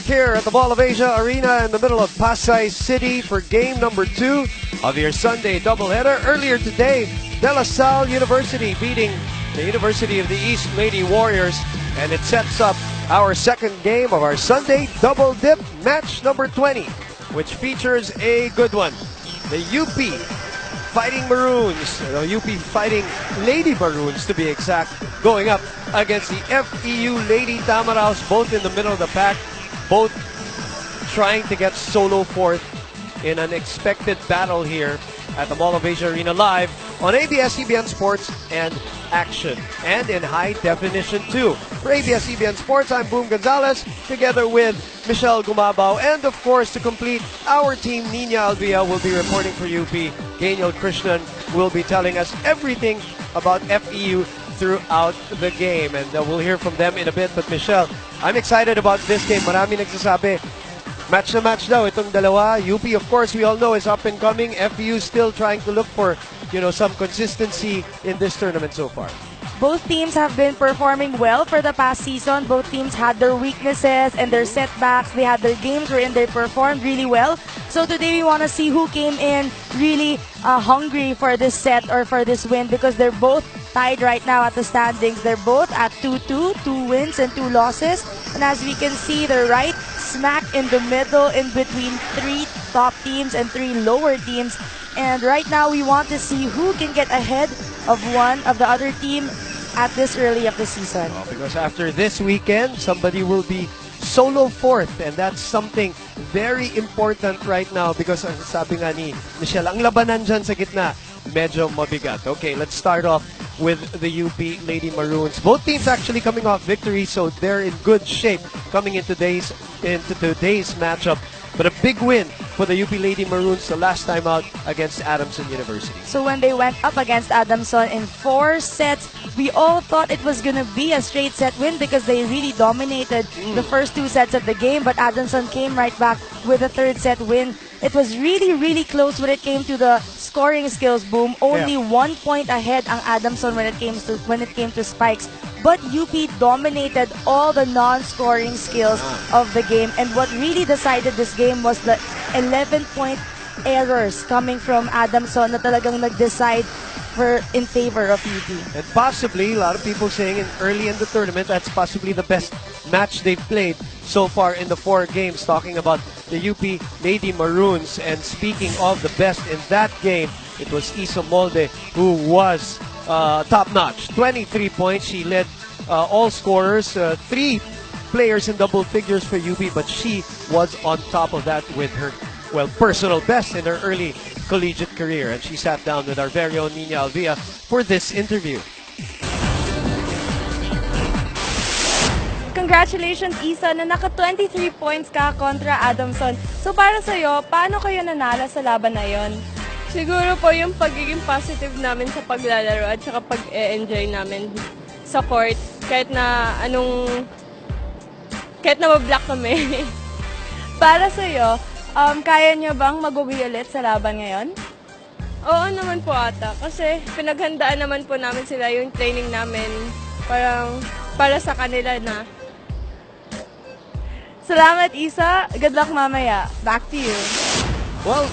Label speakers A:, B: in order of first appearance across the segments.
A: back here at the Mall of Asia Arena in the middle of Pasay City for game number 2 of your Sunday doubleheader. Earlier today, De La Salle University beating the University of the East Lady Warriors, and it sets up our second game of our Sunday double dip match number 20, which features a good one. The UP Fighting Maroons, the UP Fighting Lady Maroons to be exact, going up against the FEU Lady Tamaraws, both in the middle of the pack, both trying to get solo fourth in an expected battle here at the Mall of Asia Arena, live on ABS-CBN Sports and Action, and in high definition too. For ABS-CBN Sports, I'm Boom Gonzalez, together with Michelle Gumabao, and of course, to complete our team, Nina Alvia will be reporting for UP. Daniel Krishnan will be telling us everything about FEU throughout the game, and we'll hear from them in a bit. But Michelle, I'm excited about this game. Marami nagsasabi, match na match daw itong dalawa. UP, of course, we all know is up and coming. FEU still trying to look for, some consistency in this tournament so far.
B: Both teams have been performing well for the past season. Both teams had their weaknesses and their setbacks. They had their games wherein they performed really well. So today we want to see who came in really hungry for this set or for this win, because they're both tied right now at the standings. They're both at 2-2, 2 wins and 2 losses. And as we can see, they're right smack in the middle in between 3 top teams and 3 lower teams. And right now we want to see who can get ahead of one of the other team at this early of the season.
A: Well, because after this weekend, somebody will be solo fourth, and that's something very important right now, because ang sabi nga ni Michelle, ang labanan dyan sa gitna, medyo mabigat. Okay, let's start off with the UP Lady Maroons. Both teams actually coming off victory, so they're in good shape coming into today's matchup. But a big win for the UP Lady Maroons the last time out against Adamson University.
B: So when they went up against Adamson in 4 sets, we all thought it was going to be a straight set win because they really dominated the first 2 sets of the game. But Adamson came right back with a 3rd set win. It was really, really close when it came to the scoring skills, Boom. Only 1 point ahead ang Adamson when it came to spikes. But UP dominated all the non-scoring skills of the game. And what really decided this game was the 11-point errors coming from Adamson na talagang nag-decide in favor of UP.
A: And possibly, a lot of people saying early in the tournament, that's possibly the best match they've played so far in the 4 games, talking about the UP Lady Maroons. And speaking of the best in that game, it was Isa Molde who was top-notch. 23 points. She led all scorers, 3 players in double figures for UP, but she was on top of that with her, personal best in her early collegiate career. And she sat down with our very own Nina Alvia for this interview.
C: Congratulations, Isa, na naka 23 points ka kontra Adamson. So para sa'yo, paano kayo nanalo sa laban na yon?
D: Siguro po yung pagiging positive namin sa paglalaro at saka pag-e-enjoy namin sa court kahit na mablock kami.
C: Para sa'yo, kaya nyo bang mag-uwi ulit sa laban ngayon?
D: Oo naman po ata, kasi pinaghandaan naman po namin sila, yung training namin parang para sa kanila na.
C: Salamat, Isa. Good luck mamaya. Back to you.
A: Well,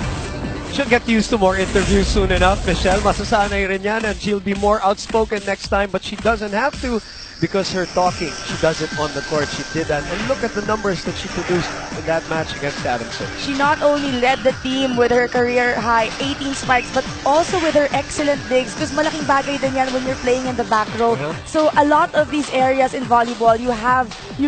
A: she'll get used to more interviews soon enough, Michelle. Masasanay rin yan, and she'll be more outspoken next time, but she doesn't have to, because her talking, she does it on the court. She did that. And look at the numbers that she produced in that match against Adamson.
B: She not only led the team with her career-high 18 spikes, but also with her excellent digs, because malaking bagay din yan when you're playing in the back row. So a lot of these areas in volleyball, you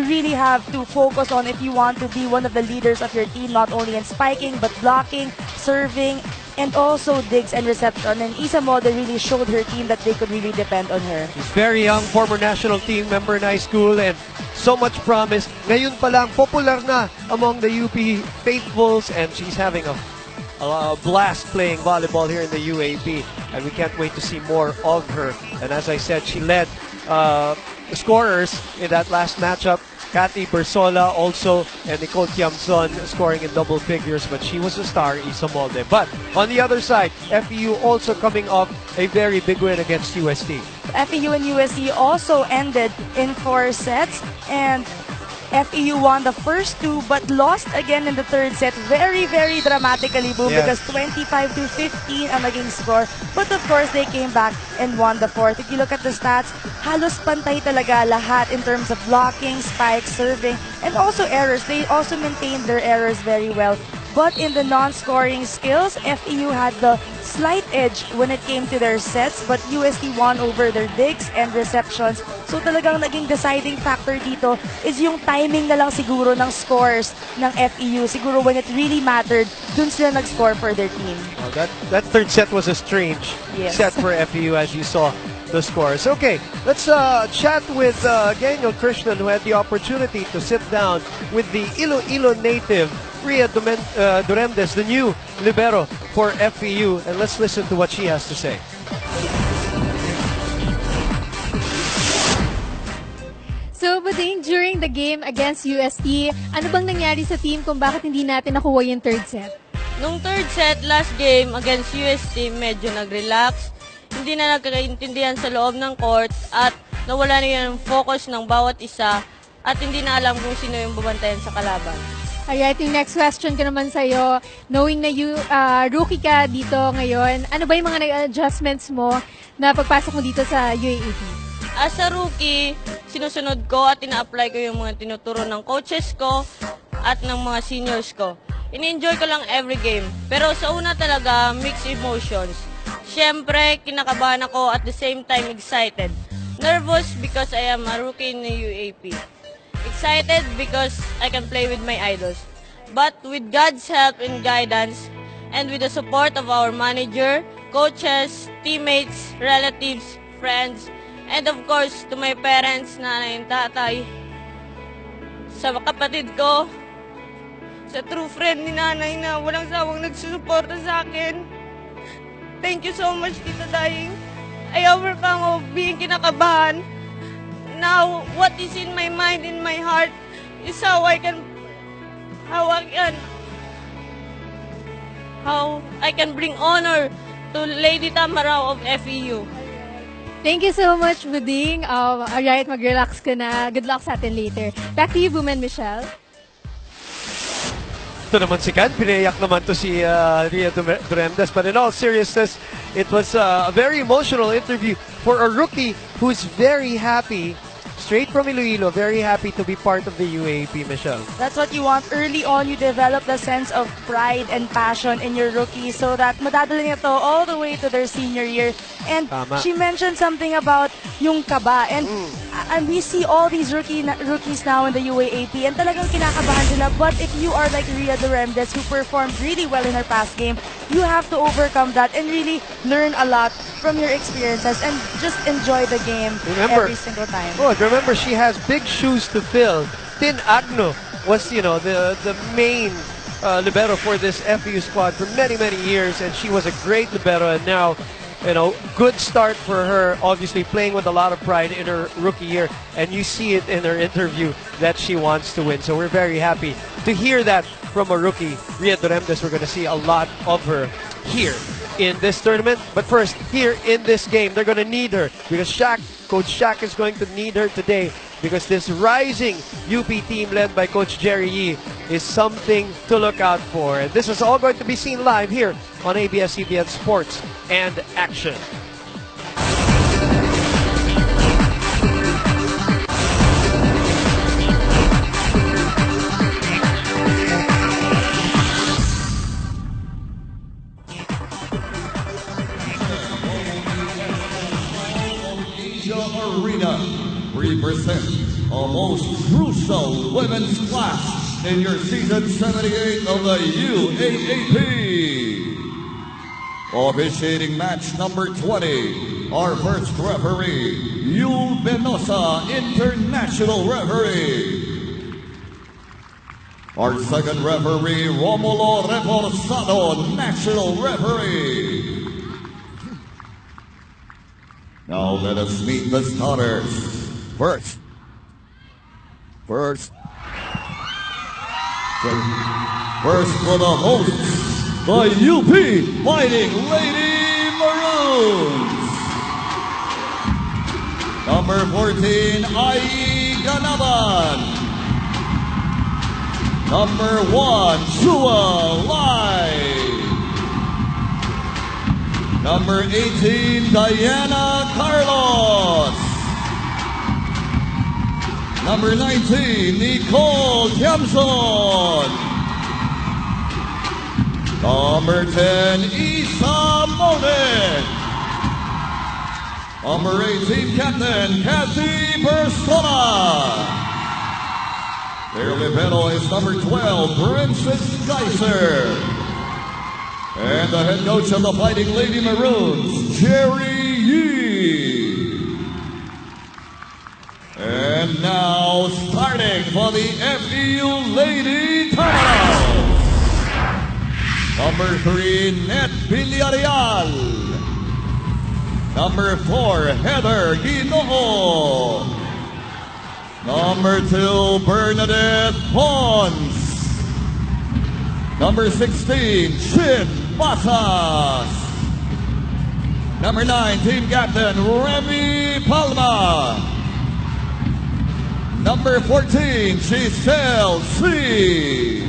B: really have to focus on if you want to be one of the leaders of your team, not only in spiking, but blocking, serving, and also digs and reception. And Isa Molde really showed her team that they could really depend on her.
A: She's very young, former national team member in high school, and so much promise. Ngayon pa lang, popular na among the UP faithfuls, and she's having a blast playing volleyball here in the UAAP, and we can't wait to see more of her. And as I said, she led scorers in that last matchup. Cathy Bersola also, and Nicole Tiamson scoring in double figures, but she was a star, Isa Molde. But on the other side, FEU also coming off a very big win against UST.
B: FEU and UST also ended in 4 sets, and FEU won the first two but lost again in the third set. Very, very dramatically, Boom,
A: Yes.
B: because 25-15 ang naging score. But of course, they came back and won the fourth. If you look at the stats, halos pantay talaga lahat in terms of blocking, spikes, serving, and also errors. They also maintained their errors very well. But in the non-scoring skills, FEU had the slight edge when it came to their sets, but UST won over their digs and receptions. So talagang naging deciding factor dito is yung timing na lang siguro ng scores ng FEU. Siguro when it really mattered, dun sila nag-score for their team.
A: Well, that third set was a strange
B: Yes.
A: set for FEU as you saw the scores. Okay, let's chat with Daniel Krishnan, who had the opportunity to sit down with the Iloilo native Rhea Duremdes, the new libero for FEU, and let's listen to what she has to say.
E: So, Buding, during the game against UST, ano bang nangyari sa team kung bakit hindi natin nakuha yung third set?
F: Nung third set, last game against UST, medyo nag-relax. Hindi na nagkakaintindihan sa loob ng court at nawala na yung focus ng bawat isa at hindi na alam kung sino yung bubantayan sa kalaban.
E: Alright, yung next question ko naman sa'yo, knowing na rookie ka dito ngayon, ano ba yung mga adjustments mo na pagpasok mo dito sa UAAP?
F: As a rookie, sinusunod ko at ina-apply ko yung mga tinuturo ng coaches ko at ng mga seniors ko. In-enjoy ko lang every game. Pero sa una talaga, mixed emotions. Siyempre, kinakabahan ako at the same time excited. Nervous because I am a rookie in the UAP. Excited because I can play with my idols. But with God's help and guidance, and with the support of our manager, coaches, teammates, relatives, friends, and of course, to my parents, nanay and tatay, sa kapatid ko, sa true friend ni nanay na walang sawang nagsusuporta sa akin. Thank you so much, Tita Daying. I overcome of being kinakabahan. Now, what is in my mind, in my heart, is how I can bring honor to Lady Tamarao of FEU.
E: Thank you so much, Buding. Alright, mag-relax ka na. Good luck sa atin later. Back to you, Boom and Michelle.
A: Ito naman si Kan, pinayak naman to si Rhea Duremdes. But in all seriousness, it was a very emotional interview for a rookie who's very happy, straight from Iloilo, very happy to be part of the UAAP, Michelle.
B: That's what you want. Early on, you develop the sense of pride and passion in your rookie so that madadala niya to all the way to their senior year. And
A: Tama.
B: she mentioned something about yung kaba. And we see all these rookies now in the UAAP and talagang kinakabahan sila. But if you are like Rhea Duremdes, who performed really well in her past game, you have to overcome that and really learn a lot from your experiences and just enjoy the game every single time.
A: Oh, remember, she has big shoes to fill. Tin Agno was, the main libero for this FEU squad for many, many years, and she was a great libero, and now, good start for her, obviously playing with a lot of pride in her rookie year, and you see it in her interview that she wants to win. So we're very happy to hear that from a rookie, Rhea Duremdes. We're going to see a lot of her here in this tournament. But first, here in this game, they're going to need her because Coach Shaq is going to need her today because this rising UP team led by Coach Jerry Yee is something to look out for. And this is all going to be seen live here on ABS-CBN Sports and Action.
G: Arena represent a most crucial women's clash in your season 78 of the UAAP. Officiating match number 20, our first referee, Yul Venosa, international referee. Our second referee, Romulo Reforzado, national referee. Now let us meet the starters. First for the hosts, the UP Fighting Lady Maroons. Number 14, Ai Ganaban. Number 1, Shua Lai. Number 18, Diana Carlos. Number 19, Nicole Tiamson. Number 10, Isa Mone. Number 18, Captain Kathy Persona. Their libero is number 12, Princess Geiser. And the head coach of the Fighting Lady Maroons, Jerry Yee. And now starting for the FEU Lady Tournament. Number 3, Net Villarreal. Number 4, Heather Guinoo. Number 2, Bernadette Pons. Number 16, Shin Basas. Number 9, team captain Remy Palma. Number 14, Giselle C.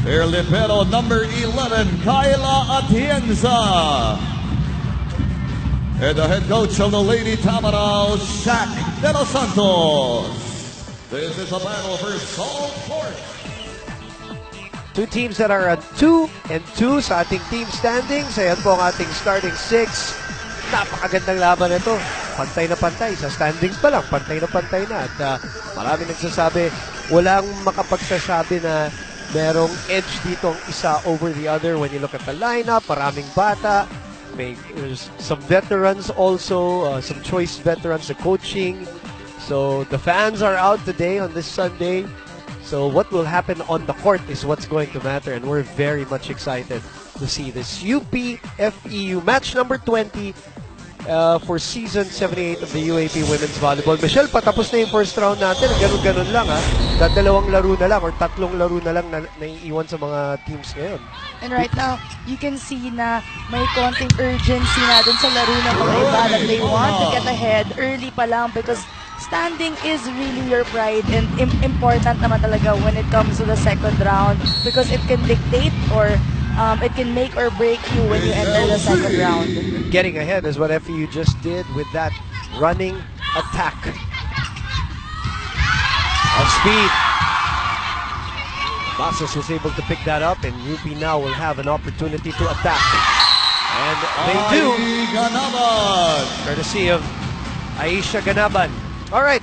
G: Their libero, number 11, Kyla Atienza. And the head coach of the Lady Tamaraw, Shaq De Los Santos. This is a battle for Salt Court.
A: Two teams that are at 2-2 sa ating team standings. Ayan po ang ating starting 6. Napakagandang laban ito. Pantay na pantay. Sa standings pa lang, pantay na. At marami nagsasabi, walang makapagsasabi na merong edge dito ang isa over the other. When you look at the lineup, maraming bata. There's some veterans also, some choice veterans, the coaching. So the fans are out today on this Sunday. So what will happen on the court is what's going to matter, and we're very much excited to see this UP FEU match number 20 for season 78 of the UAAP Women's Volleyball. Michelle, patapos na yung first round natin. Ganun-ganun lang ha. Dalawang laro na lang or tatlong laro na lang na naiiwan sa mga teams ngayon.
B: And right now, you can see na may konting urgency na dun sa laro ng mga iba that they want to get ahead early pa lang because standing is really your pride and important naman talaga when it comes to the second round because it can dictate or it can make or break you when you enter the second round.
A: Getting ahead is what FEU just did with that running attack. Of speed. Basas was able to pick that up, and UP now will have an opportunity to attack. And they do. Courtesy of Aisha Ganaban. All right,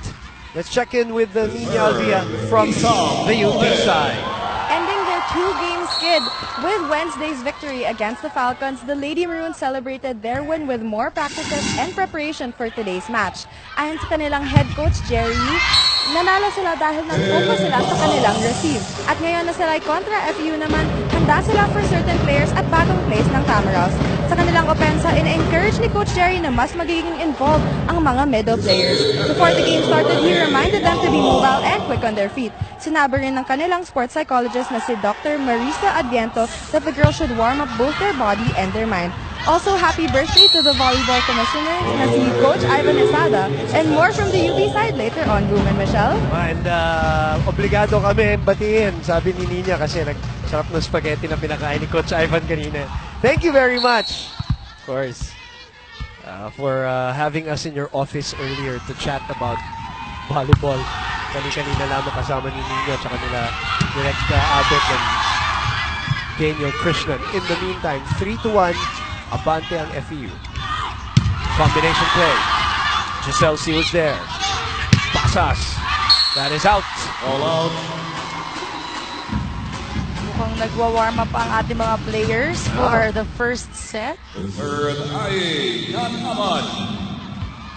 A: let's check in with the Nina Alvia from the UP side.
C: Ending their two-game skid with Wednesday's victory against the Falcons, the Lady Maroons celebrated their win with more practices and preparation for today's match. Ayon sa kanilang head coach Jerry, nanalo sila dahil nag-focus sila sa kanilang receive. At ngayon na sila kontra FEU naman, handa sila for certain players at bagong plays ng Tamaraws. Sa kanilang opensa, in-encourage ni Coach Jerry na mas magiging involved ang mga middle players. Before the game started, he reminded them to be mobile and quick on their feet. Sinabi rin ng kanilang sports psychologist na si Dr. Marisa Adviento that the girls should warm up both their body and their mind. Also, happy birthday to the volleyball commissioner na si Coach Ivan Esada, and more from the UP side later on, Boom and Michelle.
A: And obligado kami batiin, sabi ni Nina kasi nagsarap ng spaghetti na pinakain ni Coach Ivan kanina. Thank you very much, of course, for having us in your office earlier to chat about volleyball. Kanina lamang kasama ni Nina at nila Directa Abbott and Daniel Krishnan. In the meantime, 3-1. Abante ang FEU. Combination play. Giselle C was there. Basas. That is out.
G: All out.
B: Mukhang nagwa-warm up ang ating mga players for the first set.
G: Third, Ai Ganaban.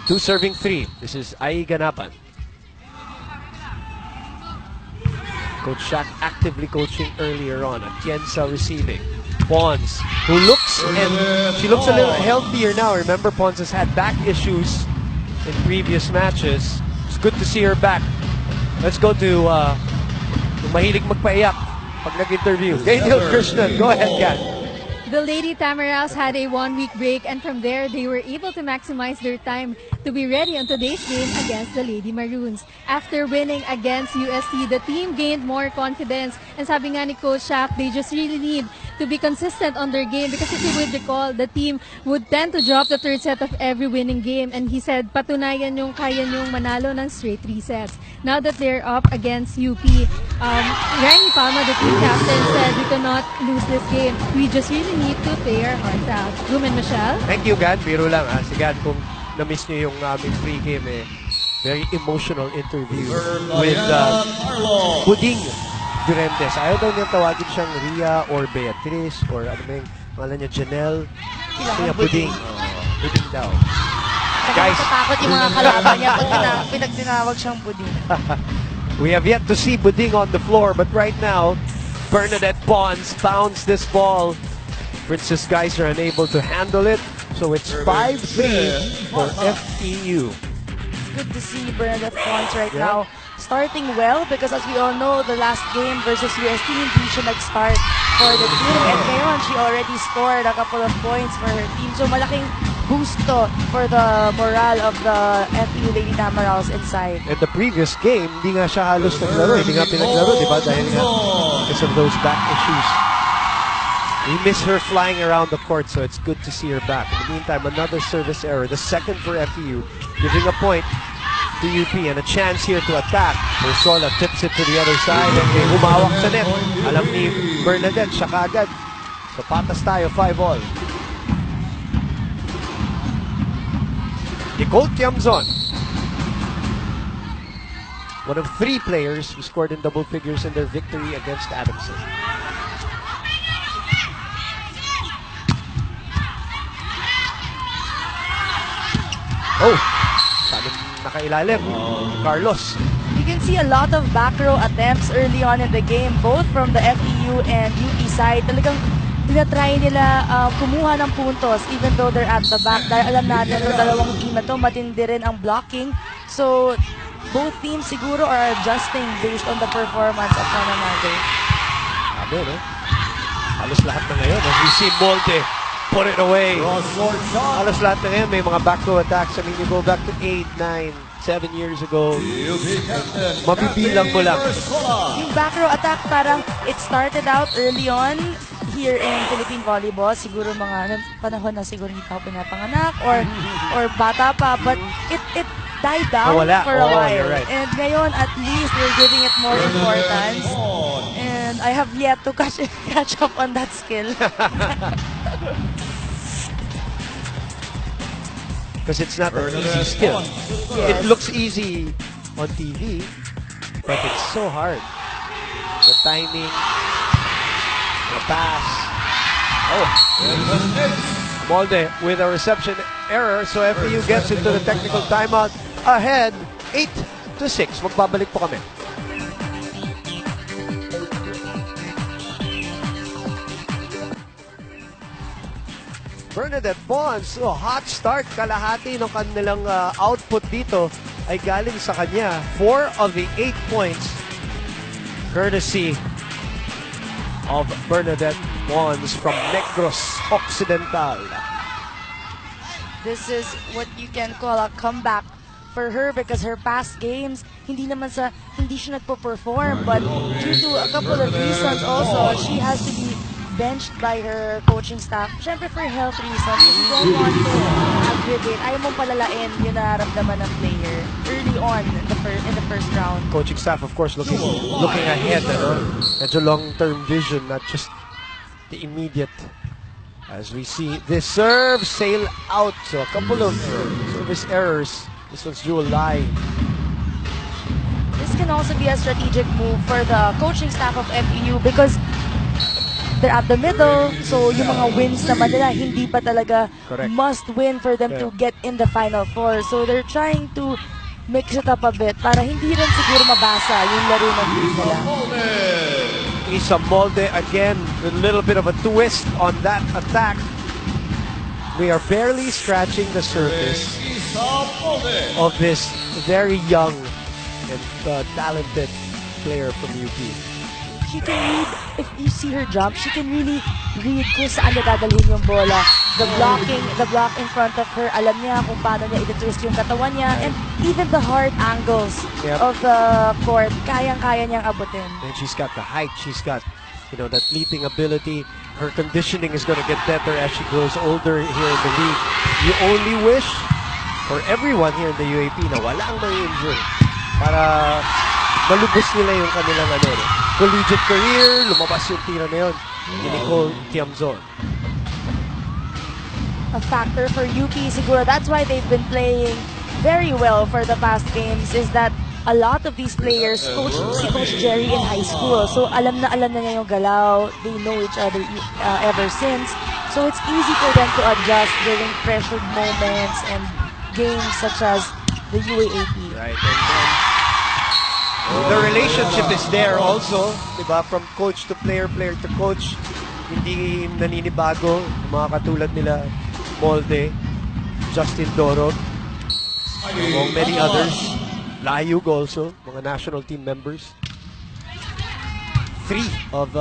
A: 2 serving 3. This is Ai Ganapan. Coach Shaq actively coaching earlier on. Atienza receiving. Pons, who looks, and she looks a little healthier now. Remember, Pons has had back issues in previous matches. It's good to see her back. Let's go to mahilig magpaiyak pag nag-interview. Daniel Krishnan, go ahead, Kat.
E: The Lady Tamaraws had a 1-week break, and from there, they were able to maximize their time to be ready on today's game against the Lady Maroons. After winning against UST, the team gained more confidence. And sabi nga ni Coach Shaq, they just really need to be consistent on their game because if you would recall, the team would tend to drop the third set of every winning game. And he said, patunayan yung kaya nyong manalo ng straight 3 sets. Now that they're up against UP, Rani Palma, the team captain, said we cannot lose this game. We just really need to play our hearts out. Rumen Michelle?
A: Thank you, Gan. Biro lang. Si Gan, kung na-miss niyo yung aming pre-game, very emotional interview with Buding Durentes. Ayaw daw niya tawagin siyang Ria or Beatrice or ano ba yung pangalan niya, Janelle. Kaya Buding. Buding daw. Guys,
B: Nakatakot yung mga kalaban niya pag tinawag siyang Buding.
A: we have yet to see Buding on the floor, but right now, Bernadette Bonds bounds this ball. Princess guys are unable to handle it, so it's 5-3 for FEU.
B: It's good to see Bernadette Pons right now starting well because as we all know, the last game versus UST, hindi siya nag-start for the team. And ngayon, she already scored a couple of points for her team. So malaking boost to for the morale of the FEU Lady Tamarals inside.
A: In the previous game, hindi nga siya halos naglaro. Hindi nga pinaglaro, di ba? Dahil nga because of those back issues. We miss her flying around the court, so it's good to see her back. In the meantime, another service error, the second for FEU, giving a point to UP and a chance here to attack. Ursola tips it to the other side and may humawak sa net. Alam ni Bernadette, siya kaagad. So patas tayo, 5-all. Nicole Tiamzon, one of 3 players who scored in double figures in their victory against Adamson. Oh, sabi nakailalim, Carlos.
B: You can see a lot of back row attempts early on in the game, both from the FEU and UP side. Talagang tinatry nila kumuha ng puntos even though they're at the back. Dahil alam natin yung dalawang team na to, matindi rin ang blocking. So, both teams siguro are adjusting based on the performance of one another.
A: Sabi, no? Halos lahat na ngayon. As we see Molde put it away. Halos lahat na ngayon may mga back row attacks. I mean, you go back to 8, 9, 7 years ago. Mabibilang mo lang.
B: Yung back row attack parang it started out early on here in Philippine volleyball. Siguro mga panahon na siguro hindi pa ako pinapanganak or bata pa. But it died down for a while.
A: You're right.
B: And ngayon, at least, we're giving it more importance. And I have yet to catch up on that skill.
A: Because it's not an easy skill.
B: Yes.
A: It looks easy on TV, but it's so hard. The timing, the pass. Oh, Molde with a reception error, so FEU gets into the technical timeout ahead, 8-6. Magbabalik po kami. Bernadette Pons, hot start, kalahati ng kanilang output dito ay galing sa kanya. 4 of the 8 points courtesy of Bernadette Pons from Negros Occidental.
B: This is what you can call a comeback for her because her past games, hindi siya nagpo-perform, but due to a couple of reasons also, she has to be benched by her coaching staff. Siyempre for health reasons, if you don't want to aggravate, ayaw mong palalain yung nararamdaman ng player early on in the first round.
A: Coaching staff, of course, looking ahead. Medyo long-term vision, not just the immediate. As we see this serve sail out. So a couple of service errors. This one's Jewel Lai.
B: This can also be a strategic move for the coaching staff of FEU because they're at the middle, so yung mga wins naman nila, hindi pa talaga must win for them to get in the Final Four. So they're trying to mix it up a bit para hindi rin siguro mabasa yung laro ng team nila.
A: Isa Molde again with a little bit of a twist on that attack. We are barely scratching the surface of this very young and talented player from UP.
B: she can read, if you see her jump, she can really read kung saan niya dadalhin yung bola. The block in front of her, alam niya kung paano niya i-twist yung katawan niya, and even the hard angles of the court, kayang-kaya niyang abutin.
A: And she's got the height, she's got, that leaping ability. Her conditioning is going to get better as she grows older here in the league. You only wish for everyone here in the UAP na wala ang may injury para malubos nila yung kanilang collegiate career, lumabas yung tira na yun ni Nicole Tiamzon.
B: A factor for UP siguro, that's why they've been playing very well for the past games, is that a lot of these players si Coach Jerry in high school. So alam na niya yung galaw. They know each other ever since. So it's easy for them to adjust during pressured moments and games such as the UAAP.
A: Right. And the relationship is there also, diba? From coach to player, player to coach. Hindi naninibago yung mga katulad nila Molde, Justin Dorog, among many others. Layug also, mga national team members. 3 of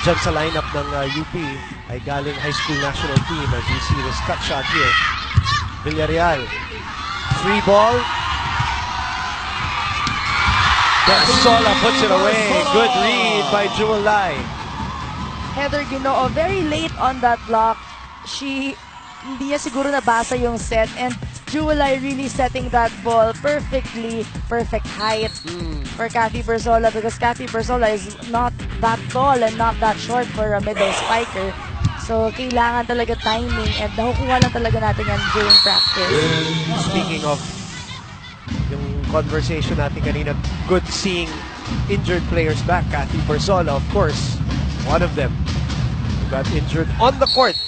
A: dyan sa lineup ng UP ay galing high school national team, as you see this cut shot here. Villarreal. Free ball. Sola puts it away. Good read by Jewel Lai.
B: Heather Ginoo, very late on that block. Hindi niya siguro nabasa yung set, and Jewel Lai really setting that ball perfectly, perfect height for Kathy Berzola, because Kathy Berzola is not that tall and not that short for a middle spiker. So, kailangan talaga timing, and nakukuha lang talaga natin yan during practice.
A: Speaking of yung conversation natin kanina, good seeing injured players back. Kathy Berzola, of course, one of them who got injured on the court.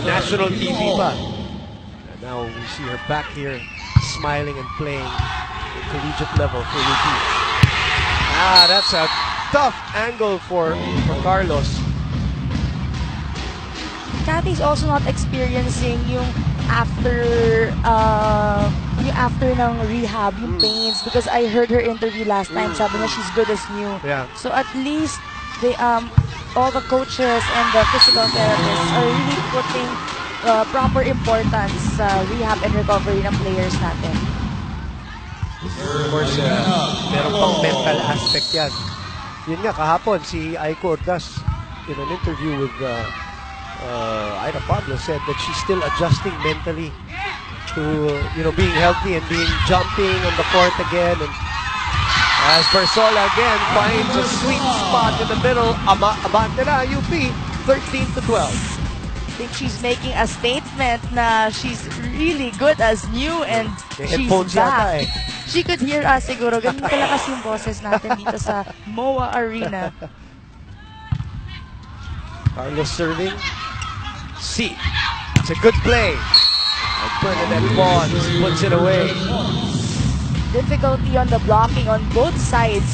A: National TV pa. And now we see her back here smiling and playing at collegiate level for UP. That's a tough angle for Carlos.
B: Kathy's also not experiencing yung after ng rehab, yung pains, because I heard her interview last time, sabi niya she's good as new.
A: Yeah.
B: So at least they all the coaches and the physical therapists are really putting proper importance sa rehab and recovery ng players natin.
A: Of course, meron pang mental aspect yan. Yun nga, kahapon, si Aiko Ordas, in an interview with Ira Pablo, said that she's still adjusting mentally to, being healthy and being jumping on the court again. And as Berzola again finds a sweet spot in the middle, abante na UP, 13-12.
B: I think she's making a statement na she's really good as new and she's back. She could hear us siguro. Ganun kalakas yung boses natin dito sa MOA Arena.
A: Carlos serving. C. It's a good play. And Bernadette Bonds puts it away.
B: Difficulty on the blocking on both sides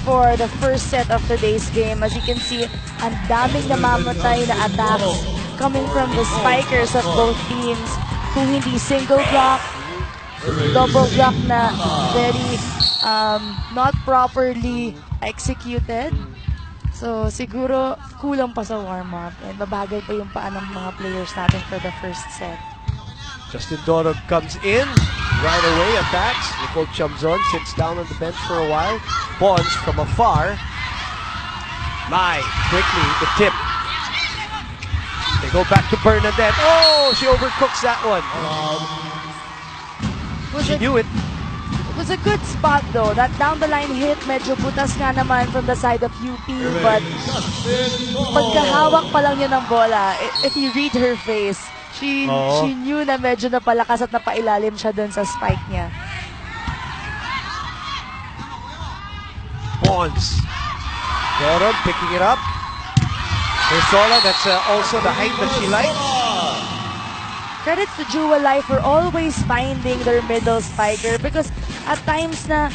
B: for the first set of today's game. As you can see, ang daming namamatay na attacks coming from the spikers of both teams. Kung hindi single block, double block na very not properly executed. So siguro kulang pa sa warm-up and mabagal pa yung paa ng mga players natin for the first set.
A: Justin Dorog comes in right away, attacks. Nicole Tiamzon sits down on the bench for a while. Bonds from afar. Lai quickly, the tip. They go back to Bernadette. Oh, she overcooks that one. She knew it.
B: It was a good spot though. That down the line hit, medyo butas nga naman from the side of UP, but pagkahawak pa lang yun ng bola, if you read her face, she knew na medyo napalakas at napailalim siya dun sa spike niya.
A: Bonds. Dorog picking it up. Berzola, that's also the height that she likes.
B: Credits to Jewel Lai for always finding their middle spiker, because at times na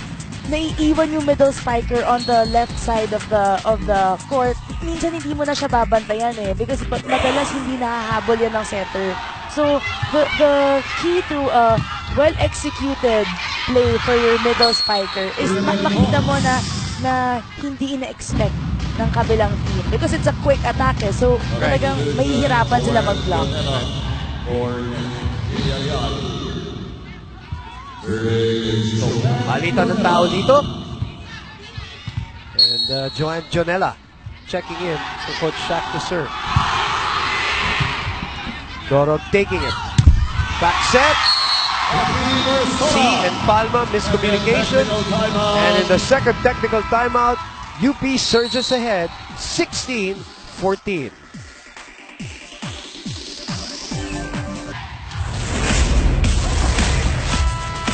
B: naiiwan yung middle spiker on the left side of the court, minsan hindi mo na siya babantayan because madalas hindi nahahabol yan ng setter. So the key to a well-executed play for your middle spiker is makita mo na na hindi ina-expect ng kabilang team. Because it's a quick attack eh. So, talagang mahihirapan sila mag-block.
A: Palitan ng tao dito. And Joanne Jonella checking in for Coach Shaq to serve. Dorog taking it. Back set. C and Palma miscommunication. And in the second technical timeout, UP surges ahead 16-14.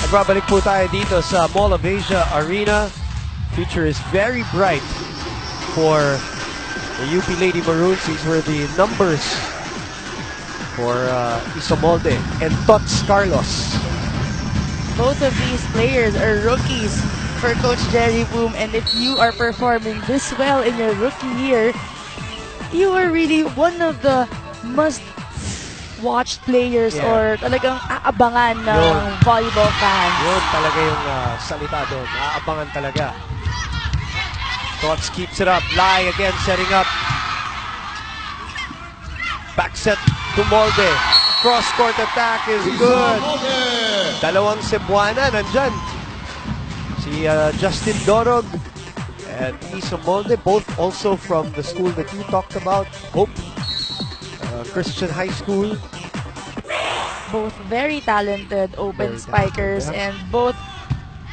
A: Nagbabalik po tayo dito sa Mall of Asia Arena. Future is very bright for the UP Lady Maroons. These were the numbers for Isomolde and Tots Carlos.
B: Both of these players are rookies for Coach Jerry Boom, and if you are performing this well in your rookie year, you are really one of the must-watch players or talagang aabangan ng volleyball fans.
A: Yun talaga yung salita doon. Aabangan talaga. Tots keeps it up. Lai again setting up. Back set to Molde. Cross-court attack is good. Dalawang Cebuana nandyan. Si Justin Dorog and Isa Molde, both also from the school that you talked about, Hope Christian High School.
B: Both very talented open spikers and both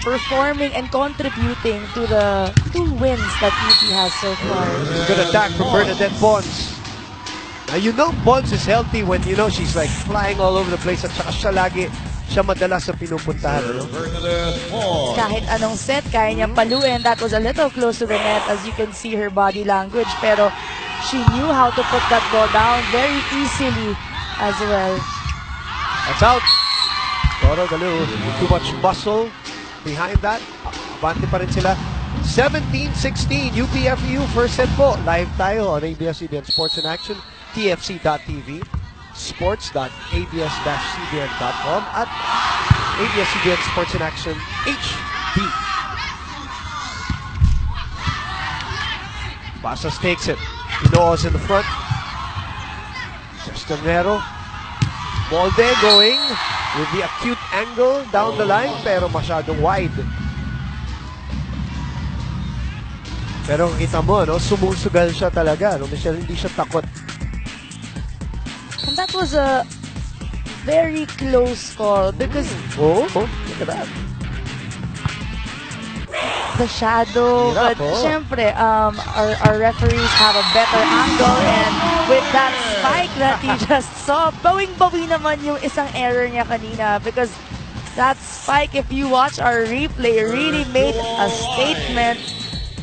B: performing and contributing to the 2 wins that UP has so far.
A: Good attack from Bernadette Bonds. Now, you know Bonds is healthy when, you know, she's like flying all over the place at saka siya madalas sa pinupuntahan. No?
B: Kahit anong set, kaya niyang paluin. That was a little close to the net as you can see her body language. Pero she knew how to put that ball down very easily as well.
A: That's out. Toro, too much muscle behind that. Abante pa rin sila. 17-16, UP FEU first set po. Live tayo on ABS-CBN Sports in Action, TFC.tv, sports.abs-cbn.com, at ABS-CBN Sports in Action HD. Basas takes it. Inoos in the front. Sestonero. Molde going with the acute angle down the line, pero masyadong wide. Pero kita mo, no, sumusugal siya talaga. No? Hindi siya takot.
B: And that was a very close call because
A: look at that.
B: The shadow, but syempre, our referees have a better angle, and with that spike that you just saw, bawing-bawi naman yung isang error niya kanina because that spike, if you watch our replay, really made a statement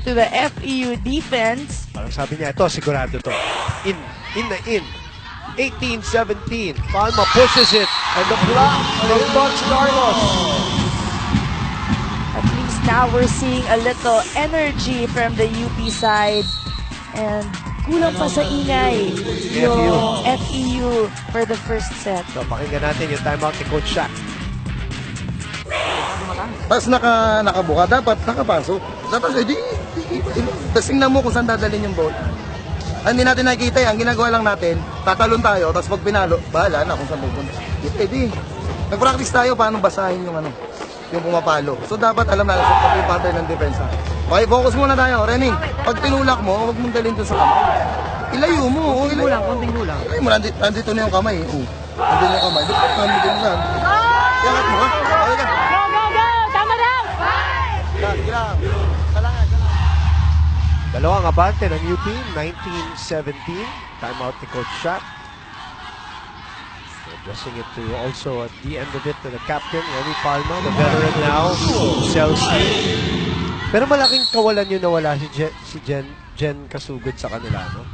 B: to the FEU defense.
A: Parang sabi niya, ito, sigurado to. In. 18-17. Palma pushes it, and the block from Tots Carlos.
B: At least now we're seeing a little energy from the UP side. And kulang pa sa ingay yung FEU for the first set.
A: So, pakinggan natin yung timeout ni Coach Shaq.
H: Tapos nakabuka, dapat nakapasok. Dapat, tapos tingnan mo kung saan dadalhin yung ball. Hindi natin nakikita yan. Ang ginagawa lang natin, tatalon tayo, tapos pag pinalo, bahala na kung saan pupunta. Hindi. Nag-practice tayo paano basahin yung yung pumapalo. So dapat alam natin yung pattern ng depensa. Okay, focus muna tayo. Rening, pag tinulak mo, huwag mong dalhin doon sa kamay. Ilayo mo. Konting gulang. Ilayo mo, nandito na yung kamay. Nandito na yung kamay. Nandito na yan. Yakat mo, ha? Okay ka.
E: Go! Tama daw!
A: Dalawang abante ng UP, 19-17. Timeout ni Coach Shaq. Addressing it to also at the end of it to the captain, Remy Palma, the veteran now, Chelsea. Pero malaking kawalan yun na wala si Jen Kasugod sa kanila, no?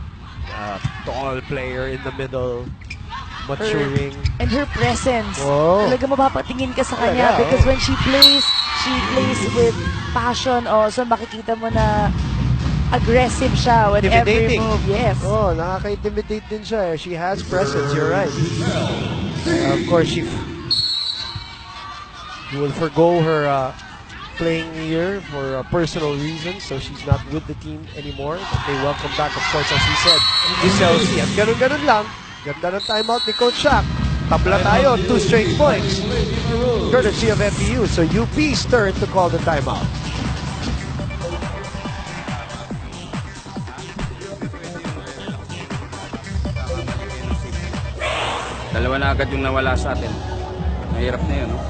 A: Tall player in the middle, maturing.
B: And her presence.
A: Oh.
B: Talaga mapapatingin ka sa kanya because when she plays with passion. So makikita mo na aggressive siya with every move. Yes.
A: Oh, nakaka-intimidate din siya. She has presence, you're right. Of course, she will forgo her playing here for personal reasons, so she's not with the team anymore. But they welcome back, of course, as we said, Giselle C. At ganun-ganun lang, ganda ng timeout ni Coach Shaq. Tabla tayo, 2 straight points, courtesy of FEU. So UP's turn to call the timeout.
I: Dalawa na agad yung nawala sa atin. Mahirap na yun, no?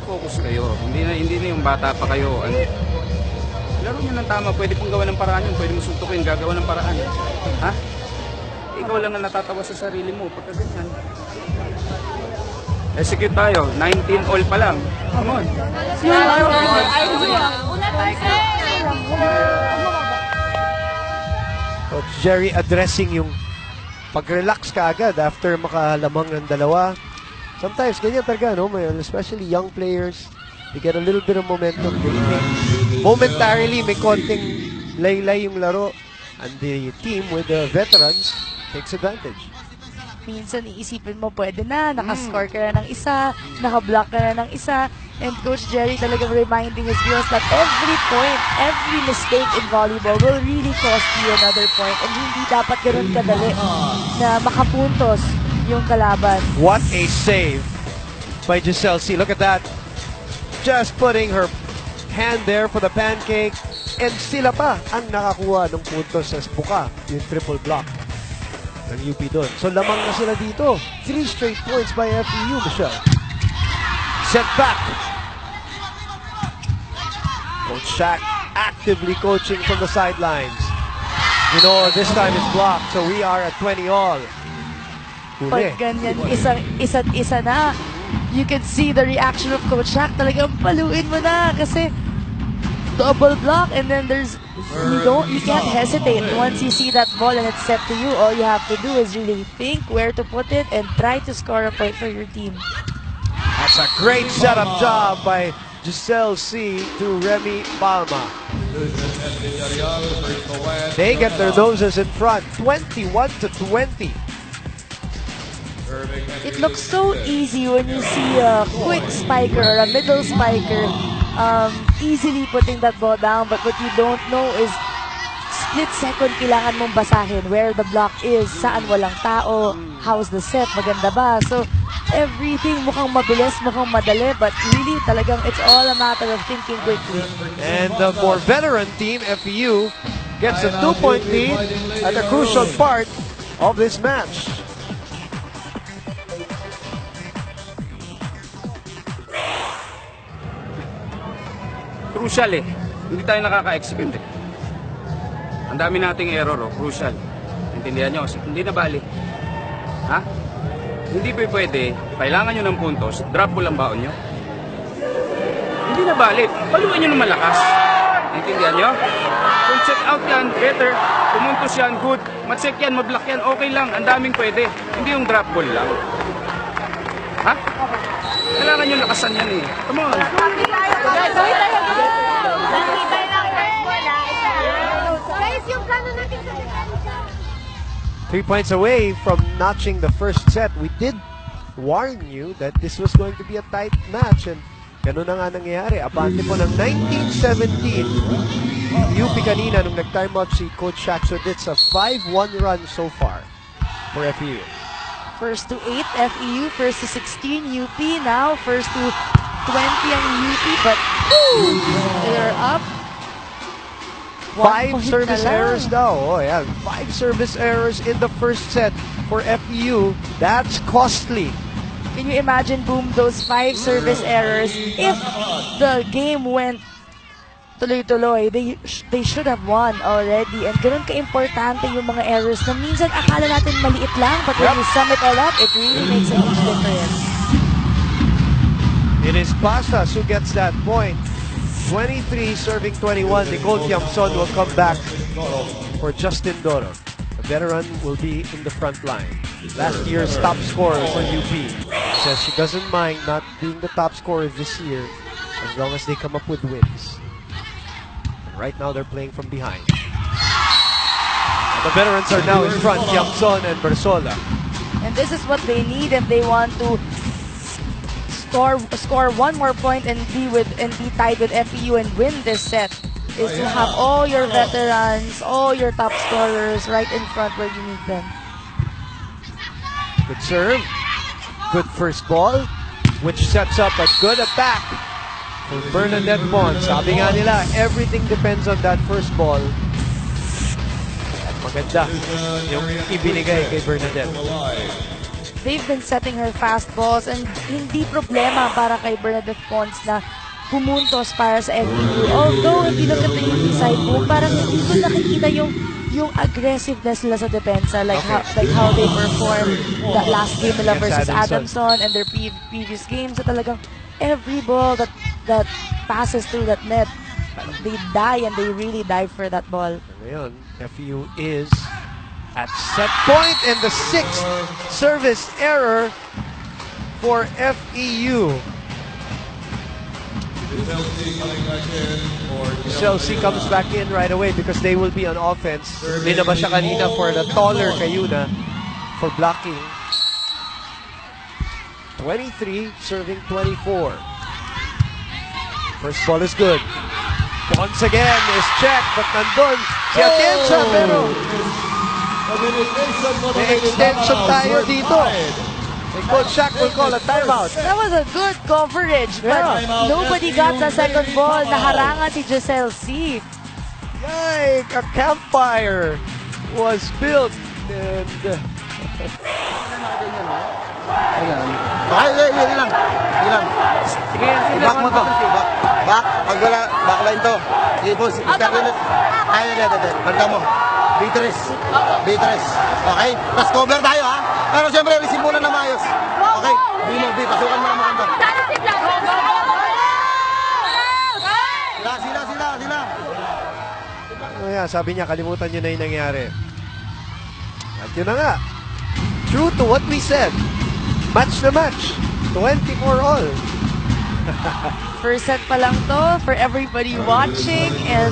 I: Focus kayo. Hindi na yung bata pa kayo. Ano? Laro nyo ng tama. Pwede pong gawa ng paraan yun. Pwede mo suntukin. Gagawa ng paraan. Ha? Ikaw lang na natatawa sa sarili mo. Pagka ganyan. Execute tayo. 19 all pa lang. Come on.
A: Coach Jerry addressing yung pag-relax ka agad after makalamang ng dalawa. Sometimes, ganyan talaga, no? Especially young players, they get a little bit of momentum. Momentarily, may konting laylay yung laro. And the team with the veterans takes advantage.
B: Minsan iisipin mo, pwede na, nakascore ka na ng isa, nakablock ka na ng isa. And Coach Jerry talagang reminding his viewers that every point, every mistake in volleyball will really cost you another point. And hindi dapat ganun kadali na makapuntos yung kalaban.
A: What a save by Giselle C. Look at that. Just putting her hand there for the pancake. And sila pa ang nakakuha ng puntos sa buka, yung triple block ng UP doon. So lamang na sila dito. 3 straight points by FEU, Michelle. Set back. Coach Shaq actively coaching from the sidelines. You know, this time it's blocked, so we are at 20 all. Huli.
B: Pag ganyan, isa't isa na, you can see the reaction of Coach Shaq. Talagang paluin mo na kasi double block, and then you can't hesitate. Once you see that ball and it's set to you, all you have to do is really think where to put it and try to score a point for your team.
A: That's a great setup job by Giselle C. to Remy Palma. They get their noses in front, 21-20.
B: It looks so easy when you see a quick spiker or a middle spiker easily putting that ball down, but what you don't know is split second kailangan mong basahin where the block is, saan walang tao, how's the set, maganda ba. So everything mukhang mabilis, mukhang madali, but really talagang it's all a matter of thinking quickly.
A: And the more veteran team, FEU, gets a 2-point lead at a crucial part of this match.
I: Crucial eh. Hindi tayo nakaka-execute eh. Ang dami nating error, oh. Crucial. Intindihan nyo? Hindi na bali. Ha? Hindi pa pwede. Kailangan nyo ng puntos. Drop ko lang baon nyo. Hindi na bali. Paluin nyo ng malakas. Intindihan nyo? Kung check out yan, better. Pumuntos yan, good. Ma-check yan, ma-block yan, okay lang. Ang daming pwede. Hindi yung drop ball lang. Ha? Kailangan nyo lakasan yan eh. Come on.
A: 3 points away from notching the first set. We did warn you that this was going to be a tight match, and ganun na nga nangyayari. Abante po ng 19-17. UP kanina nung nag-timeout si Coach Shaq, so it's a 5-1 run so far for FEU.
B: First to 8, FEU. First to 16, UP. Now, first to 20 ang UP. But, they're up.
A: 5 service errors daw. Oh, yeah. 5 service errors in the first set for FEU. That's costly.
B: Can you imagine, Boom, those 5 service errors? If the game went tuloy-tuloy, they should have won already. And ganun ka-importante yung mga errors na minsan akala natin maliit lang, but when you sum it all up, it really makes a huge difference.
A: It is Pasas who gets that point. 23 serving 21. Nicole Tiamson will come back for Justin Doro. The veteran will be in the front line. Last year's top scorer for UP. Says she doesn't mind not being the top scorer this year as long as they come up with wins. Right now, they're playing from behind. The veterans are now in front, Tiamson and Bersola.
B: And this is what they need if they want to score one more point and be tied with FEU and win this set is to have all your veterans, all your top scorers right in front where you need them.
A: Good serve. Good first ball, which sets up a good attack for Bernadette Pons. Sabi nga nila, everything depends on that first ball. At maganda yung ibinigay kay Bernadette.
B: They've been setting her fast balls and hindi problema para kay Bernadette Pons na pumuntos para sa FEU. Although, if you look at the UP side po, parang hindi ko nakikita yung aggressiveness nila sa depensa, like how they performed that last game nila versus Adamson and their previous games. So talagang every ball that passes through that net, they die and they really dive for that ball.
A: Ngayon, FEU is at set point and the 6th service error for FEU. Chelsea comes back in right away because they will be on offense. Linabas siya kanina for the taller Kayuna for blocking. 23 serving 24. First ball is good. Once again is checked, but nandun si Atienza, pero may extension tayo dito. Coach Shaq will call a timeout.
B: That was a good coverage, but nobody got the second ball. Naharangan si Giselle C.
A: Yike! A campfire was built and...
H: Yun lang. Back mo to. Back. Pag wala, backline to. Sige po, start ulit. Banda mo. Beatrice. Okay? Tapos cover tayo, ha? Pero siyempre, receive muna na maayos. Okay? B, pasukan mo na maganda. Sila.
A: Oh yeah, sabi niya, kalimutan niyo na yung nangyari. At yun na nga. True to what we said. Match na match. 24 all.
B: First set pa lang to for everybody watching, and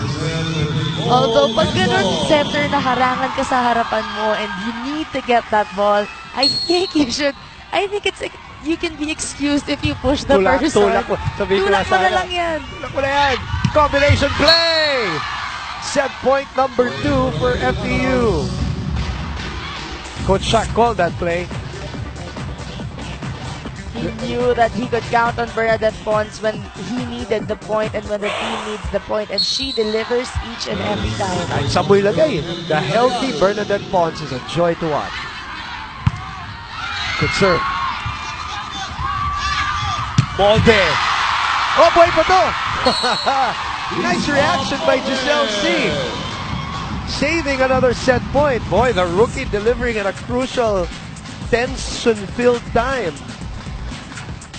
B: although pag ganun center na harangan ka sa harapan mo and you need to get that ball, I think you can be excused if you push the first
A: Tulak
B: one.
A: Tulak
B: mo na lang yan.
A: Tulak mo na yan. Combination play! Set point number 2 for FEU. Coach Shaq called that play.
B: He knew that he could count on Bernadette Pons when he needed the point and when the team needs the point, and she delivers each and every time.
A: Kahit sa mo ilagay, the healthy Bernadette Pons is a joy to watch. Good serve. Molde. Oh, boy pa to! Nice reaction by Giselle C. Saving another set point. Boy, the rookie delivering at a crucial, tension-filled time.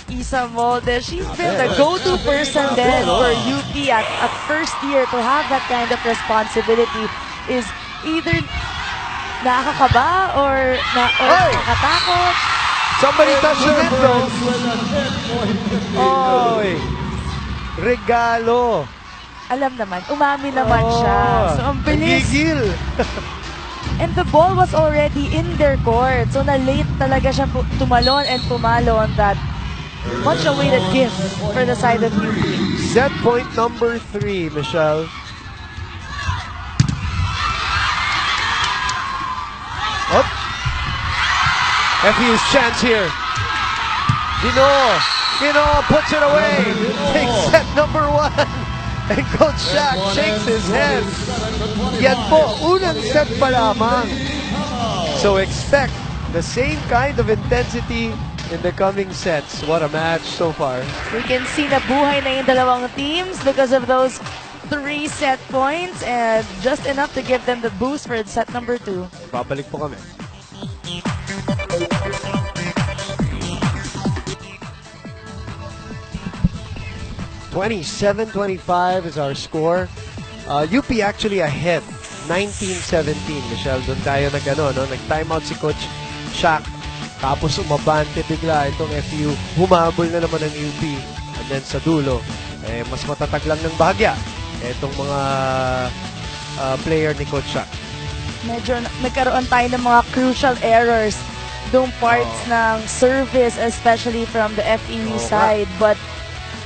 B: Isa Molde, she's been the go-to person then for UP at first year. To have that kind of responsibility is either nakakaba or nakatakot.
A: Somebody touch the net though. Oy! Regalo.
B: Alam naman, umami naman siya. So ang bilis.
A: Gigil.
B: And the ball was already in their court. So na-late talaga siya tumalon and pumalo on that much awaited gift for the side of UP.
A: Set point number 3, Michelle. Up. FEU's chance here. Gino puts it away. Takes set number 1. And Coach Shaq shakes his head. Yan po, unang set pa lamang. So expect the same kind of intensity in the coming sets. What a match so far.
B: We can see na buhay na yung dalawang teams because of those 3 set points and just enough to give them the boost for set number 2.
A: Babalik po kami. (27-25) is our score. UP actually ahead. 19-17. Michelle, doon tayo nag-timeout si Coach Shaq. Tapos umabante bigla itong FEU. Humabol na naman ng UP. And then sa dulo, mas matatag lang ng bahagya itong mga player ni Coach Shaq.
B: Medyo nagkaroon tayo ng mga crucial errors yung parts ng service, especially from the FEU side. But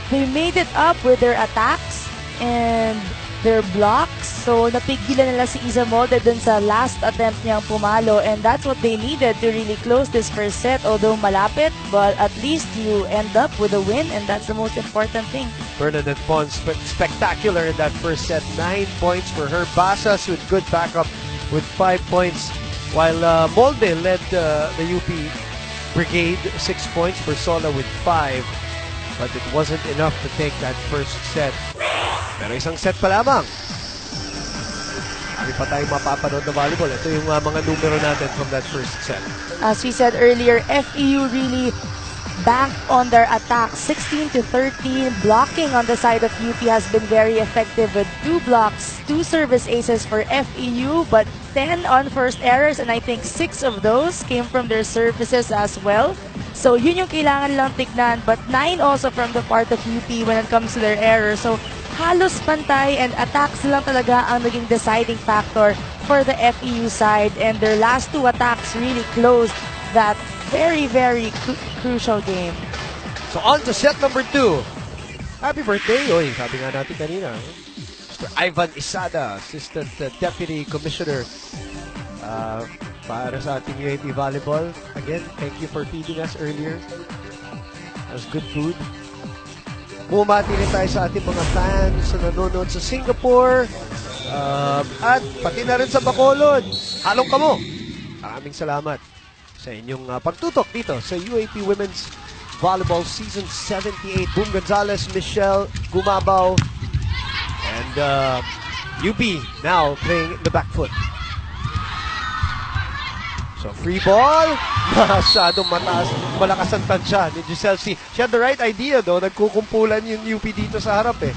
B: they made it up with their attacks and their blocks. So, napigilan nila si Isa Molde dun sa last attempt niyang pumalo. And that's what they needed to really close this first set. Although malapit, but at least you end up with a win. And that's the most important thing.
A: Bernadette Pons, spectacular in that first set. 9 points for her. Basas with good backup with 5 points. While Molde led the UP Brigade 6 points. Bersola with 5. But it wasn't enough to take that first set. Pero isang set pa lamang. Hindi pa tayo mapapanood na volleyball. Ito yung mga numero natin from that first set.
B: As we said earlier, FEU really banked on their attack. 16-13. Blocking on the side of UP has been very effective with 2 blocks, 2 service aces for FEU, but 10 on first errors, and I think 6 of those came from their services as well. So yun yung kailangan lang tignan, but 9 also from the part of UP when it comes to their errors. So halos pantay, and attacks lang talaga ang naging deciding factor for the FEU side, and their last 2 attacks really closed that very, very crucial game.
A: So on to set number 2. Happy birthday! Oy, sabi nga natin kanina. Mr. Ivan Isada, Assistant Deputy Commissioner para sa ating UAAP Volleyball. Again, thank you for feeding us earlier. That was good food. Bumati rin tayo sa ating mga fans na nanonood sa Singapore at pati na rin sa Bacolod. Halong kamo! Maraming salamat sa inyong pagtutok dito sa UAAP Women's Volleyball Season 78. Boom Gonzalez, Michelle Gumabaw, and UP now playing the back foot. So free ball, masyadong malakas ang tansya ni Giselle C. She had the right idea though, nagkukumpulan yung UP dito sa harap eh.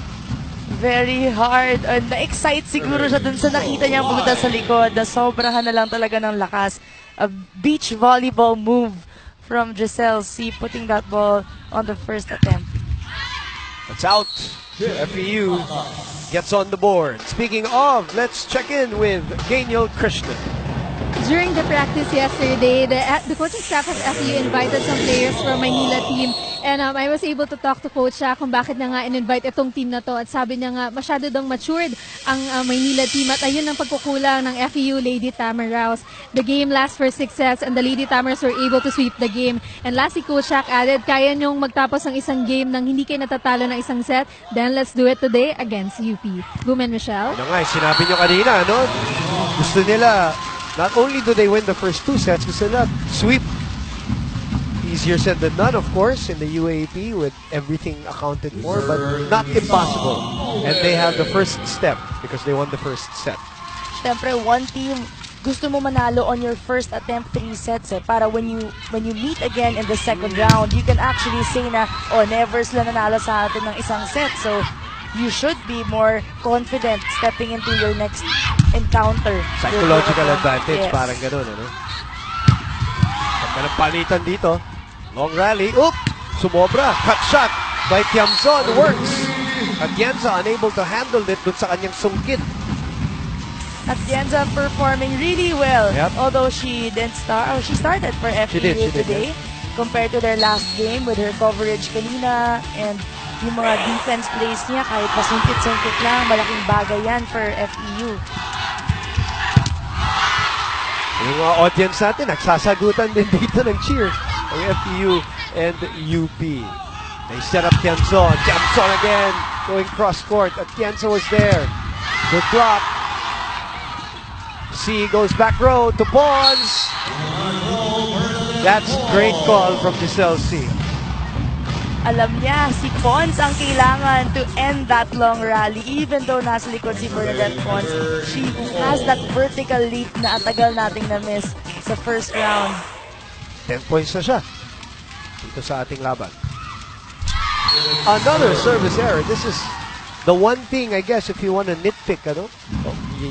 B: Very hard. Na-excite siguro siya dun sa nakita niyang pumunta sa likod. Nasobrahan na lang talaga ng lakas. A beach volleyball move from Giselle C. putting that ball on the first attempt.
A: It's out. FEU gets on the board. Speaking of, let's check in with Daniel Krishnan.
E: During the practice yesterday, the coaching staff of FEU invited some players from Manila team, and I was able to talk to Coach siya kung bakit na nga in-invite itong team na to, at sabi niya nga masyado daw matured ang Manila team, at ayun ang pagkukulang ng FEU Lady Tamaraws. The game lasts for 6 sets and the Lady Tamers were able to sweep the game. And lastly, Coach Shaq added, kaya niyong magtapos ng isang game nang hindi kayo natatalo ng isang set, then let's do it today against UP. Boom and Michelle?
A: Ano nga, sinabi niyo kanina, no? Gusto nila, not only do they win the first 2 sets, gusto nila sweep. Easier said than done, of course, in the UAAP with everything accounted for, but not impossible. And they have the first step because they won the first set.
B: Siyempre, one team, gusto mo manalo on your first attempt 3 sets para when you meet again in the second round, you can actually say na, oh, never sila nanalo sa atin ng isang set. So, you should be more confident stepping into your next encounter.
A: Psychological advantage,
B: yes.
A: Parang ganun, ano? Pagka ng palitan dito, long rally, oop! Sumobra, cut shot by Tiamson, works! Atienza unable to handle it dun sa kanyang sungkit.
B: Atienza performing really well,
A: yep.
B: Although she didn't start, she started for FEU today, compared to their last game with her coverage kanina, and yung mga defense plays niya, kahit pasungkit-sungkit lang, malaking bagay yan for FEU.
A: Yung audience natin, nagsasagutan din dito ng cheer ang FEU and UP. They set up Tiamson. Tiamson again, going cross-court. Atienza was there. Good block. C goes back row to Pons. That's great call from Giselle C.
B: Alam niya, si Pons ang kailangan to end that long rally. Even though nasa likod si Bernadette Pons, she has that vertical leap na atagal nating na-miss sa first round.
A: 10 points na siya dito sa ating laban. Another service error. This is the one thing, I guess, if you want to nitpick, ano?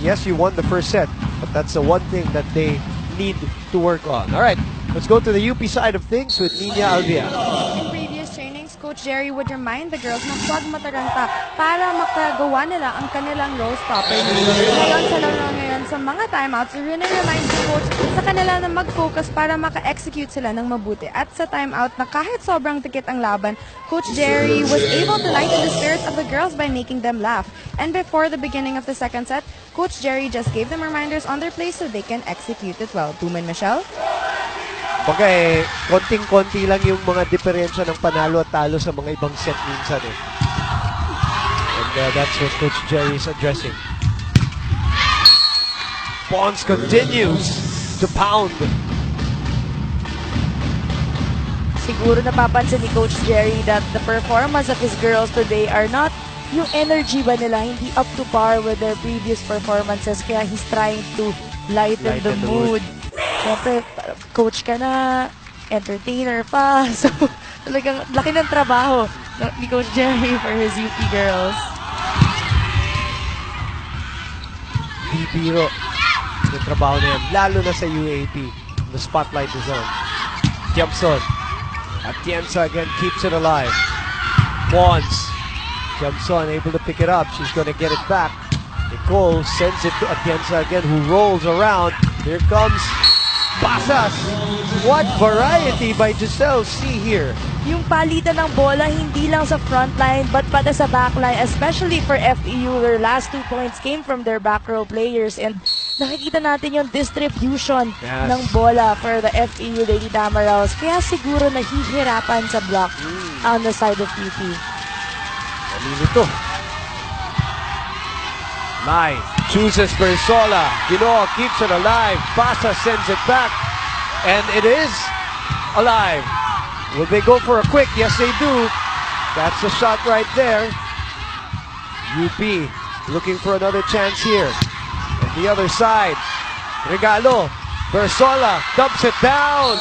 A: Yes, you won the first set, but that's the one thing that they need to work on. All right, let's go to the UP side of things with Nina Alvia.
C: In previous trainings, Coach Coach Jerry would remind the girls na huwag mataranta para makagawa nila ang kanilang roles properly. Ngayon sa laro ngayon sa mga timeouts, remind the coach sa kanila na mag-focus para maka-execute sila ng mabuti. At sa timeout na kahit sobrang tikit ang laban, Coach Jerry was able to lighten the spirits of the girls by making them laugh. And before the beginning of the second set, Coach Jerry just gave them reminders on their plays so they can execute it well. Tuman, Michelle?
A: Okay, konting-konti lang yung mga diferensya ng panalo at talo sa mga ibang set minsan eh. And that's what Coach Jerry is addressing. Pons continues to pound.
B: Siguro napapansin ni Coach Jerry that the performance of his girls today are not yung energy ba nila hindi up to par with their previous performances, kaya he's trying to lighten the mood. Siyempre, coach ka na, entertainer pa. So, talagang laki ng trabaho ni Coach Jerry for his UP girls.
A: Di biro yung trabaho na yan, lalo na sa UAAP. The spotlight is on. Tiamson. Atienza again keeps it alive. Pons. Tiamson able to pick it up. She's going to get it back. Nicole sends it to Atienza again, who rolls around. Here comes Pasas. What variety by Giselle C here.
B: Yung palitan ng bola hindi lang sa front line but pati sa back line, especially for FEU. Their last 2 points came from their back row players and nakikita natin yung distribution ng bola for the FEU Lady Damaraos. Kaya siguro nahihirapan sa block on the side of UP.
A: Malilito. Lai chooses Bersola. Ginoa keeps it alive. Pasa sends it back. And it is alive. Will they go for a quick? Yes, they do. That's a shot right there. UP looking for another chance here. And the other side. Regalo. Bersola dumps it down.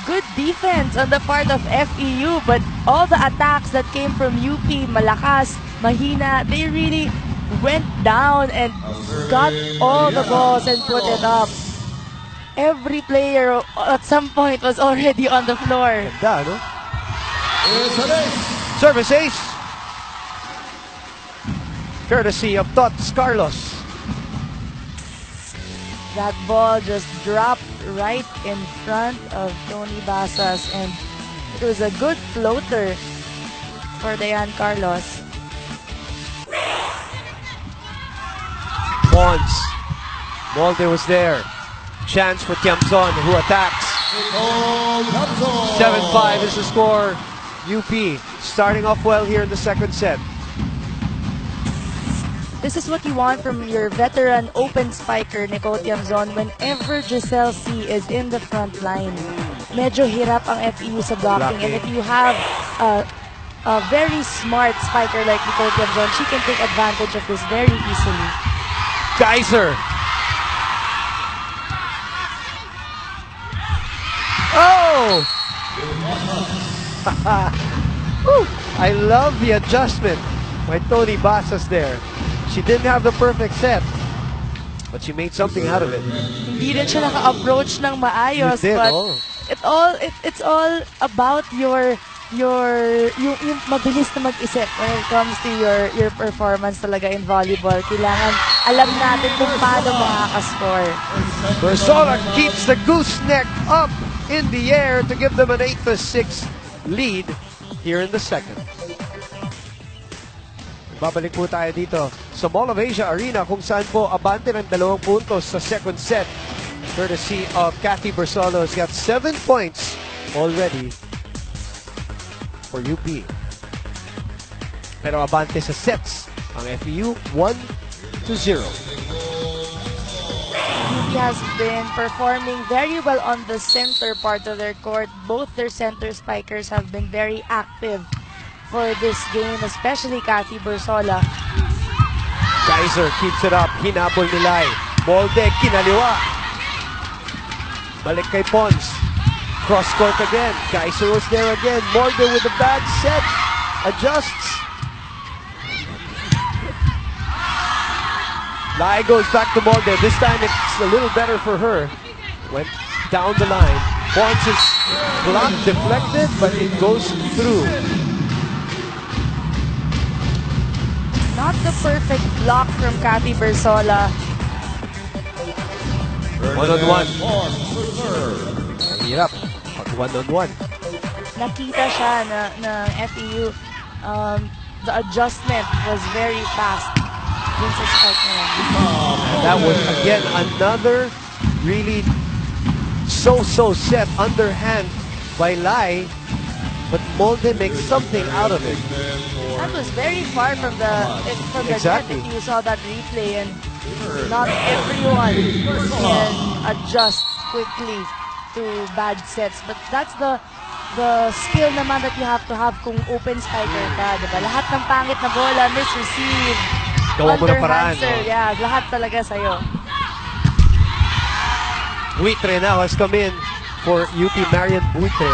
B: Good defense on the part of FEU, but all the attacks that came from UP, malakas, mahina, they really went down and got all the balls and put it up. Every player at some point was already on the floor.
A: Ganda, no? Service ace. Courtesy of Tots Carlos.
B: That ball just dropped right in front of Tony Basas, and it was a good floater for Dayan Carlos.
A: Pons. Molde was there. Chance for Tiamson, who attacks. 7-5 is the score. UP starting off well here in the second set.
B: This is what you want from your veteran open spiker, Nicole Tiamzon, whenever Giselle C is in the front line. Medyo hirap ang FEU sa blocking. And if you have a very smart spiker like Nicole Tiamzon, she can take advantage of this very easily.
A: Geyser. Oh! I love the adjustment by Tony Basas there. She didn't have the perfect set, but she made something out of it.
B: Hindi rin siya naka-approach ng maayos, but it's all about yung mabilis na mag-isip when it comes to your performance talaga in volleyball. Kailangan alam natin kung paano makaka-score.
A: Bersola keeps the gooseneck up in the air to give them an 8-6 lead here in the second. Babalik po tayo dito sa Mall of Asia Arena kung saan po abante ng 2 puntos sa second set. Courtesy of Cathy Bersola, has got 7 points already for UP. Pero abante sa sets ang FEU 1-0.
B: UP has been performing very well on the center part of their court. Both their center spikers have been very active for this game, especially Cathy Bersola.
A: Geyser keeps it up. Hinabol ni Lai. Molde, kinaliwa. Balik kay Pons. Cross court again. Geyser was there again. Molde with a bad set. Adjusts. Lai goes back to Molde. This time it's a little better for her. Went down the line. Ponce's block deflected, but it goes through.
B: Not the perfect block from Kathy Bersola.
A: One-on-one. Ang hirap. Pag one-on-one.
B: Nakita siya na FEU, the adjustment was very fast dun sa spike na yan.
A: That was, again, another really so set underhand by Lai, but Molde makes something out of it.
B: That was very far from the
A: Exactly.
B: net if you saw that replay, and not everyone can adjust quickly to bad sets. But that's the skill naman that you have to have kung open spiker ka, diba? Lahat ng pangit na bola, misreceive,
A: Gawa mo ng paraan,
B: underhand serve,
A: no?
B: yeah, lahat talaga sa'yo.
A: Buitre now has come in for UP Marian Buitre.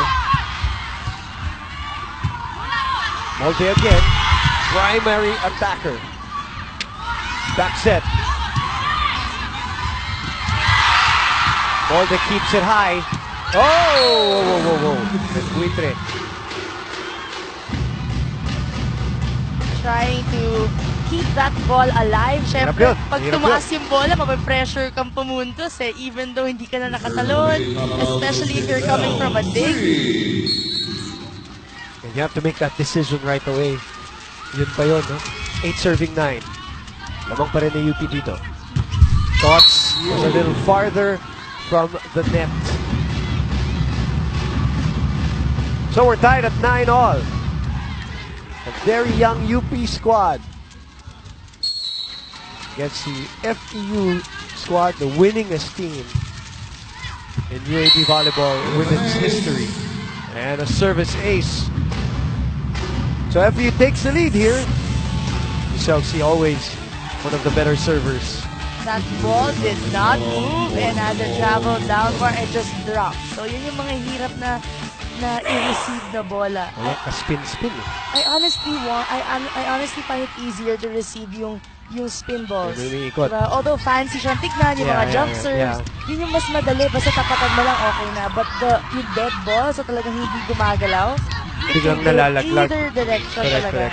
A: Molde again, primary attacker. Back set. Molde keeps it high. Oh! Whoa. And Buitre
B: Trying to keep that ball alive. Siyempre,
A: Hirap yun.
B: pag
A: Hirap
B: tumaas yung bola, mapapressure kang pumuntos even though hindi ka na nakatalon. Especially if you're coming from a dig.
A: And you have to make that decision right away. Yun pa yun, no? 8 serving 9. Lamang pa rin na UP dito. Thoughts was a little farther from the net. So we're tied at 9-all. A very young UP squad against the FEU squad, the winningest team in UAAP Volleyball women's history. And a service ace. So FEU takes the lead here. Chelsea always one of the better servers.
B: That ball did not move, and as it traveled downward, it just dropped. So yun yung mga hirap na i-receive na bola.
A: Wala ka spin-spin.
B: I honestly find it easier to receive yung spin balls.
A: May ikot.
B: Diba? Although fancy siyang tignan, yung mga jump serves, yun yung mas madali, basta tapatan mo lang okay na. But yung dead ball, so talagang hindi gumagalaw, it
A: Biglang
B: can go
A: nalalaglag.
B: either direction talaga.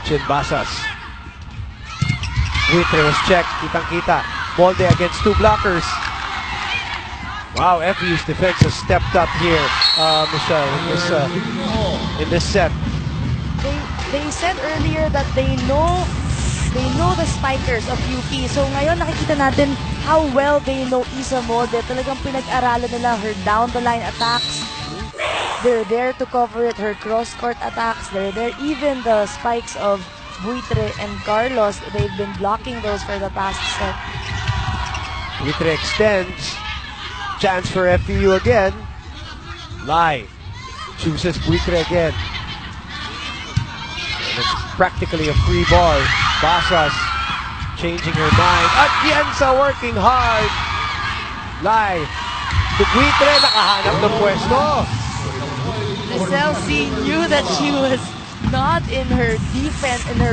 A: Chin Basas. Buitre was checked. Kitang-kita. Molde against two blockers. Wow, FEU's defense has stepped up here, Michelle, in this set.
B: They said earlier that they know the spikers of UP. So ngayon nakikita natin how well they know Isa Molde. Talagang pinag-aralan nila her down-the-line attacks. They're there to cover it. Her cross-court attacks, they're there. Even the spikes of Buitre and Carlos, they've been blocking those for the past set.
A: Buitre extends. Chance for FEU again. Lai chooses Buitre again. And it's practically a free ball. Basas changing her mind. Atienza working hard. Lai to Buitre, nakahanap ng pwesto.
B: Chelsea knew that she was not in her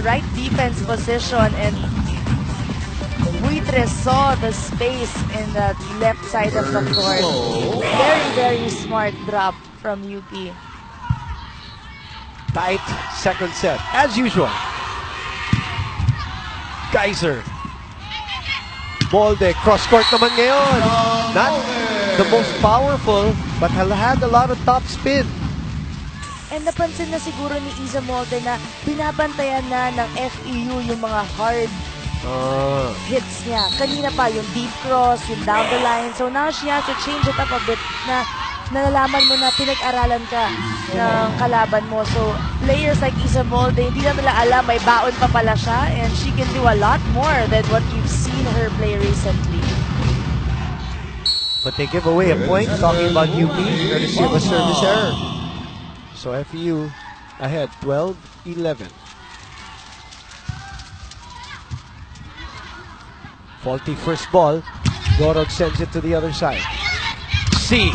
B: right defense position, and Buitre saw the space in that left side of the court. Very smart drop from UP.
A: Tight second set, as usual. Kaiser. Molde, cross-court naman ngayon. Not the most powerful, but had a lot of top spin.
B: And napansin na siguro ni Isa Molde na binabantayan na ng FEU yung mga hard hits niya. Kanina pa yung deep cross, yung down the line. So now she has to change it up a bit na nalalaman mo na pinag-aralan ka ng kalaban mo. So players like Isa Molde, hindi na nila alam may baon pa pala siya, and she can do a lot more than what you've seen her play recently.
A: But they give away a point, talking about UP, courtesy of a service error. So FEU ahead, 12-11. Faulty first ball. Dorog sends it to the other side. C.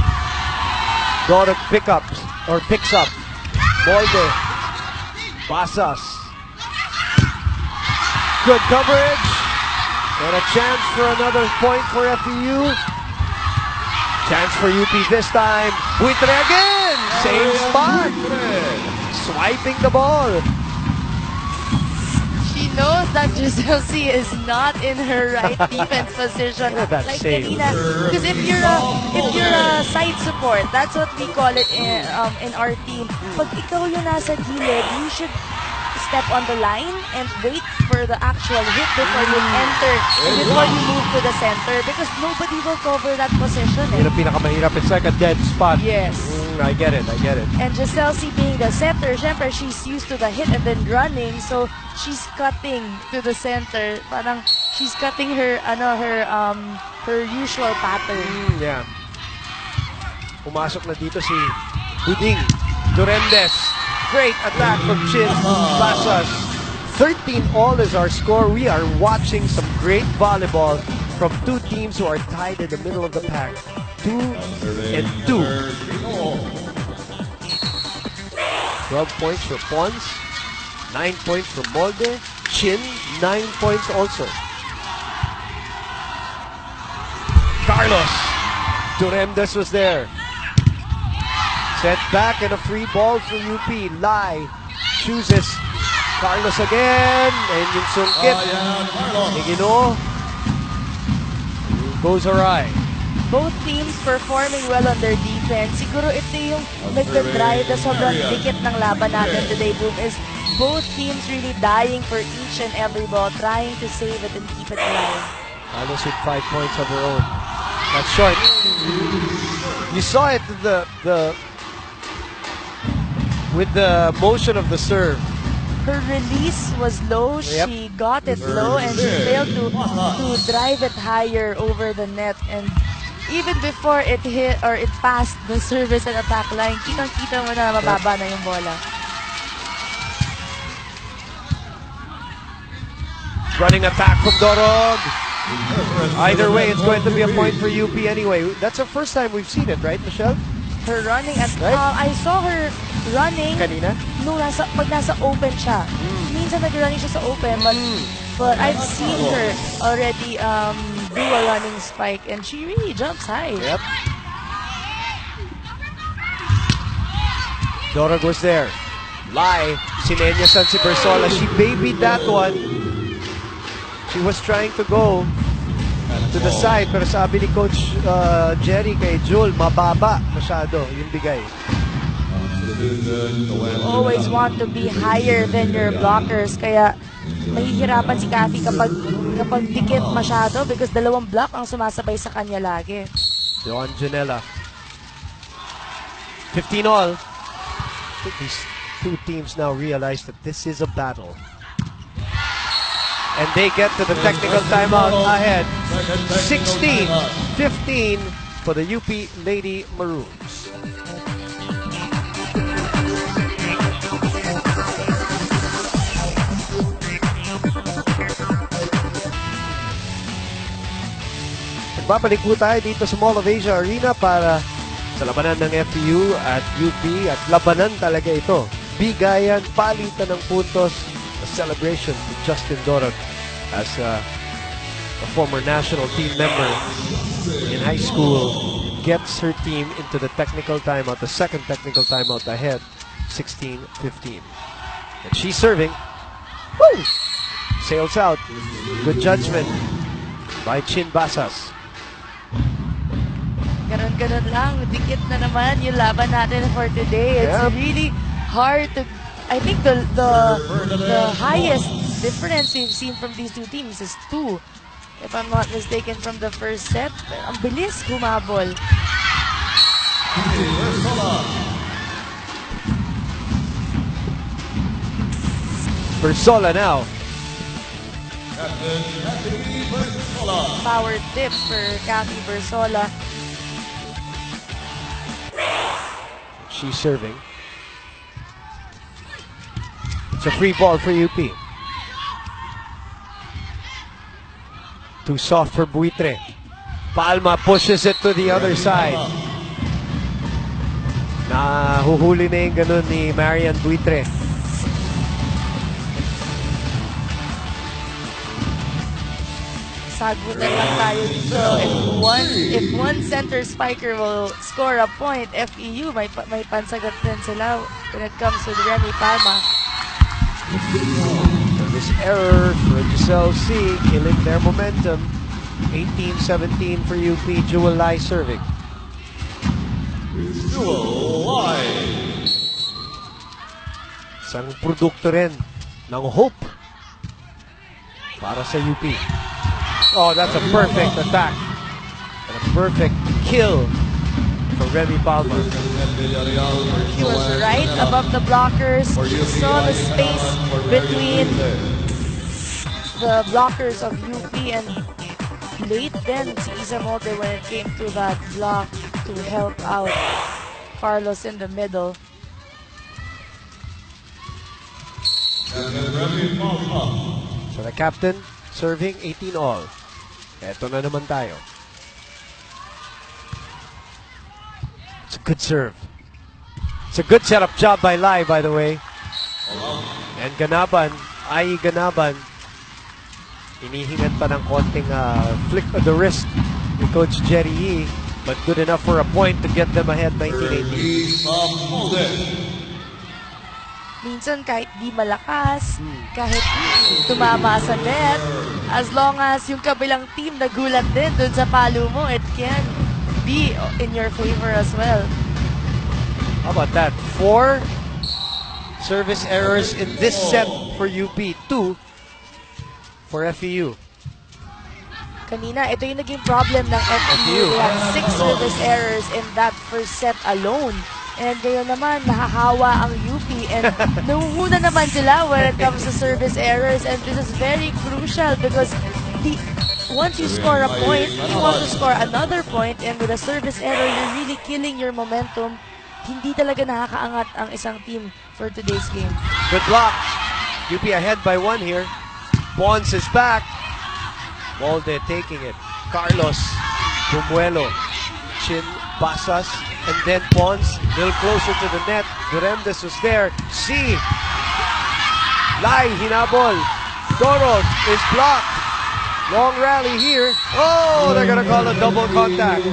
A: Dorog picks up. Molde. Basas. Good coverage. And a chance for another point for FEU. Chance for UP this time. Buitre again. Same spot. Swiping the ball.
B: She knows that Giselle is not in her right defense position.
A: Look at that
B: Like
A: save.
B: kanina, because if you're a side support, that's what we call it in our team. Pag ikaw yung nasa gilid, you should step on the line and wait for the actual hit before you enter, before you move to the center, because nobody will cover that position.
A: Yun ang pinakamahirap. It's like a dead spot.
B: Yes.
A: I get it.
B: And Giselle being the center, syempre she's used to the hit and then running, so she's cutting to the center. Parang she's cutting her her usual pattern.
A: Yeah. Pumasok na dito si Buding Durendes. Great attack from Chin Basas. 13-all is our score. We are watching some great volleyball from two teams who are tied in the middle of the pack. 2-2. 12 points for Pons. 9 points for Molde. Chin, 9 points also. Carlos. Durendes was there. Set back and a free ball for UP. Lai chooses Carlos again. And yung sungkit. Higino goes awry.
B: Both teams performing well on their defense. Siguro ito yung nagdadrive na sobrang dikit ng laban natin today, Boom, is both teams really dying for each and every ball, trying to save it and keep it alive.
A: Carlos with 5 points of her own. That's short. You saw it with the motion of the serve.
B: Her release was low.
A: Yep.
B: She got it low and she failed to drive it higher over the net. And even before it hit or it passed the service and attack line, kitang-kita mo na mababa na yung bola.
A: Running attack from Dorog. Either way, it's going to be a point for UP anyway. That's the first time we've seen it, right, Michelle?
B: Her running at
A: Right?
B: I saw her running
A: Kanina?
B: nung pag nasa open siya. Minsan nag-running siya sa open, but I've seen her already do a running spike and she really jumps high.
A: Yep. Dorog was there. Lai, sinenyasan si Bersola. She babied that one. She was trying to go to the side, pero sabi ni Coach Jerry kay Jul, mababa masyado yung bigay.
B: You always want to be higher than your blockers, kaya mahihirapan si Kathy kapag dikit masyado because dalawang block ang sumasabay sa kanya lagi.
A: Joan Janela. 15-all. I think these two teams now realize that this is a battle. And they get to the technical timeout ahead. 16-15 for the UP Lady Maroons. Babalik po tayo dito sa Mall of Asia Arena para sa labanan ng FEU at UP, at labanan talaga ito. Bigayan, palitan ng puntos, a celebration to Justin Dorog as a former national team member in high school gets her team into the technical timeout, the second technical timeout ahead, 16-15. And she's serving. Woo! Sails out. Good judgment by Chin Basas.
B: Ganon-ganon lang, dikit na naman yung laban natin for today. It's really hard to, I think the highest difference we've seen from these two teams is 2. If I'm not mistaken, from the first set. Ang bilis humabol.
A: Bersola now.
B: Power tip for Kathy Bersola.
A: She's serving. It's a free ball for UP. Too soft for Buitre. Palma pushes it to the other side. Nahuhuli na yung ganun ni Marian Buitre.
B: sagutan lang tayo dito. If one center spiker will score a point, FEU may pansagot din sila when it comes to Remy Palma.
A: This error for Giselle C, killing their momentum. 18-17 for UP. Jewel Lai serving.
G: Jewel Lai.
A: Isang produkto rin ng hope para sa UP. Oh, that's a perfect attack. And a perfect kill for Remy Palma.
B: He was right above the blockers. He saw the space between the blockers of UP, and late then si Isa Mote when it came to that block to help out Carlos in the middle.
A: So the captain serving 18 all. Eto na naman tayo. It's a good serve. It's a good setup job by Lai, by the way. And Ganaban, Ganaban, inihingan pa ng konting flick of the wrist ni Coach Jerry Yee, but good enough for a point to get them ahead 19-18.
B: Minsan kahit di malakas, kahit tumama sa net, as long as yung kabilang team nagulat din dun sa palo mo, it can be in your favor as well.
A: How about that? 4 service errors in this set for UP, 2 for FEU.
B: Kanina, ito yung naging problem ng FEU. They had 6 service errors in that first set alone. And ngayon naman, nahahawa ang UP. And nangunguna naman sila when it comes to service errors. And this is very crucial because once you score a point, you want to score another point. And with a service error, you're really killing your momentum. Hindi talaga nakakaangat ang isang team for today's game.
A: Good block. UP ahead by 1 here. Pons is back. Molde taking it. Carlos Bumuelo. Chin Basas. And then Pons, a little closer to the net. Duremdes was there. C. Lai, hinabol. Toros is blocked. Long rally here. Oh, they're going to call a double contact.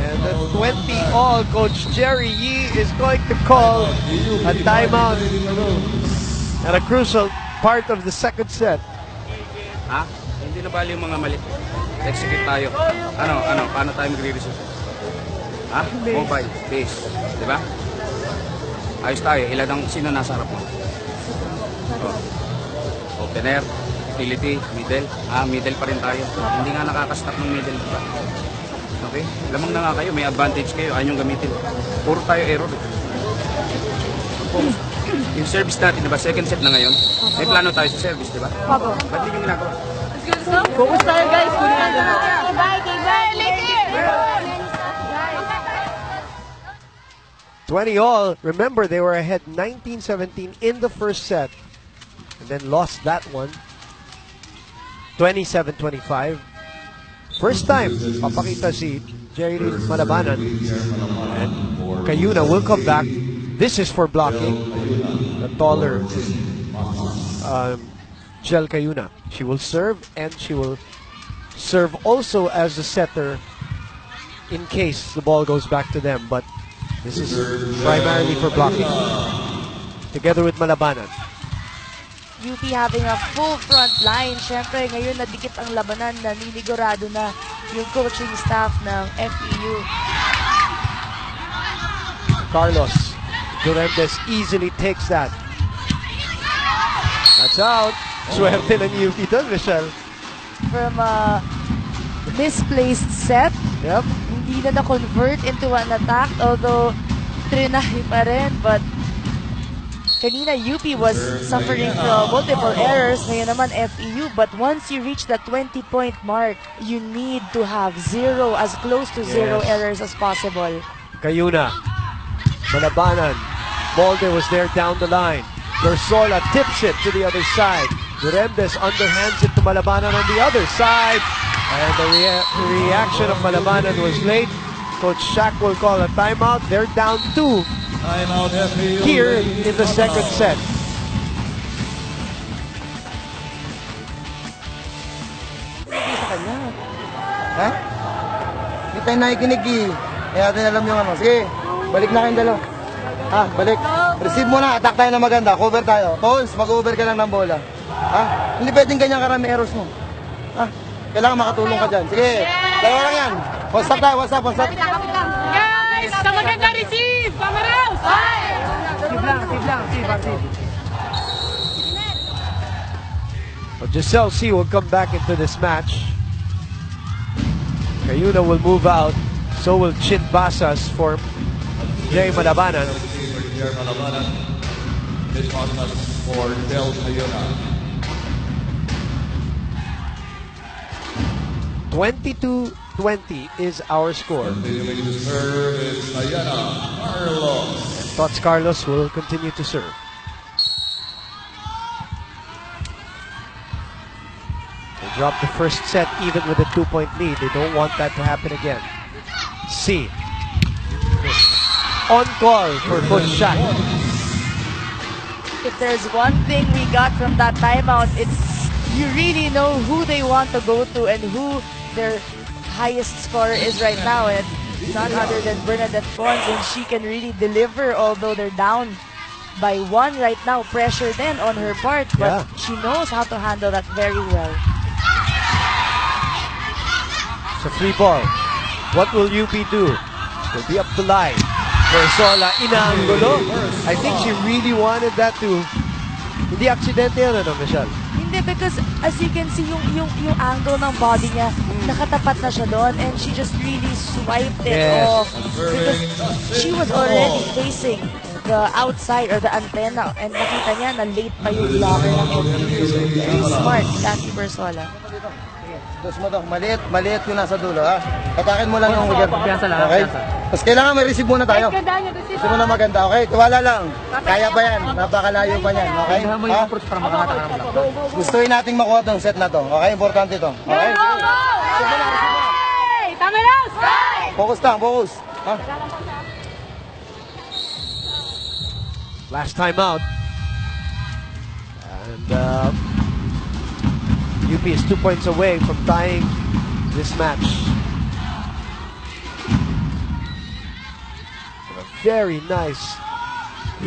A: And the 20 all, Coach Jerry Yee is going to call a timeout at a crucial part of the second set.
I: Ha? Hindi na bali yung mga mali. Execute tayo. Paano tayo magre-resolve? Ha? Mobile, base. Di ba? Ayos tayo. Ilan ang sino nasa harap mo? Opener, utility, middle. Middle pa rin tayo. Hindi nga nakakastop ng middle. Diba? Okay? Lamang na nga kayo. May advantage kayo. Ayaw nyo gamitin. Puro tayo error. Yung service natin, diba? Second set na ngayon. May plano tayo sa service, diba?
B: Pabo.
I: Ba't hindi nyo ginagawa?
B: Focus tayo, guys. Kunin natin. Bye.
A: 20 all. Remember, they were ahead 19-17 in the first set and then lost that one 27-25. First time papakita si Jerry Malabanan, and Cayuna will come back. This is for blocking the taller Jel Cayuna. She will serve, and she will serve also as the setter in case the ball goes back to them, but this is primarily for blocking, together with Malabanan.
B: UP having a full front line. Siyempre, ngayon nadikit ang labanan, naninigurado na yung coaching staff ng FEU.
A: Carlos Duremdes easily takes that. That's out. Swerte ng UP doon, Michelle.
B: From a misplaced set,
A: Yep.
B: hindi na na-convert into an attack, although trinay pa rin, but kanina UP was suffering from multiple errors, ngayon naman FEU, but once you reach the 20-point mark, you need to have as close to zero errors as possible.
A: Cayuna, Malabanan, Molde was there down the line. Dorsola tips it to the other side. Duremdes underhands it to Malabanan on the other side. And the reaction of Malabanan was late. Coach Shaq will call a timeout. They're down 2 here in the second set.
H: kanya. Ha? Hindi tayo nakikinig eh. Kaya natin alam yung ano. Sige, balik na kayong dalawa. Ha, balik. Receive muna, attack tayo na maganda. Cover tayo. Pons, mag-over ka lang ng bola. Ha? Hindi pwedeng ganyan karami errors mo. Ha? Kailangan makatulong ka dyan. Sige, dalawa lang yan. One stop tayo, one stop.
J: Guys, sa maganda receive! Pamaraw!
A: Well, Giselle C will come back into this match. Cayuna will move out. So will Chin Basas for Jay Malabanan.
G: This Basas for Del Cayuna.
A: 22-20 is our score.
G: Continuing to serve is Diana Carlos.
A: Tots Carlos will continue to serve. They dropped the first set even with a 2-point lead. They don't want that to happen again. C. On call for foot shot.
B: If there's one thing we got from that timeout, it's you really know who they want to go to and who their highest scorer is right now. And it's none other than Bernadette Pons, and she can really deliver although they're down by 1 right now. Pressure then on her part, but she knows how to handle that very well.
A: It's a free ball. What will UP do? Will be up the line. Versola, inaangulo. I think she really wanted that to... Hindi aksidente yun, ano, Michelle?
B: Hindi, because as you can see, yung angle ng body niya, nakatapat na siya doon, and she just really swiped it off. Because she was already facing the outside or the antenna, and nakita niya na late pa yung blocker ng FEU. Very smart, Cathy Versola.
H: Dos mo to, maliit yung nasa dulo, ha? Atakin mo lang yung ugat. Okay? Tapos kailangan may receive muna tayo. Gusto mo na maganda, okay? Tiwala lang. Kaya pa yan. Napakalayo pa yan, okay? Ha? Gustuin nating makuha tong set na to. Okay? Importante to. Okay?
J: Tama na!
H: Focus lang, focus. Ha?
A: Last time out. And UP is 2 points away from tying this match. A very nice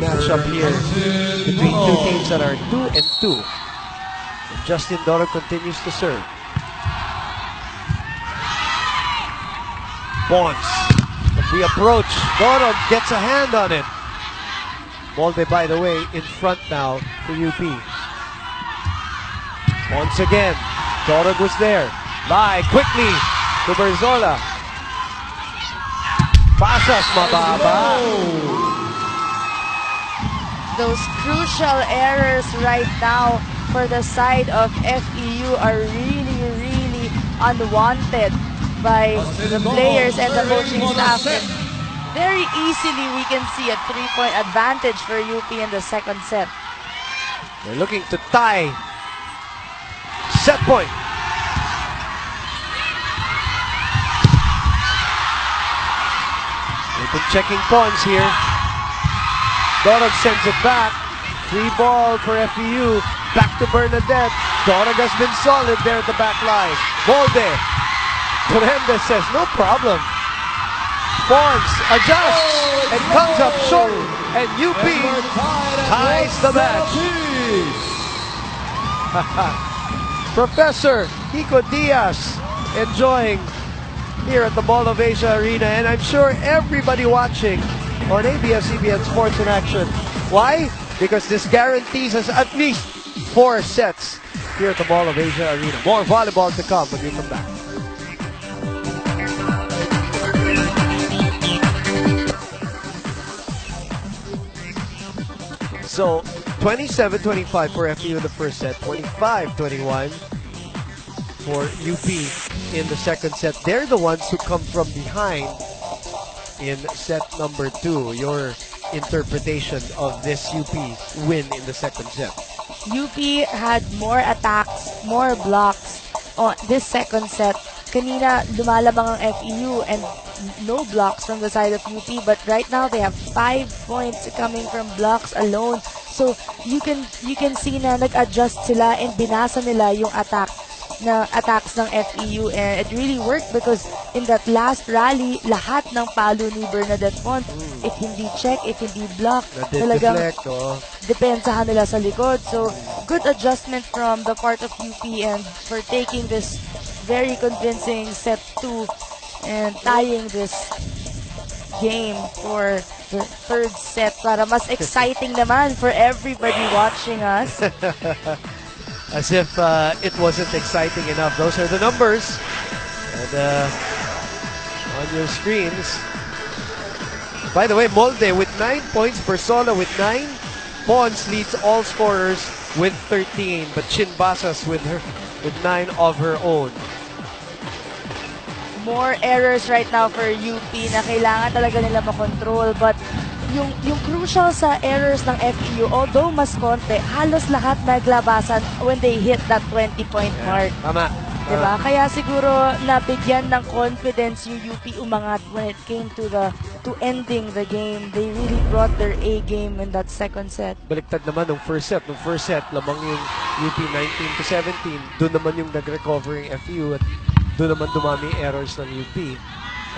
A: matchup here between two teams that are 2-2. And Justin Doro continues to serve. Pons. The approach. Doro gets a hand on it. Molde, by the way, in front now for UP. Once again, Dorog was there. Bye, quickly to Berzola. Pasas mababa.
B: Those crucial errors right now for the side of FEU are really unwanted by the players and the coaching staff. And very easily we can see a 3-point advantage for UP in the second set.
A: They're looking to tie. Set point. They've been checking Pons here. Dorog sends it back. Free ball for FEU. Back to Bernadette. Dorog has been solid there at the back line. Molde. Torrende says, no problem. Pons adjusts and comes up short. And UP ties the match. Professor Kiko Diaz enjoying here at the Mall of Asia Arena, and I'm sure everybody watching on ABS-CBN Sports in Action. Why? Because this guarantees us at least 4 sets here at the Mall of Asia Arena. More volleyball to come when we come back. So 27-25 for FEU in the first set, 25-21 for UP in the second set. They're the ones who come from behind in set number 2. Your interpretation of this UP win in the second set?
B: UP had more attacks, more blocks on this second set. Kanina, lumalabang ang FEU and no blocks from the side of UP, but right now they have 5 points coming from blocks alone. So you can see na nag-adjust sila and binasa nila yung attack na attacks ng FEU, and it really worked because in that last rally, lahat ng palo ni Bernadette Font, if hindi check, if hindi block, talagang depensahan nila sa likod. So, good adjustment from the part of UP and for taking this very convincing set 2 and tying this game for the third set para mas exciting naman for everybody watching us.
A: As if it wasn't exciting enough. Those are the numbers. And on your screens. By the way, Molde with 9 points, Bersola with 9. Pons leads all scorers with 13, but Chinbasas with 9 of her own.
B: More errors right now for UP na kailangan talaga nila makontrol, but yung crucial sa errors ng FEU, although mas konti, halos lahat naglabasan when they hit that 20-point mark.
A: Tama.
B: Diba? Kaya siguro nabigyan ng confidence yung UP umangat when it came to ending the game. They really brought their A game in that second set.
A: Baliktad naman nung first set. Nung first set, lamang yung UP 19-17. Doon naman yung nag-recovering FEU at doon naman dumami errors ng UP.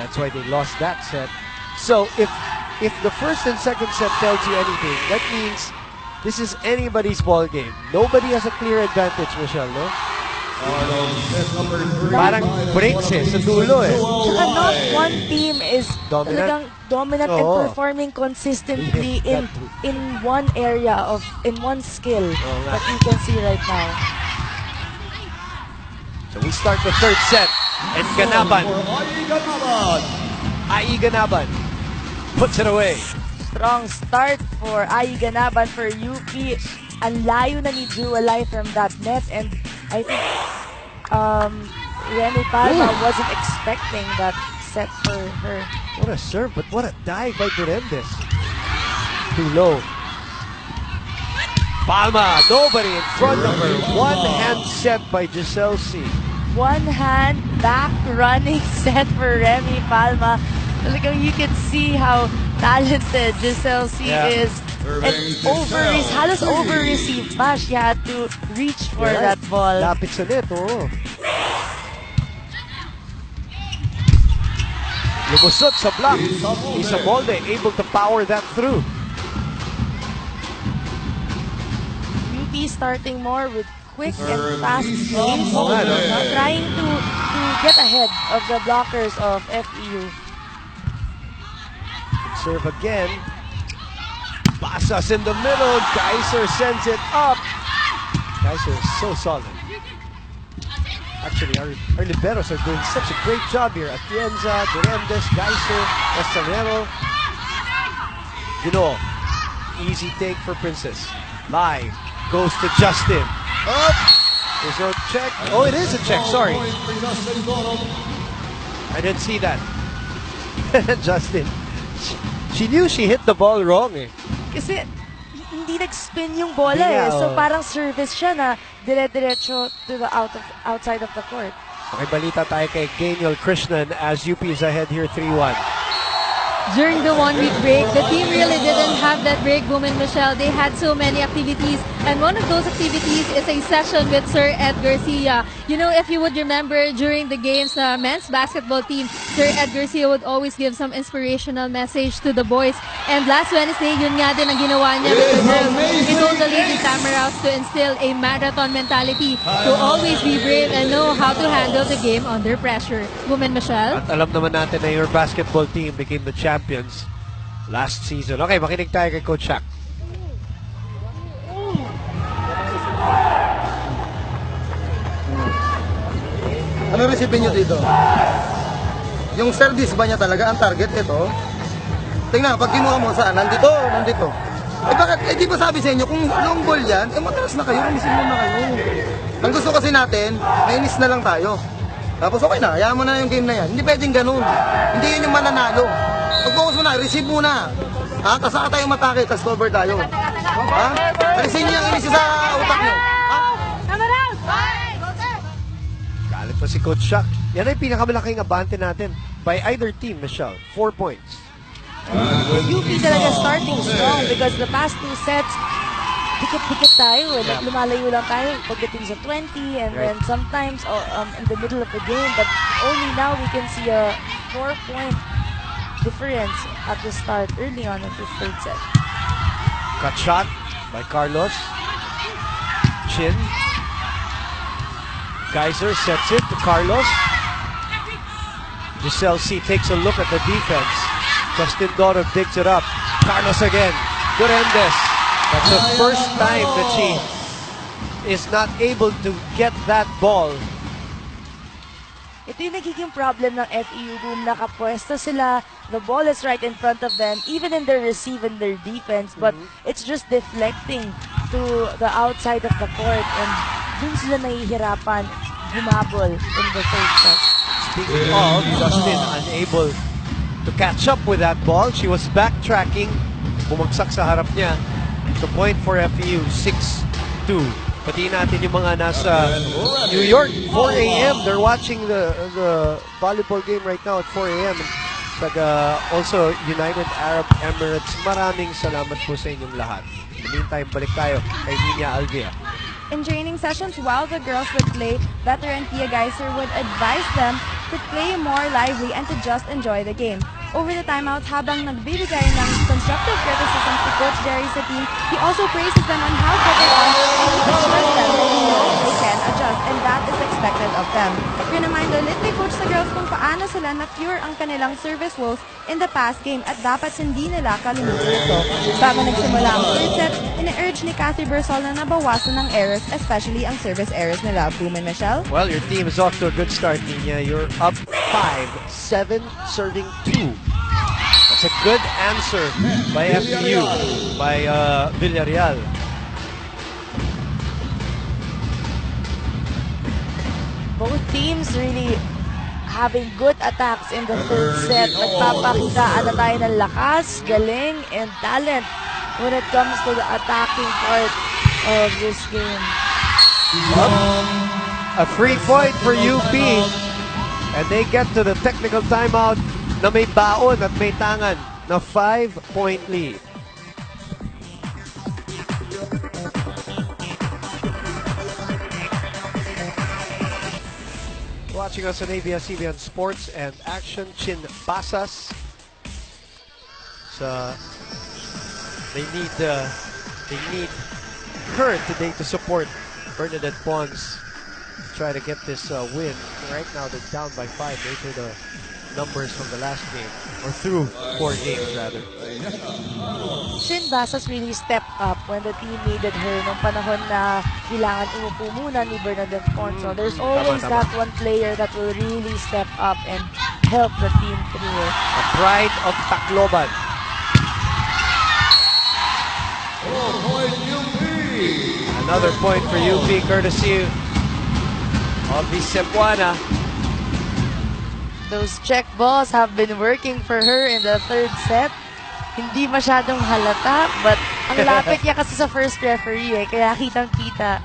A: That's why they lost that set. So, if the first and second set tells you anything, that means this is anybody's ball game. Nobody has a clear advantage, Michelle, no? Parang breaks sa dulo eh.
B: Tsaka not one team is
A: dominant,
B: and performing consistently in one area in one skill that you can see right now.
A: So we start the third set, and Ganaban Ai Ganaban puts it away.
B: Strong start for Ai Ganaban for UP. Ang layo na ni Jualay from that net, and I think Remy Palma wasn't expecting that set for her.
A: What a serve, but what a dive by Duremdes. Too low. Palma, nobody in front of her. One hand set by Giselle C.
B: One hand back running set for Remy Palma. Talagang you can see how talented Giselle C is. And halos over-receive pa. She had to reach for that ball.
A: Lapit sa net, oo. Lumusot sa block. Isa Molde able to power that through.
B: UP starting more with quick and fast plays. Trying to get ahead of the blockers of FEU.
A: Serve again. Basas in the middle. Geiser sends it up. Geiser is so solid. Actually, our liberos are doing such a great job here. Atienza, Duremdes, Geiser, Estanero. You know, easy take for Princess. Live goes to Justin. Up. There's no check. Oh, it is a check. Sorry. I didn't see that. Justin. She knew she hit the ball wrong eh.
B: Kasi hindi nag-spin yung bola eh. So parang service siya na dire-diretso to the outside of the court.
A: Okay, balita tayo kay Gainiel Krishnan as UP is ahead here 3-1.
E: During the 1-week break, the team really didn't have that break, Women Michelle. They had so many activities, and one of those activities is a session with Sir Ed Garcia. You know, if you would remember, during the games, the men's basketball team, Sir Ed Garcia would always give some inspirational message to the boys. And last Wednesday, yun nga din ang ginawa niya with the girls. He told the Lady Tamaraws to instill a marathon mentality, to always be brave and know how to handle the game under pressure. Women Michelle?
A: At alam naman natin na your basketball team became the champions last season. Okay, makinig tayo kay Coach Shaq.
H: Ano resipin nyo dito? Yung service ba niya talaga ang target? Ito. Tingnan, pag kinuha mo saan? Nandito, nandito. Eh bakit? Eh di ba sabi sa inyo, kung long ball yan, eh matalas na kayo, remisin mo na kayo. Ang gusto kasi natin, mainis na lang tayo. Tapos okay na, hayaan mo na yung game na yan. Hindi pwedeng ganun. Hindi yun yung mananalo. Pag-focus mo na, receive muna. Ha? Kasaka tayo matake, tas cover tayo. Ha? Alisin niyo yung inis sa utak niyo. Ha?
A: Galit pa si Coach Shaq. Yan ay pinakamalaking abante natin by either team, Michelle. 4 points.
B: UP talaga starting strong because the past 2 sets, dikit-dikit tayo. Like, lumalayo lang tayo pagdating sa 20 and then sometimes in the middle of the game. But only now we can see a 4-point difference at the start, early on in the third set.
A: Cut shot by Carlos. Chin. Geyser sets it to Carlos. Giselle C takes a look at the defense. Justin Dorog digs it up. Carlos again. Good end this. That's the first time that she is not able to get that ball.
B: Ito yung nagiging problem ng FEU boom. Nakapwesto sila. The ball is right in front of them, even in their receive and their defense. But it's just deflecting to the outside of the court. And dun sila nahihirapan humabol in the third set.
A: Speaking of, Justin unable to catch up with that ball. She was backtracking. Bumagsak sa harap niya. So point for FEU, 6-2. Pati natin yung mga nasa New York, 4 a.m. They're watching the volleyball game right now at 4 a.m. Also, United Arab Emirates, maraming salamat po sa inyong lahat. In the meantime, balik tayo kay Nina Alvia.
C: In training sessions, while the girls would play, veteran Pia Geyser would advise them to play more lively and to just enjoy the game. Over the timeouts, habang nagbibigay ng constructive criticism to Coach Jerry sa team, he also praises them on how good they are and he assures them that he knows they can adjust and that is expected of them. Remind ulit ni Coach sa girls kung paano sila na-cure ang kanilang service woes in the past game at dapat hindi nila kalimutan ito. Bago nagsimula ang third set, ina-urge ni Cathy Bersol na nabawasan ng errors, especially ang service errors nila. Boom and Michelle?
A: Well, your team is off to a good start, Nina. You're up 5-7, serving 2. That's a good answer by FEU, by Villarreal.
B: Both teams really having good attacks in the third set. Nagpapakitaan na tayo ng lakas, galing, and talent when it comes to the attacking part of this game.
A: A free point for UP, and they get to the technical timeout na may baon at may tangan na 5-point lead. Watching us on ABS-CBN Sports and Action, Chin Pasas. So they need her today to support Bernadette Pons to try to get this win. Right now they're down by 5. Those are the numbers from the last game, or through 4 games rather.
B: Shin Basas really stepped up when the team needed her nung panahon na kailangan umupo muna ni Bernadette Pons. So there's always that one player that will really step up and help the team through it.
A: The pride of Tacloban. Another point for UP, courtesy of the Cebuana.
B: Those check balls have been working for her in the third set. Hindi masyadong halata, but ang lapit niya kasi sa first referee kaya kitang-kita.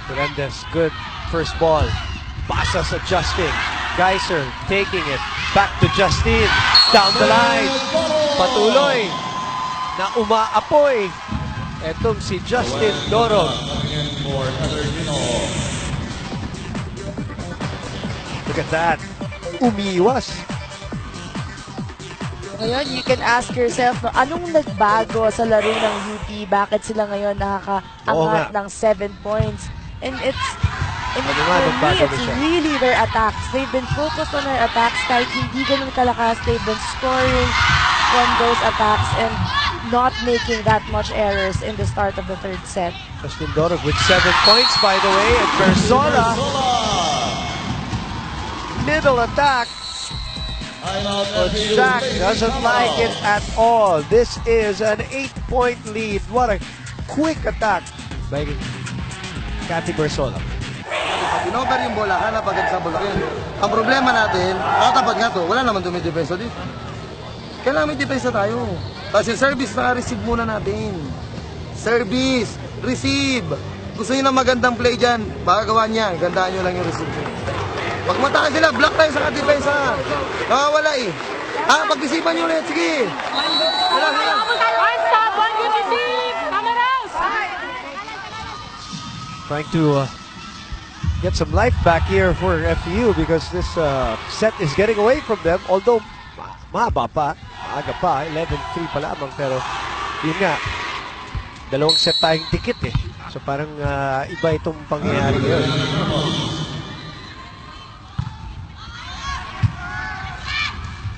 A: Fernandez, good first ball. Pasas adjusting. Geyser taking it. Back to Justine. Down the line. Patuloy na umaapoy. Etong si Justin Dorog. Look at that. Umiwas.
B: Ngayon, you can ask yourself, no, anong nagbago sa laro ng UP? Bakit sila ngayon nakakaangat ng 7 points? And for me, it's really their attacks. They've been focused on their attacks kahit hindi ganun kalakas. They've been scoring from those attacks and not making that much errors in the start of the third set.
A: Justin Dorog with 7 points, by the way, and Bersola. Middle attack. But Jack doesn't like it at all. This is an 8-point lead. What a quick attack by Cathy Bersola.
H: Pinover yung bola, hanap agad sa bola. Ang problema natin, tapat nga to, wala naman dumidepensa dito. Kailangan may depensa tayo. Kasi service na-receive muna natin. Service, receive. Gusto nyo ng magandang play dyan, baka gawa niya, gandaan nyo lang yung receive. Pag matakas sila, block tayo sa depensa. Nakawala eh. Pag-isipan nyo ulit, sige.
J: One stop, one good receive. Come around.
A: trying to get some life back here for FEU because this set is getting away from them. Although, mahaba pa, maaga pa, 11-3 pa lamang. Pero, yun nga, dalawang set tayong dikit eh. So parang iba itong pangyayari ngayon.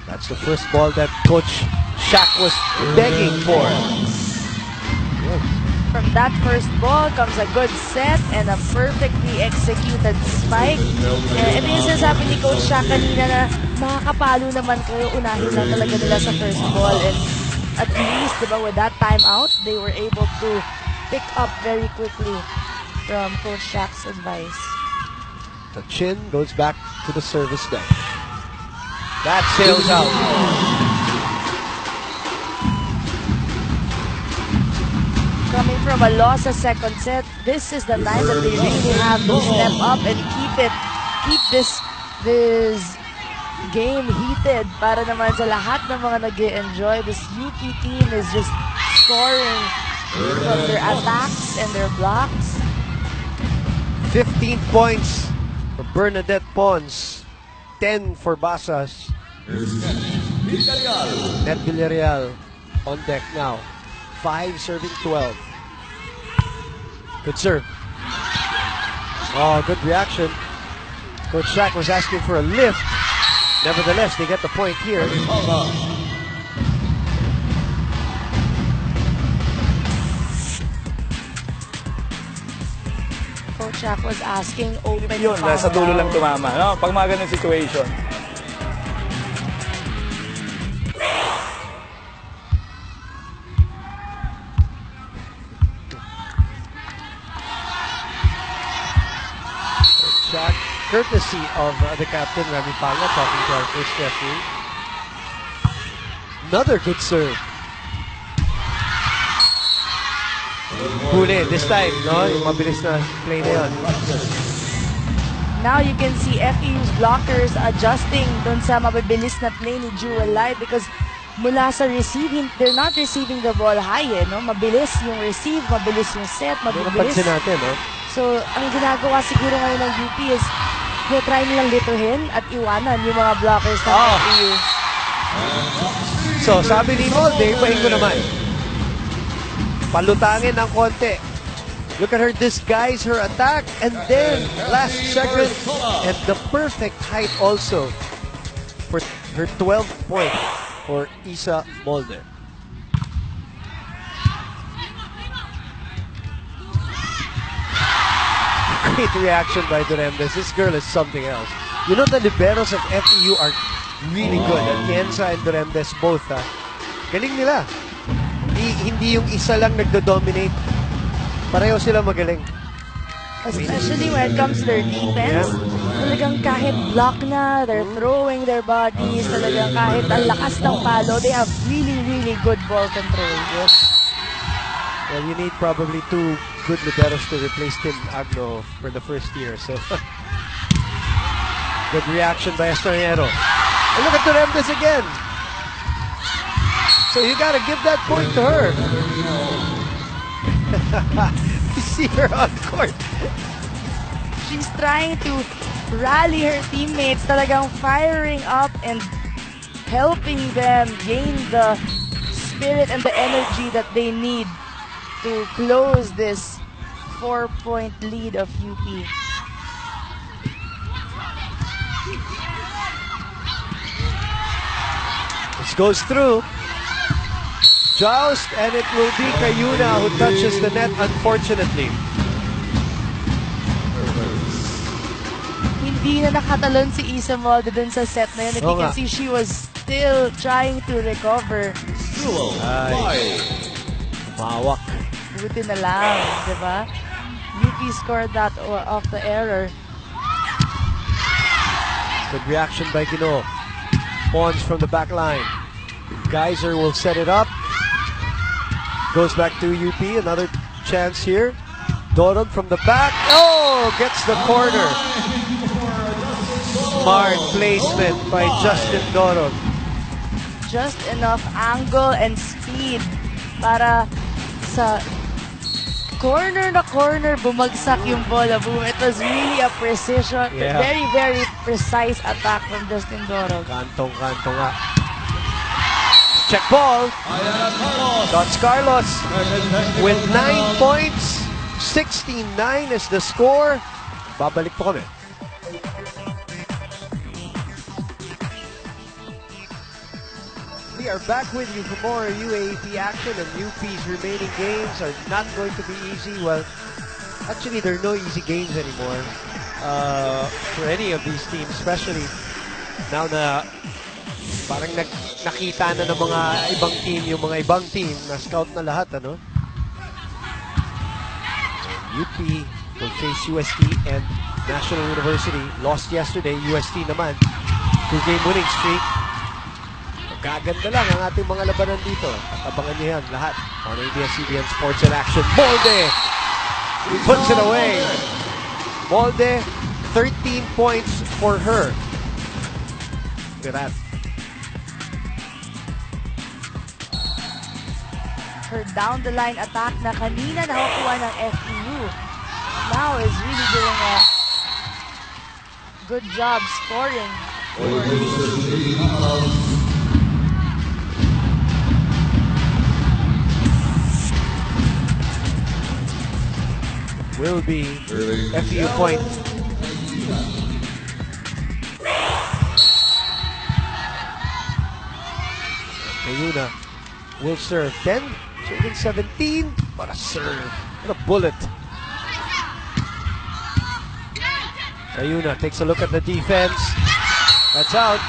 A: That's the first ball that Coach Shaq was begging for.
B: From that first ball comes a good set and a perfectly executed spike. And ito yung sinasabi ni Coach Shaq kanina na makakapalo naman kayo, unahin lang talaga nila sa first ball. And at least, diba, with that timeout, they were able to pick up very quickly from Coach Shaq's advice.
A: The chin goes back to the service deck. That sails out.
B: Coming from a loss sa second set, this is the time that they really have to step up and keep this game heated para naman sa lahat ng mga nag-enjoy. This UP team is just scoring from their attacks and their blocks.
A: 15 points for Bernadette Pons. 10 for Basas. Net Villarreal on deck now. 5 serving 12. Good serve. Oh, good reaction. Coach Shaq was asking for a lift. Nevertheless, they get the point here.
B: Coach Shaq was asking open.
K: Yun, nasa dulo lang tumama. No? Pag mga ganun situation.
A: Shaq, courtesy of the captain, Rami Panga, talking to our first referee. Another good serve. Huli, this time, no? Yung mabilis na play na yun.
B: Now you can see FEU's blockers adjusting dun sa mabibilis na play ni Jewel Light because mula sa receiving, they're not receiving the ball high, eh, no? Mabilis yung receive, mabilis yung set, mabilis.
A: Napansin natin, no?
B: So, ang ginagawa siguro ngayon ng UP is try nilang lituhin at iwanan yung mga blockers ng FEU.
A: So, sabi ni Molde, ipahin ko naman. Palutangin ng konti. Look at her disguise her attack and then last second and the perfect height also for her 12th point for Isa Molde. Great reaction by Duremdes. This girl is something else. You know the liberos of FEU are really good. Atienza and Duremdes both. Galing nila. Hindi yung isa lang nagdo-dominate. Pareho sila magaling.
B: Especially when it comes to their defense. Talagang kahit block na, they're throwing their bodies. Talagang kahit ang lakas ng palo, they have really, really good ball control. Yes.
A: Well, you need probably 2 good liberos to replace Tim Agno for the first year. So, good reaction by Estraniero. And look at Duremdes again. So you gotta give that point to her. You see her on court.
B: She's trying to rally her teammates, talagang firing up and helping them gain the spirit and the energy that they need to close this 4-point lead of UP.
A: This goes through. Joust, and it will be Cayuna who touches the net, unfortunately.
B: Hindi na nakatalon si Isa Molde dun sa set na yun. If you can see, she was still trying to recover.
A: Ay, mawak.
B: Buti na lang, di ba? UP scored that off the error.
A: Good reaction by Gino. Pons from the back line. Geyser will set it up. Goes back to UP. Another chance here. Dorog from the back. Oh, gets the corner. Smart placement by Justin Dorog.
B: Just enough angle and speed para sa corner na corner, bumagsak yung bola. Boom. It was really a precision,
A: Yeah.
B: very, very precise attack from Justin Dorog.
A: Kantong-kanto nga. Check ball. Dots Carlos with 9 points. 69 is the score. Babalik po kami. We are back with you for more UAAP action, and UP's remaining games are not going to be easy. Well, actually, there are no easy games anymore for any of these teams, especially now na parang nakita na ng mga ibang team, yung mga ibang team na scout na lahat, ano? UP will face UST and National University. Lost yesterday, UST naman. 2-game winning streak. Gaganda lang ang ating mga labanan dito. At abangan niyo yan lahat on ABS-CBN Sports in Action. Molde puts it away. Molde, 13 points for her. Look at that.
B: Her down-the-line attack na kanina nakukuha ng FEU. Now is really doing a good job scoring.
A: Will be FEU point. Ayuna will serve. 10, serving 17. What a serve. What a bullet. Ayuna takes a look at the defense. That's out.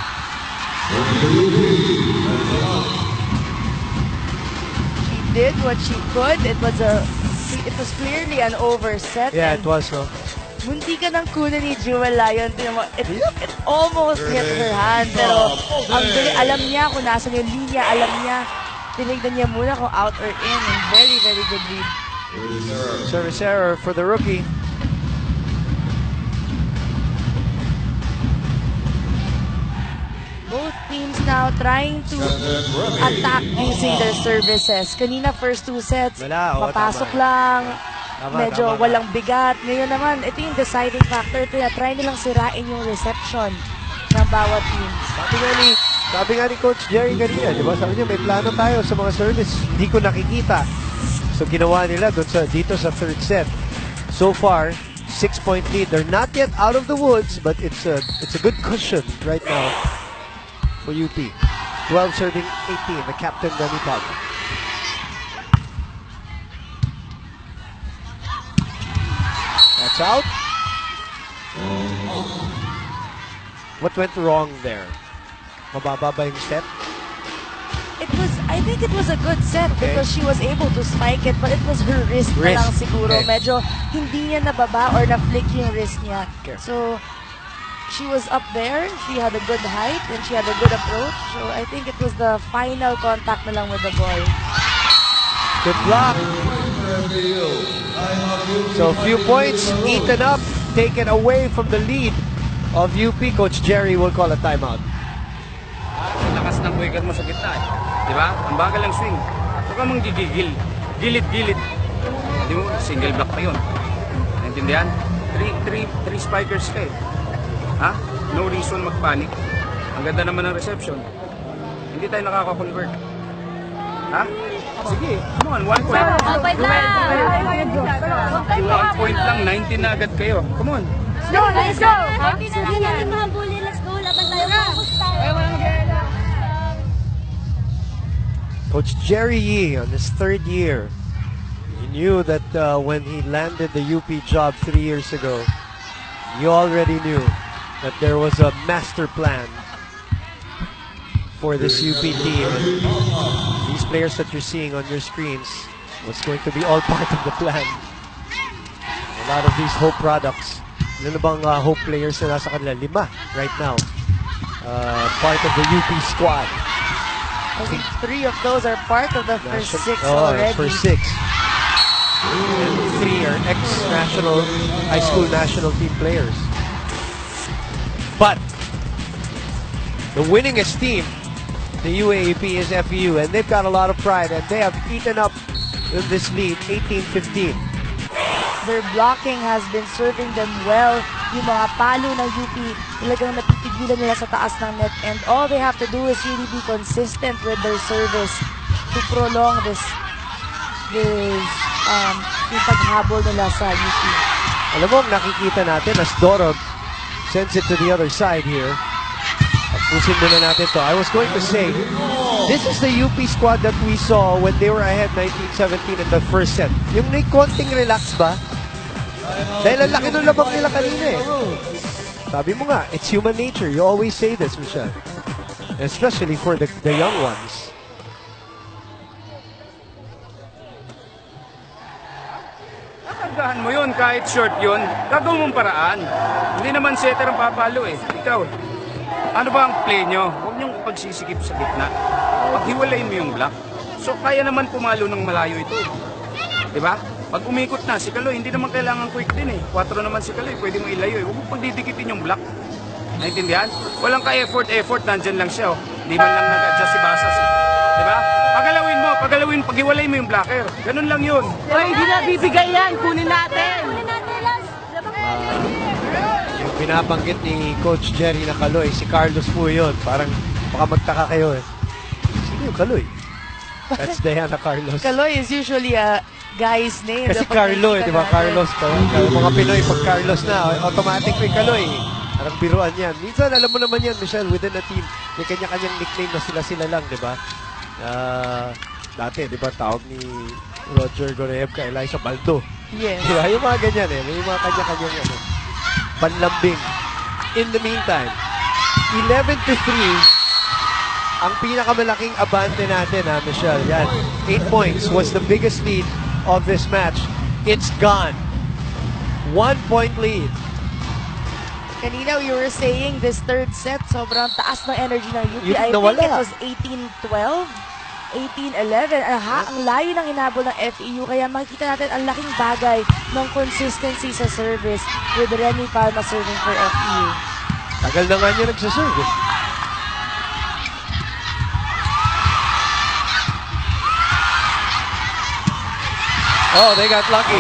B: She did what she could. It was clearly an overset.
A: Yeah,
B: and
A: it was, no?
B: munti ka ng kunan ni Jewel Lion. It almost hit her hand. Pero alam niya kung nasan yung linya. Alam niya. Tinignan niya muna kung out or in. And very, very good read.
A: Service error for the rookie.
B: Both teams now trying to attack using their services. Kanina first 2 sets,
A: Wala,
B: papasok
A: tama.
B: lang.
A: Tama,
B: Medyo
A: tama.
B: walang bigat. Ngayon naman, ito yung deciding factor. Try nilang sirain yung reception ng bawat team.
A: Sabi nga ni Coach Jerry kanina, di ba? Sabi niya, may plano tayo sa mga service. Hindi ko nakikita. So ginawa nila dito sa third set. So far, 6-point lead. They're not yet out of the woods, but it's a good cushion right now for UP. 12 serving 18, the captain Ganipag. That's out. What went wrong there? Mababa ba yung step?
B: I think it was a good set because she was able to spike it, but it was her wrist na lang siguro.
A: Okay.
B: Medyo hindi niya nababa or na-flick yung wrist niya.
A: Okay.
B: So, she was up there. She had a good height and she had a good approach. So, I think it was the final contact na lang with the ball.
A: Good block. So a few points eaten up, taken away from the lead of UP. Coach Jerry will call a timeout.
I: Ang lakas ng wicket mo sa gitna eh. Di ba? Ang bagal ng swing. Huwag kang manggigigil. Gilid-gilid. Di mo, single block pa yun. Naintindihan? Three spikers ka eh. Ha? No reason magpanik. Ang ganda naman ng reception. Hindi tayo nakaka-convert. Ha? Sige, come on, 1 point. 1 point lang, 19 na agad kayo. Come on.
J: Let's go! Happy na lang natin mga bully. Let's go. Laban tayo. Focus tayo.
A: Coach Jerry Yee on his 3rd year. He knew that when he landed the UP job 3 years ago, he already knew that there was a master plan for this UP team. And these players that you're seeing on your screens was going to be all part of the plan. A lot of these Hope products. Ilan na bang Hope players na nasa kanila? 5 right now. Part of the UP squad.
B: I think 3 of those are part of the first 6 already.
A: First 6. And 3 are ex-national, high school national team players. But the winningest team, the UAAP, is FEU, and they've got a lot of pride, and they have eaten up this lead, 18-15.
B: Their blocking has been serving them well. Yung mga palo ng UP, talagang napipigilan nila sa taas ng net. And all they have to do is really be consistent with their service to prolong this yung paghabol nila sa UP.
A: Alam mo, nakikita natin as Dorog sends it to the other side here. Pusin muna natin to. I was going to say, this is the UP squad that we saw when they were ahead 19-17 in the first set. Yung may konting relax ba? Dahil ang laki ng labang nila kanina eh. Sabi mo nga, it's human nature. You always say this, Michelle. Especially for the young ones.
I: Tatandaan mo yun, kahit short yun, gagawin mong paraan. Hindi naman setter ang papalo eh. Ikaw, ano ba ang play nyo? Huwag niyong pagsisikip sa gitna. Paghiwalay mo yung block. So, kaya naman pumalo ng malayo ito. Diba? Pag umikot na, si Kaloy, hindi naman kailangan quick din eh. 4 naman si Kaloy, pwede mo ilayo eh. Huwag mo pagdidikitin yung block. Naintindihan? Walang ka-effort, nandyan lang siya oh. Hindi man lang nag-adjust si Basas eh. Diba? Paghiwalay mo yung blocker. Ganun lang yun.
F: Hoy, hindi na bibigay yan. Kunin natin.
A: Yung pinabanggit ni Coach Jerry na Kaloy, si Carlos po yun. Parang baka magtaka kayo eh. Sino yung Kaloy? That's Diana Carlos.
B: Kaloy is usually a guy's name.
A: Kasi Carlo, di ba? Carlos pa. Mga Pinoy, pag Carlos na, automatic may Kaloy. Parang biruan yan. Minsan, alam mo naman yan, Michelle, within a team, may kanya-kanyang nickname na sila lang, di ba? Dati, di ba, tawag ni Roger Goreev kay Eliza Baldo.
B: Yes.
A: Di ba? Yung mga ganyan eh. May mga kanya-kanyang panlambing. In the meantime, 11-3, ang pinakamalaking abante natin, ha, Michelle. Yan. 8 points was the biggest lead of this match. It's gone. 1 point lead.
B: Kanina, you were saying this third set, sobrang taas ng energy ng UP. I think it was 18-12, 18-11. Ang layo ng inabol ng FEU. Kaya makikita natin ang laking bagay ng consistency sa service with Remy Palma serving for FEU.
A: Tagal na nga niya nagsaserve. Oh, they got lucky.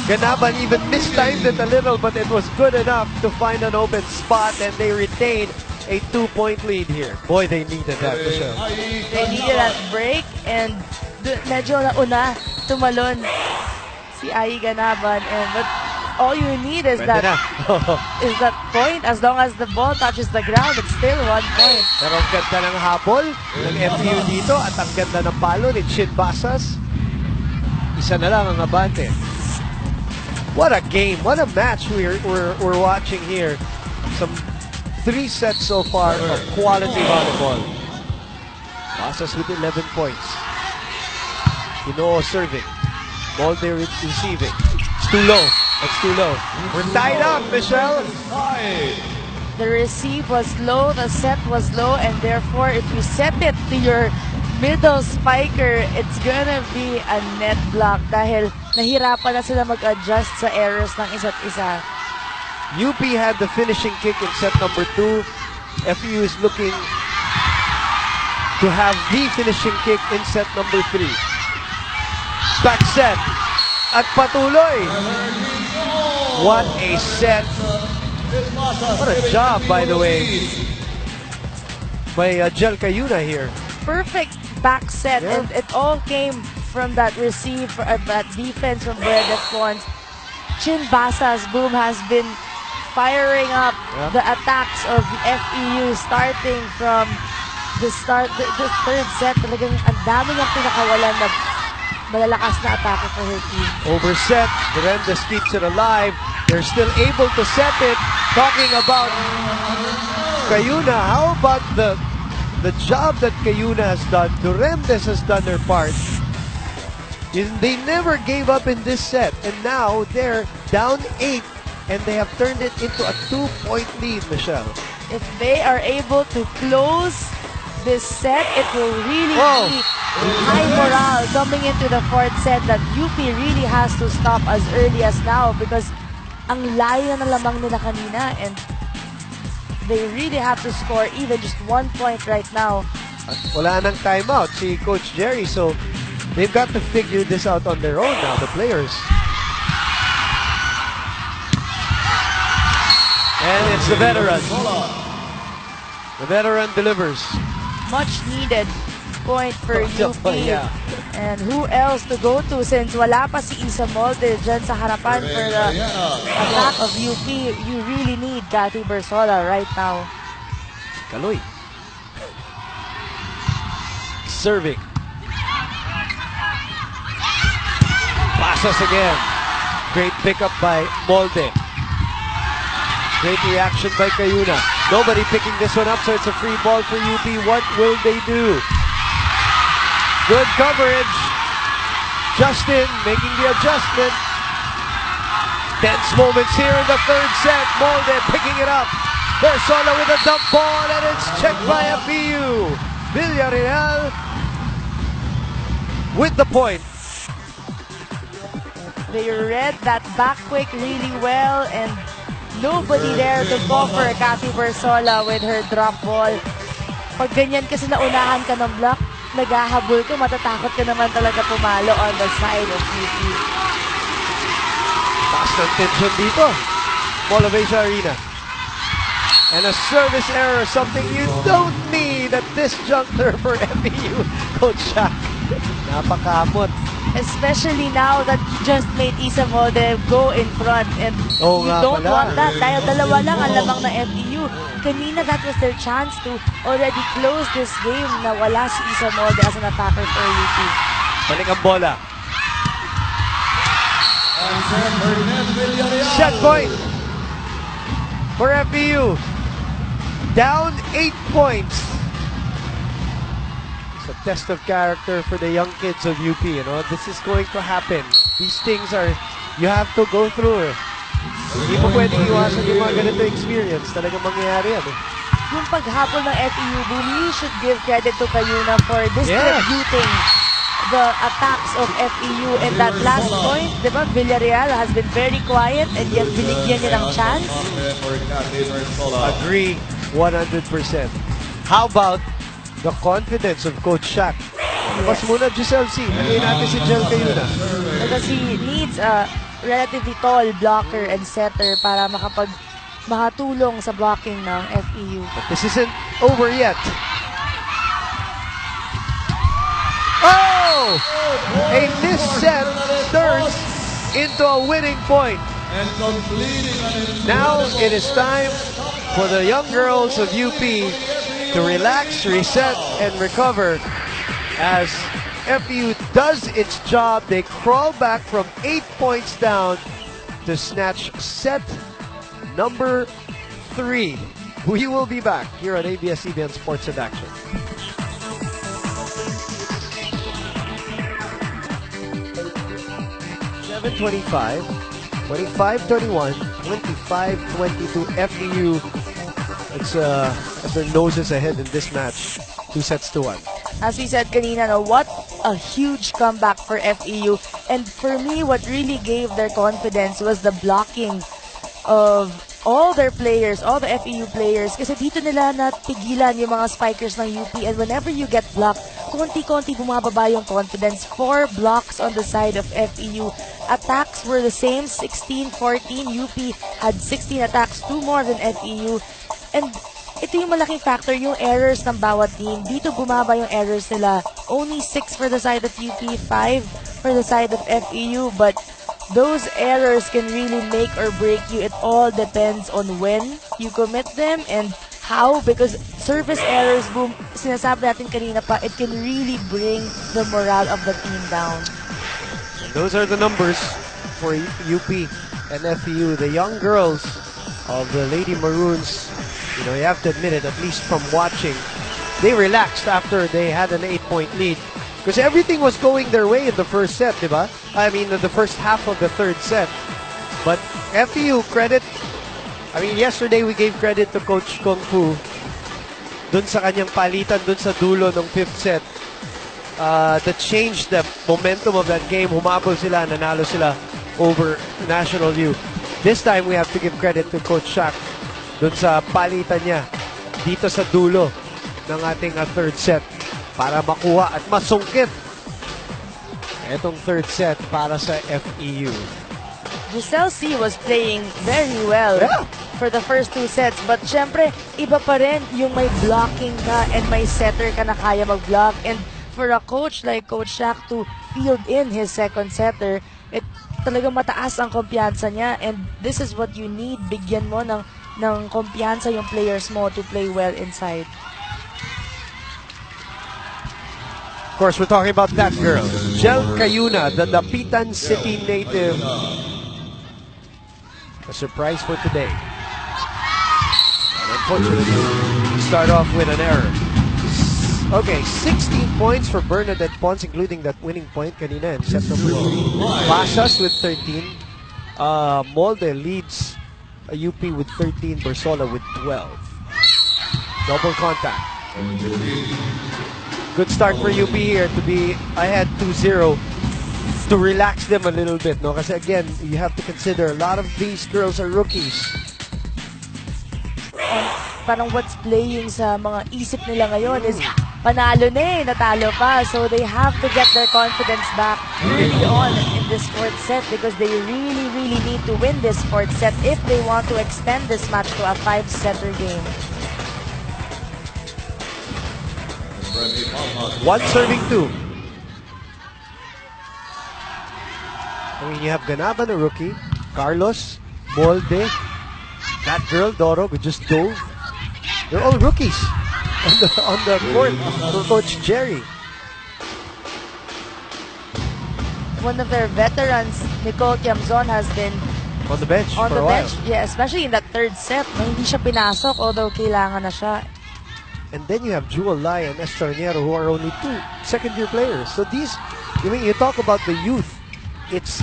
A: Ganaban even mistimed it a little, but it was good enough to find an open spot, and they retained a 2-point lead here. Boy, they needed that to show.
B: They needed that break, and medyo nauna tumalon si Ai Ganaban. But all you need is that point. As long as the ball touches the ground, it's still 1 point.
A: Pero ang ganda ng habol ng FEU dito, at ang ganda ng palo ni Chin Basas. Isa na lang ang abante. What a game. What a match we're watching here. Some 3 sets so far of quality volleyball. Basas with 11 points. Pinoo serving. Ball there receiving. It's too low. That's too low. We're tied up, Michelle.
B: The receive was low, the set was low, and therefore if you set it to your middle spiker, it's gonna be a net block dahil nahirapan na sila mag-adjust sa errors ng isa't isa.
A: UP had the finishing kick in set number 2. FEU is looking to have the finishing kick in set number 3. Back set at patuloy. What a set. What a job, by the way, by Jel Cayuna here.
B: Perfect back set, and it all came from that receive, that defense from Brenda Fons. Chin Basas, boom, has been firing up the attacks of the FEU starting from the third set. Talagang ang dami niyang pinakawalan na malalakas na atake for her team.
A: Overset, Brenda keeps it alive. They're still able to set it. Talking about Cayuna, how about the job that Cayuna has done? Duremdes has done their part. They never gave up in this set, and now they're down 8, and they have turned it into a 2-point lead, Michelle.
B: If they are able to close this set, it will really be high morale coming into the fourth set that UP really has to stop as early as now because ang layo na lamang nila kanina, and they really have to score even just 1 point right now.
A: At wala nang timeout si Coach Jerry, so they've got to figure this out on their own now, the players. And it's the veteran. The veteran delivers.
B: Much needed point for UP.
A: Yeah.
B: And who else to go to since wala pa si Isa Molde dyan sa harapan for the attack of UP. You really need Cathy Bersola right now.
A: Kaloy. Serving. Passes again. Great pickup by Molde. Great reaction by Cayuna. Nobody picking this one up, so it's a free ball for UP. What will they do? Good coverage. Justin making the adjustment. Tense moments here in the third set. Molde picking it up. Bersola with a dump ball, and it's checked by FEU. Villarreal with the point.
B: They read that back quick really well, and nobody there to cover Cathy Bersola with her drop ball. Pag ganyan kasi naunahan ka ng block, naghahabol ka, matatakot ka naman talaga pumalo on the side of UP.
A: Taas ng tension dito. Mall of Asia Arena. And a service error, something you don't need at this juncture for FEU. Coach Shaq, napakamot.
B: Especially now that you just made Isa Molde go in front, and
A: Oh,
B: you
A: nga
B: don't
A: pala.
B: want that dahil dalawa lang ang lamang ng FEU. Kanina that was their chance to already close this game na wala si Isa Molde as an attacker for UP.
A: Balik ang bola. Shot point for FEU. Down 8 points. It's a test of character for the young kids of UP. You know, this is going to happen. These things are, you have to go through. Hindi mo pwedeng iwasan yung mga ganito experience. Talagang mangyayari yan.
B: Yung paghabol ng FEU, boom, you should give credit to Cayuna for distributing the attacks of FEU. And that last point, di ba, Villarreal has been very quiet and yet binigyan niya ng chance.
A: Agree 100%. How about the confidence of Coach Shaq? Mas muna Giselle C. Lagay natin si Jel Cayuna.
B: Because he needs a relatively tall blocker and setter para makatulong sa blocking ng FEU.
A: This isn't over yet. Oh! A missed set turns into a winning point. Now it is time for the young girls of UP to relax, reset, and recover as FEU does its job. They crawl back from 8 points down to snatch set number 3. We will be back here on ABS-CBN Sports in Action. $7.25, 25-31, 25-22 FEU. It's their noses ahead in this match. 2-1.
B: As we said kanina, no, what a huge comeback for FEU. And for me, what really gave their confidence was the blocking of all their players, all the FEU players. Kasi dito nila natigilan yung mga spikers ng UP. And whenever you get blocked, konti-konti bumababa yung confidence. 4 blocks on the side of FEU. Attacks were the same, 16-14. UP had 16 attacks, 2 more than FEU. And ito yung malaking factor, yung errors ng bawat team. Dito bumaba yung errors nila. Only 6 for the side of UP, 5 for the side of FEU. But those errors can really make or break you. It all depends on when you commit them and how. Because service errors, boom, sinasabi natin kanina pa, it can really bring the morale of the team down.
A: And those are the numbers for UP and FEU. The young girls of the Lady Maroons, you know, you have to admit it, at least from watching, they relaxed after they had an 8-point lead. Because everything was going their way in the first set, diba? I mean, the first half of the third set. But FEU, credit, I mean, yesterday we gave credit to Coach Kung Fu dun sa kanyang palitan dun sa dulo ng fifth set. That changed the momentum of that game. Humabol sila, nanalo sila over National U. This time, we have to give credit to Coach Shaq dun sa palitan niya dito sa dulo ng ating third set para makuha at masungkit etong third set para sa FEU.
B: Giselle C was playing very well.
A: Yeah.
B: for the first 2 sets. But syempre, iba pa rin yung may blocking ka and may setter ka na kaya mag-block. And for a coach like Coach Shaq to field in his second setter, talagang mataas ang kumpiyansa niya. And this is what you need. Bigyan mo ng kumpiyansa yung players mo to play well inside.
A: Of course, we're talking about that girl, Jel Cayuna, the Dapitan City native. A surprise for today. And unfortunately, we start off with an error. Okay, 16 points for Bernadette Pons, including that winning point kanina in set number 3. Pasas with 13. Molde leads UP with 13. Bersola with 12. Double contact. Good start for UP here to be ahead 2-0 to relax them a little bit, no? Kasi again, you have to consider a lot of these girls are rookies.
B: Parang what's playing sa mga isip nila ngayon is panalo na natalo pa. So they have to get their confidence back early on in this 4th set because they really, really need to win this 4th set if they want to extend this match to a 5-setter game.
A: One serving 2. I mean, you have Ganaban, a rookie. Carlos, Molde, that girl, Doro, who just dove. They're all rookies on the court for Coach Jerry.
B: One of their veterans, Nicole Tiamzon, has been
A: on the bench
B: on
A: for
B: the
A: a while.
B: bench. Yeah, especially in that 3rd set. No, hindi siya pinasok, although kailangan na siya.
A: And then you have Jewel Lai and Esther Niero, who are only 2 second-year players. So these, I mean, you talk about the youth. It's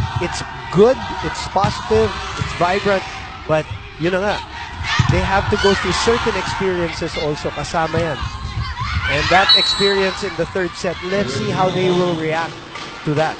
A: good, it's positive, it's vibrant, but yun na nga, they have to go through certain experiences also, kasama yan. And that experience in the 3rd set, let's see how they will react to that.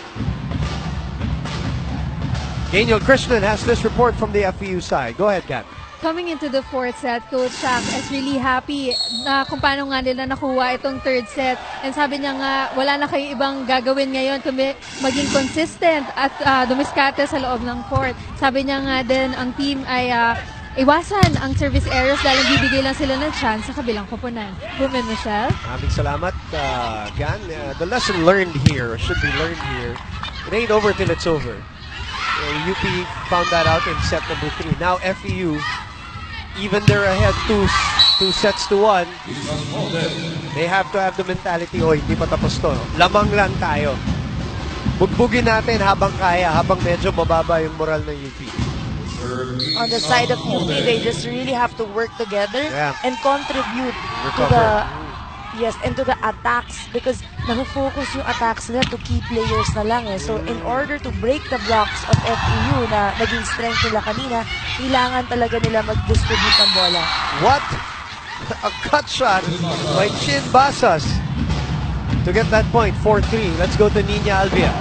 A: Daniel Krishnan has this report from the FEU side. Go ahead, Kat.
E: Coming into the 4th set, Coach Shaq is really happy na kung paano nga nila nakuha itong 3rd set. And sabi niya nga, wala na kayo ibang gagawin ngayon kundi maging consistent at dumiskate sa loob ng court. Sabi niya nga din, ang team ay iwasan ang service errors dahil bibigay lang sila ng chance sa kabilang koponan. Women, Michelle?
A: Maraming salamat, Gan. The lesson learned here, or should be learned here, it ain't over till it's over. UP found that out in set number 3. Now FEU, even they're ahead 2 sets to 1, they have to have the mentality, oh, hindi pa tapos to. Lamang lang tayo. Bugbugin natin habang kaya, habang medyo mababa yung moral ng UP.
B: On the side of UP, they just really have to work together and contribute to the attacks because nag-focus yung attacks nila to key players na lang eh. So in order to break the blocks of FEU na naging strength nila kanina, kailangan talaga nila mag-distribute ng bola.
A: What? A cut shot by Chin Basas to get that point, 4-3. Let's go to Nina Alvia.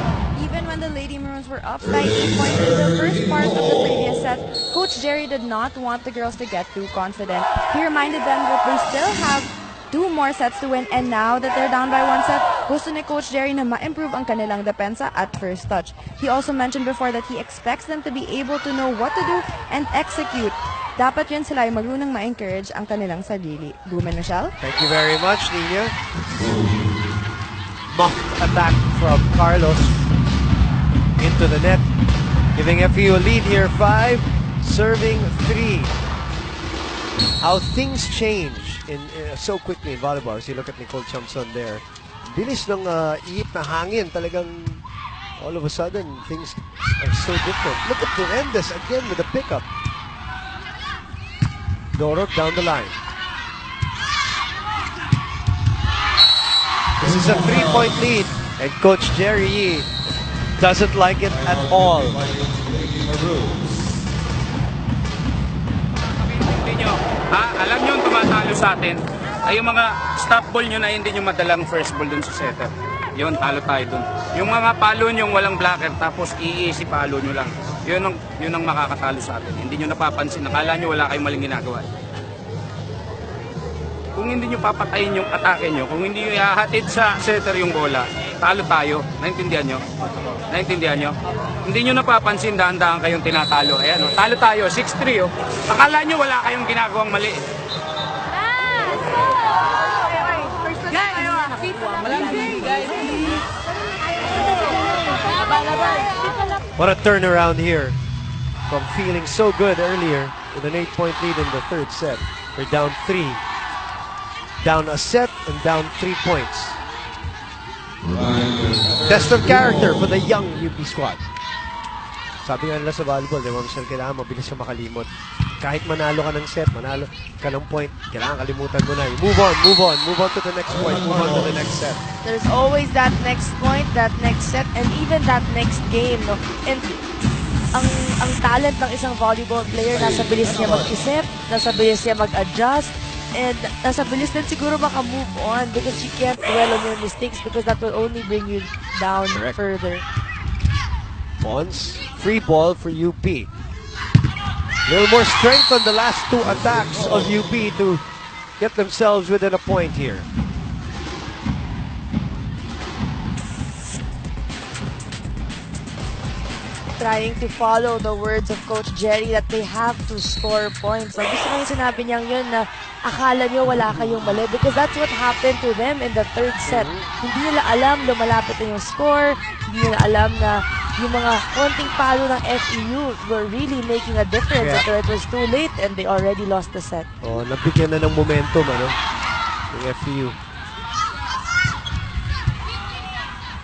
C: Even when the Lady Maroons were up by 8 points in the first part of the previous set, Coach Jerry did not want the girls to get too confident. He reminded them that they still have 2 more sets to win, and now that they're down by 1 set, gusto ni Coach Jerry na ma-improve ang kanilang depensa at first touch. He also mentioned before that he expects them to be able to know what to do and execute. Dapat yun sila ay marunong ma-encourage ang kanilang sarili. Women, Michelle?
A: Thank you very much, Nina. Mock attack from Carlos into the net, giving FEU a lead here, 5, serving 3. How things change so quickly in volleyball. As you look at Nicole Chamson there, bilis ng ihip na hangin. Talagang all of a sudden things are so different. Look at Duendes again with a pickup. Dorok down the line. This is a 3-point lead, and Coach Jerry Yee doesn't like it at all.
I: Alam nyo yung tumatalo sa atin ay yung mga stop ball nyo na hindi nyo madalang first ball dun sa setter. Yun, talo tayo dun. Yung mga palo nyo walang blocker tapos iisi palo nyo lang. Yun ang makakatalo sa atin. Hindi nyo napapansin. Nakala nyo wala kayong maling ginagawa. Kung hindi nyo papatayin yung atake nyo, kung hindi nyo ihahatid sa setter yung bola, talo tayo. Naintindihan nyo? Naintindihan nyo? Hindi nyo napapansin, dahan-dahan kayong tinatalo. Ayan, talo tayo, 6-3. Akala nyo wala kayong ginagawang mali.
A: What a turnaround here from feeling so good earlier with an 8-point lead in the third set. We're down 3. Down a set and down 3 points. Test of character for the young UP squad. Sabi nga nila sa volleyball, di ba, Michelle, kailangan mabilis ka makalimot. Kahit manalo ka ng set, manalo ka ng point, kailangan kalimutan mo na. Move on, move on, move on to the next point, move on to the next set.
B: There's always that next point, that next set, and even that next game. No? And ang talent ng isang volleyball player, nasa bilis niya mag-isip, nasa bilis niya mag-adjust, and nasa bilis din siguro maka-move on because you can't dwell on your mistakes because that will only bring you down further.
A: Pons, free ball for UP. A little more strength on the last 2 attacks of UP to get themselves within a point here.
B: Trying to follow the words of Coach Jerry that they have to score points. So gusto ko yung sinabi niyang yun na akala niyo wala kayong mali because that's what happened to them in the third set. Hindi nila alam lumalapit na yung score, hindi nila alam na yung mga konting palo ng FEU were really making a difference until it was too late and they already lost the set.
A: Oh, nabigyan na ng momentum, ano? Yung FEU.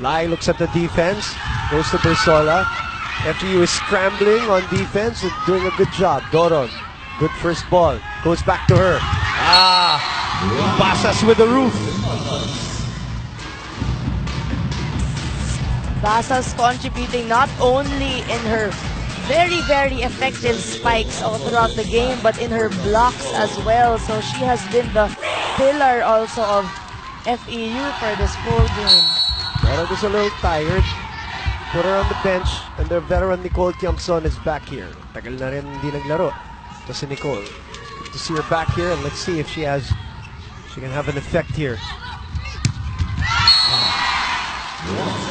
A: Lai looks at the defense, goes to Bersola. FEU is scrambling on defense and doing a good job. Doron, good first ball, goes back to her. Basas with the roof.
B: Basas contributing not only in her very, very effective spikes all throughout the game, but in her blocks as well. So she has been the pillar also of FEU for this full game.
A: Doron is a little tired. Put her on the bench, and their veteran Nicole Tiamson is back here. Tagal na rin hindi naglaro. Ito si Nicole. Good to see her back here, and let's see if she can have an effect here.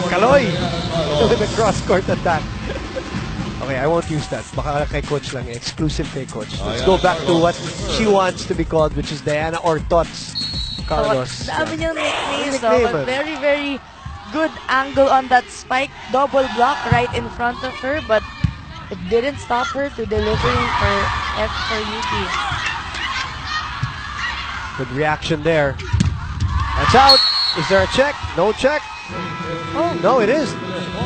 A: Kaloy! With a cross-court attack. Okay, I won't use that. Baka kay Coach lang. Exclusive kay Coach. Let's go back to what she wants to be called, which is Diana Ortots Carlos.
B: Dami niyang nicknames, but very, very good angle on that spike. Double block right in front of her, but it didn't stop her to delivering for UP.
A: Good reaction there. That's out. Is there a check? No check? Oh, no, it is.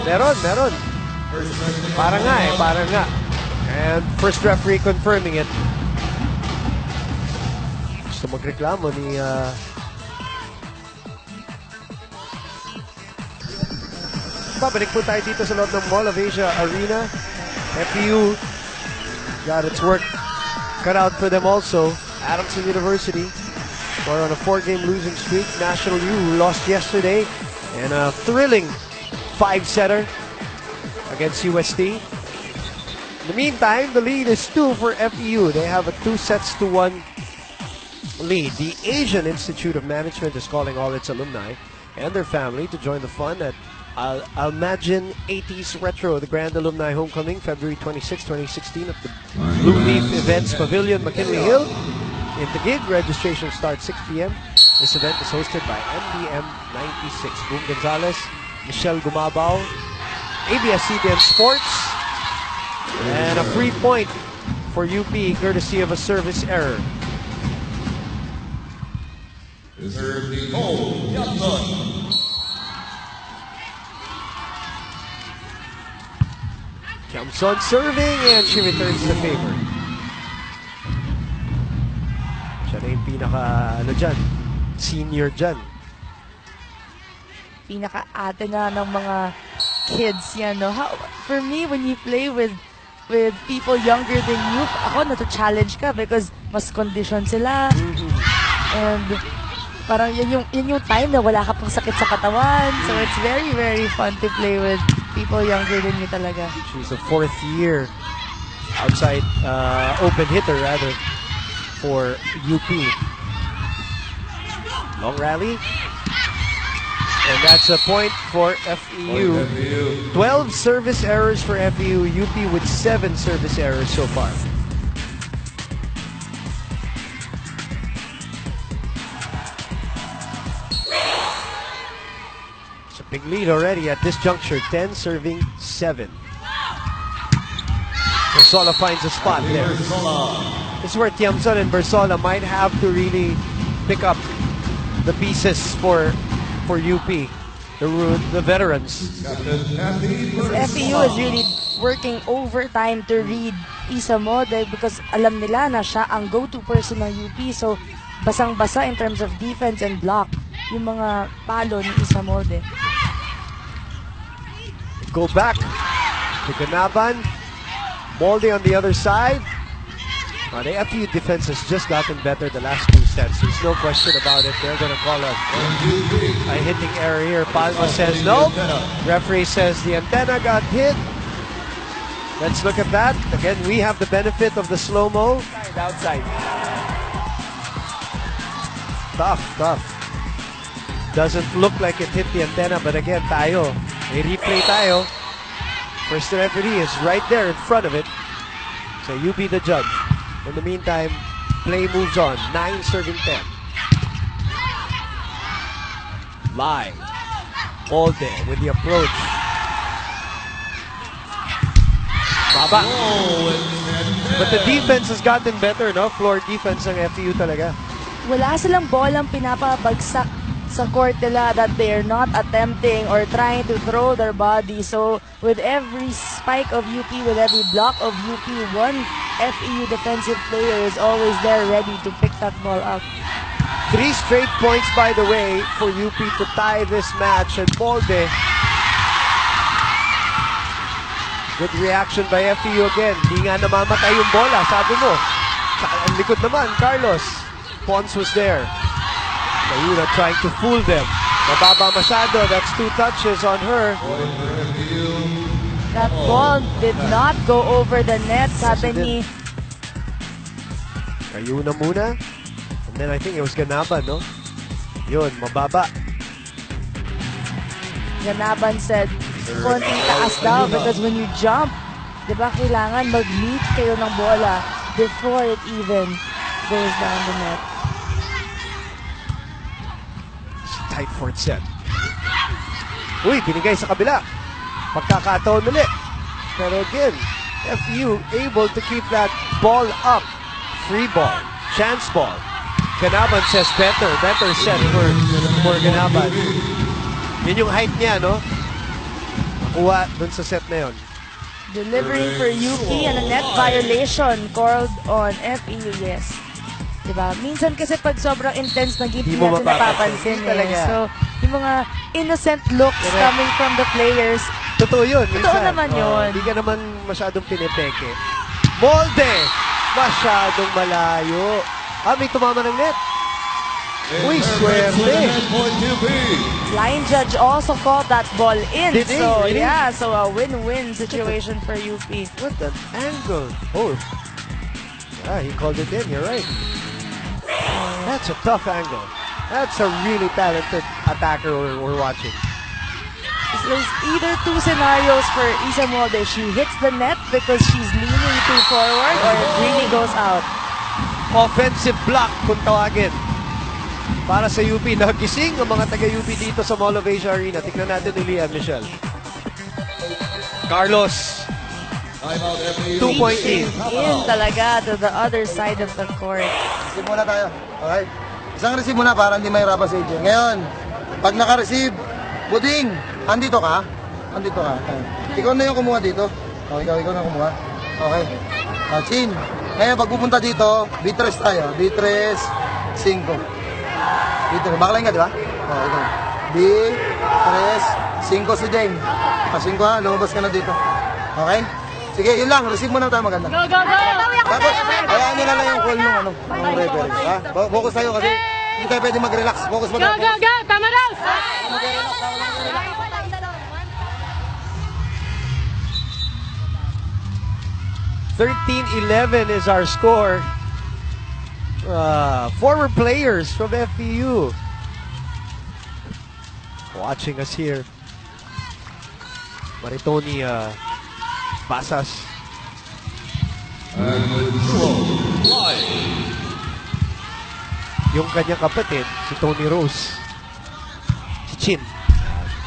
A: Meron. Parang nga. And first referee confirming it. Gusto magreklamo ni babalik po tayo dito sa loob ng Mall of Asia Arena. FEU got its work cut out for them also. Adamson University are on a 4-game losing streak. National U lost yesterday in a thrilling 5-setter against UST. In the meantime, the lead is 2 for FEU. They have a 2-1 lead. The Asian Institute of Management is calling all its alumni and their family to join the fun at Imagine 80s Retro, the Grand Alumni Homecoming, February 26, 2016 at the Blue Leaf Events Pavilion, McKinley Hill. In the gig, registration starts 6 p.m. This event is hosted by MBM 96, Boom Gonzalez, Michelle Gumabao, ABS-CBN Sports, and a free point for UP, courtesy of a service error. Tiamson serving, and she returns the favor. Siya na yung senior dyan.
B: Pinaka-ate na ng mga kids yan, no? For me, when you play with people younger than you, ako na-challenge ka because mas condition sila. And parang yan yung time na wala ka pang sakit sa katawan. So it's very, very fun to play with people younger than you talaga.
A: She's a 4th year outside open hitter rather for UP. Long rally. And that's a point for FEU. 12 service errors for FEU. UP with 7 service errors so far. It's a big lead already at this juncture. 10 serving 7. Bersola finds a spot there. This is where Tiamson and Bersola might have to really pick up the pieces for UP, the veterans.
B: FEU is really working overtime to read Isa Mode because alam nila na siya ang go-to person ng UP. So, basang-basa in terms of defense and block yung mga palo ni Isa Mode.
A: Go back to Ganaban. Molde on the other side. The FEU defense has just gotten better the last 2 sets. There's no question about it. They're going to call a hitting error here. Palma says no. Referee says the antenna got hit. Let's look at that. Again, we have the benefit of the slow-mo.
K: Outside.
A: Tough. Doesn't look like it hit the antenna, but again, tayo. May replay tayo. First referee is right there in front of it. So you be the judge. In the meantime, play moves on. 9 serving 10. Live. Molde with the approach. Baba. But the defense has gotten better, no? Floor defense ng FEU talaga.
B: Wala silang bolang pinapabagsak sa court nila that they are not attempting or trying to throw their body. So, with every spike of UP, with every block of UP, one FEU defensive player is always there ready to pick that ball up.
A: 3 straight points, by the way, for UP to tie this match. And Molde, good reaction by FEU again. Di nga namamatay yung bola, sabi mo. Ang likod naman, Carlos. Pons was there. Ayuna trying to fool them. Mababa masyado. That's 2 touches on her.
B: That ball did not go over the net, sabi ni
A: Ayuna muna. And then I think it was Ganaban, no? Yun, mababa.
B: Ganaban said, konting taas daw because when you jump, di ba kailangan mag-meet kayo ng bola before it even goes down the net.
A: Tight fourth set. Uy, binigay sa kabila. Magkakataon ulit. Pero again, FEU able to keep that ball up. Free ball. Chance ball. Ganaban says better set for Ganaban. Yun yung height niya, no? Nakuha dun sa set na yun.
B: Delivering for UP and a net violation called on FEU, yes. Diba? Minsan kasi pag sobrang intense na game, hindi natin napapansin. So, yung mga innocent looks coming from the players.
A: Totoo yun.
B: Totoo naman yun.
A: Hindi ka naman masyadong pinipeke. Molde! Masyadong malayo. May tumama ng net. Uy, swerte.
B: Line judge also called that ball in.
A: Did he?
B: So,
A: Really?
B: yeah, so a win-win situation for UP.
A: What an angle. Oh. Yeah, he called it in. You're right. That's a tough angle. That's a really talented attacker we're watching.
B: There's either 2 scenarios for Isa Molde. She hits the net because she's leaning too forward or it really goes out.
A: Offensive block kung tawagin. Para sa UP, nagising ang mga taga-UP dito sa Mall of Asia Arena. Tignan natin ni Lian Michelle. Carlos. 2-point lead.
B: In talaga to the other side of the court.
H: Receive muna tayo. Okay? Isang receive muna para hindi mahirapan sa AJ. Ngayon, pag naka-receive, Buding, andito ka? Andito ka. Ikaw na yung kumuha dito. Ikaw na kumuha. Okay. Chin. Ngayon, pag pupunta dito, B3 tayo. B3, 5. B3. Bakalain ka, di ba? Ikaw. B3, 5 si Dane. 5 ha, lumabas ka na dito. Okay? Sige, yun lang. Receive muna tayo maganda.
J: Go, go, go!
H: Tapos, hayaan nyo na lang yung call nung referee. Ha? Focus tayo kasi hindi tayo pwede mag-relax. Focus mo tayo.
J: Go, go, go! Tama na!
A: 13-11 is our score. Former players from FEU watching us here. Maritoni Basas.
G: And the duo live.
A: Yung kanyang kapatid, si Tony Rose. Si Chin.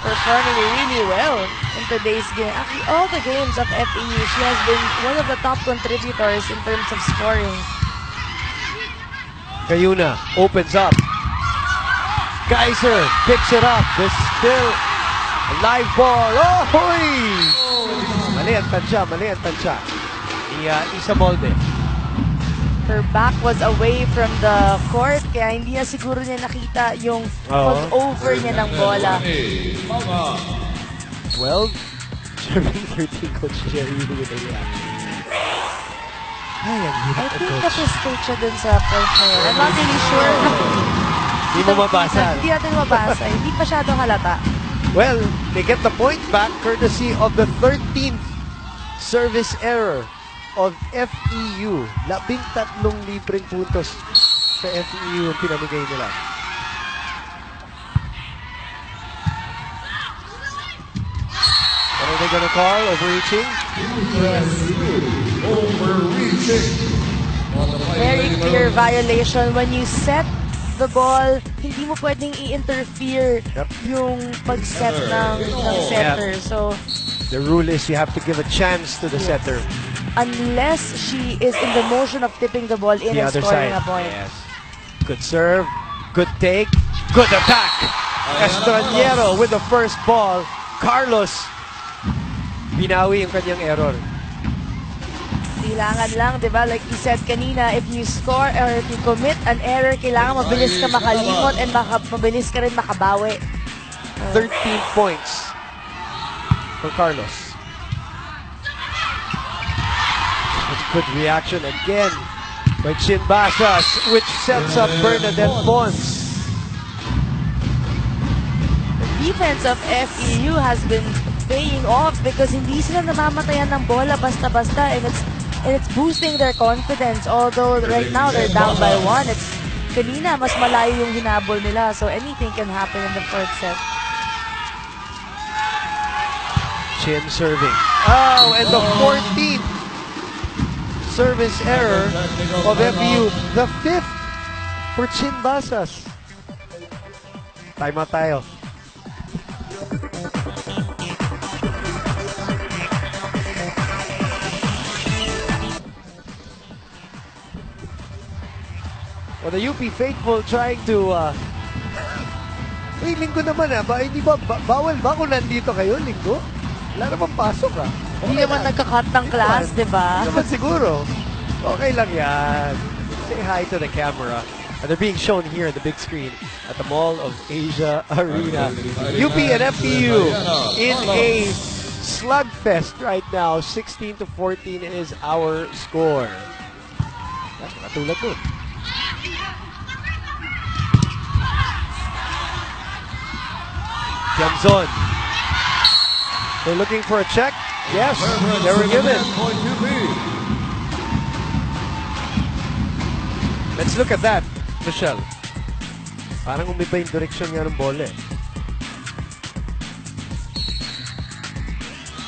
B: Performing really well in today's game. Actually, all the games of FEU, she has been one of the top contributors in terms of scoring.
A: Kayuna opens up. Kaiser picks it up. There's still a live ball. Oh, hoy! Mali ang tansya, mali ang tansya. Isa Molde.
B: Her back was away from the court, kaya hindi na siguro niya nakita yung pag-over niya ng bola.
A: 12, 13 Coach Jerry with a reaction. Ay, ang
B: I
A: hirap
B: think
A: Coach.
B: na-frustrate siya dun sa point na yun. I'm not really sure.
A: Hindi mo mabasa.
B: Hindi natin mabasa. Hindi masyadong halata.
A: Well, they get the point back courtesy of the 13th service error of FEU. 13 libreng puntos sa FEU yung pinamigay nila. What are they gonna call? Overreaching?
G: Overreaching.
B: Very clear violation. When you set the ball, hindi mo pwedeng i-interfere yung pag-set ng setter. So,
A: the rule is you have to give a chance to the setter.
B: Unless she is in the motion of tipping the ball in
A: The
B: and
A: other
B: scoring
A: side.
B: a point.
A: Yes. Good serve, good take, good attack. Estraniero with the first ball. Carlos, binawi yung kanyang error.
B: Kailangan lang, di ba? Like you said kanina, if you score or if you commit an error, kailangan mabilis ka makalimot and mabilis ka rin makabawi.
A: 13 points for Carlos. Good reaction again by Chin Basas, which sets up Bernadette Pons.
B: The defense of FEU has been paying off because hindi sila namamatayan ng bola basta-basta and it's boosting their confidence. Although right now they're down by 1. It's kanina mas malayo yung hinabol nila, so anything can happen in the first set.
A: Chin serving. Oh, and the 14th service error of FEU. The 5th for Chin Basas. Time out tayo. Well, the UP faithful trying to linggo naman hindi ba bawal ba kung nandito kayo linggo? Wala naman pasok
B: Hindi naman nagka-cut ng class, di ba?
A: Hindi naman siguro. Okay lang yan. Say hi to the camera. And they're being shown here on the big screen at the Mall of Asia Arena. UP and FEU in a slugfest right now. 16-14 is our score. Katulad dun. Tiamzon. They're looking for a check. Yes, they were given. Let's look at that, Michelle. Parang umiba yung direction nga ng bola.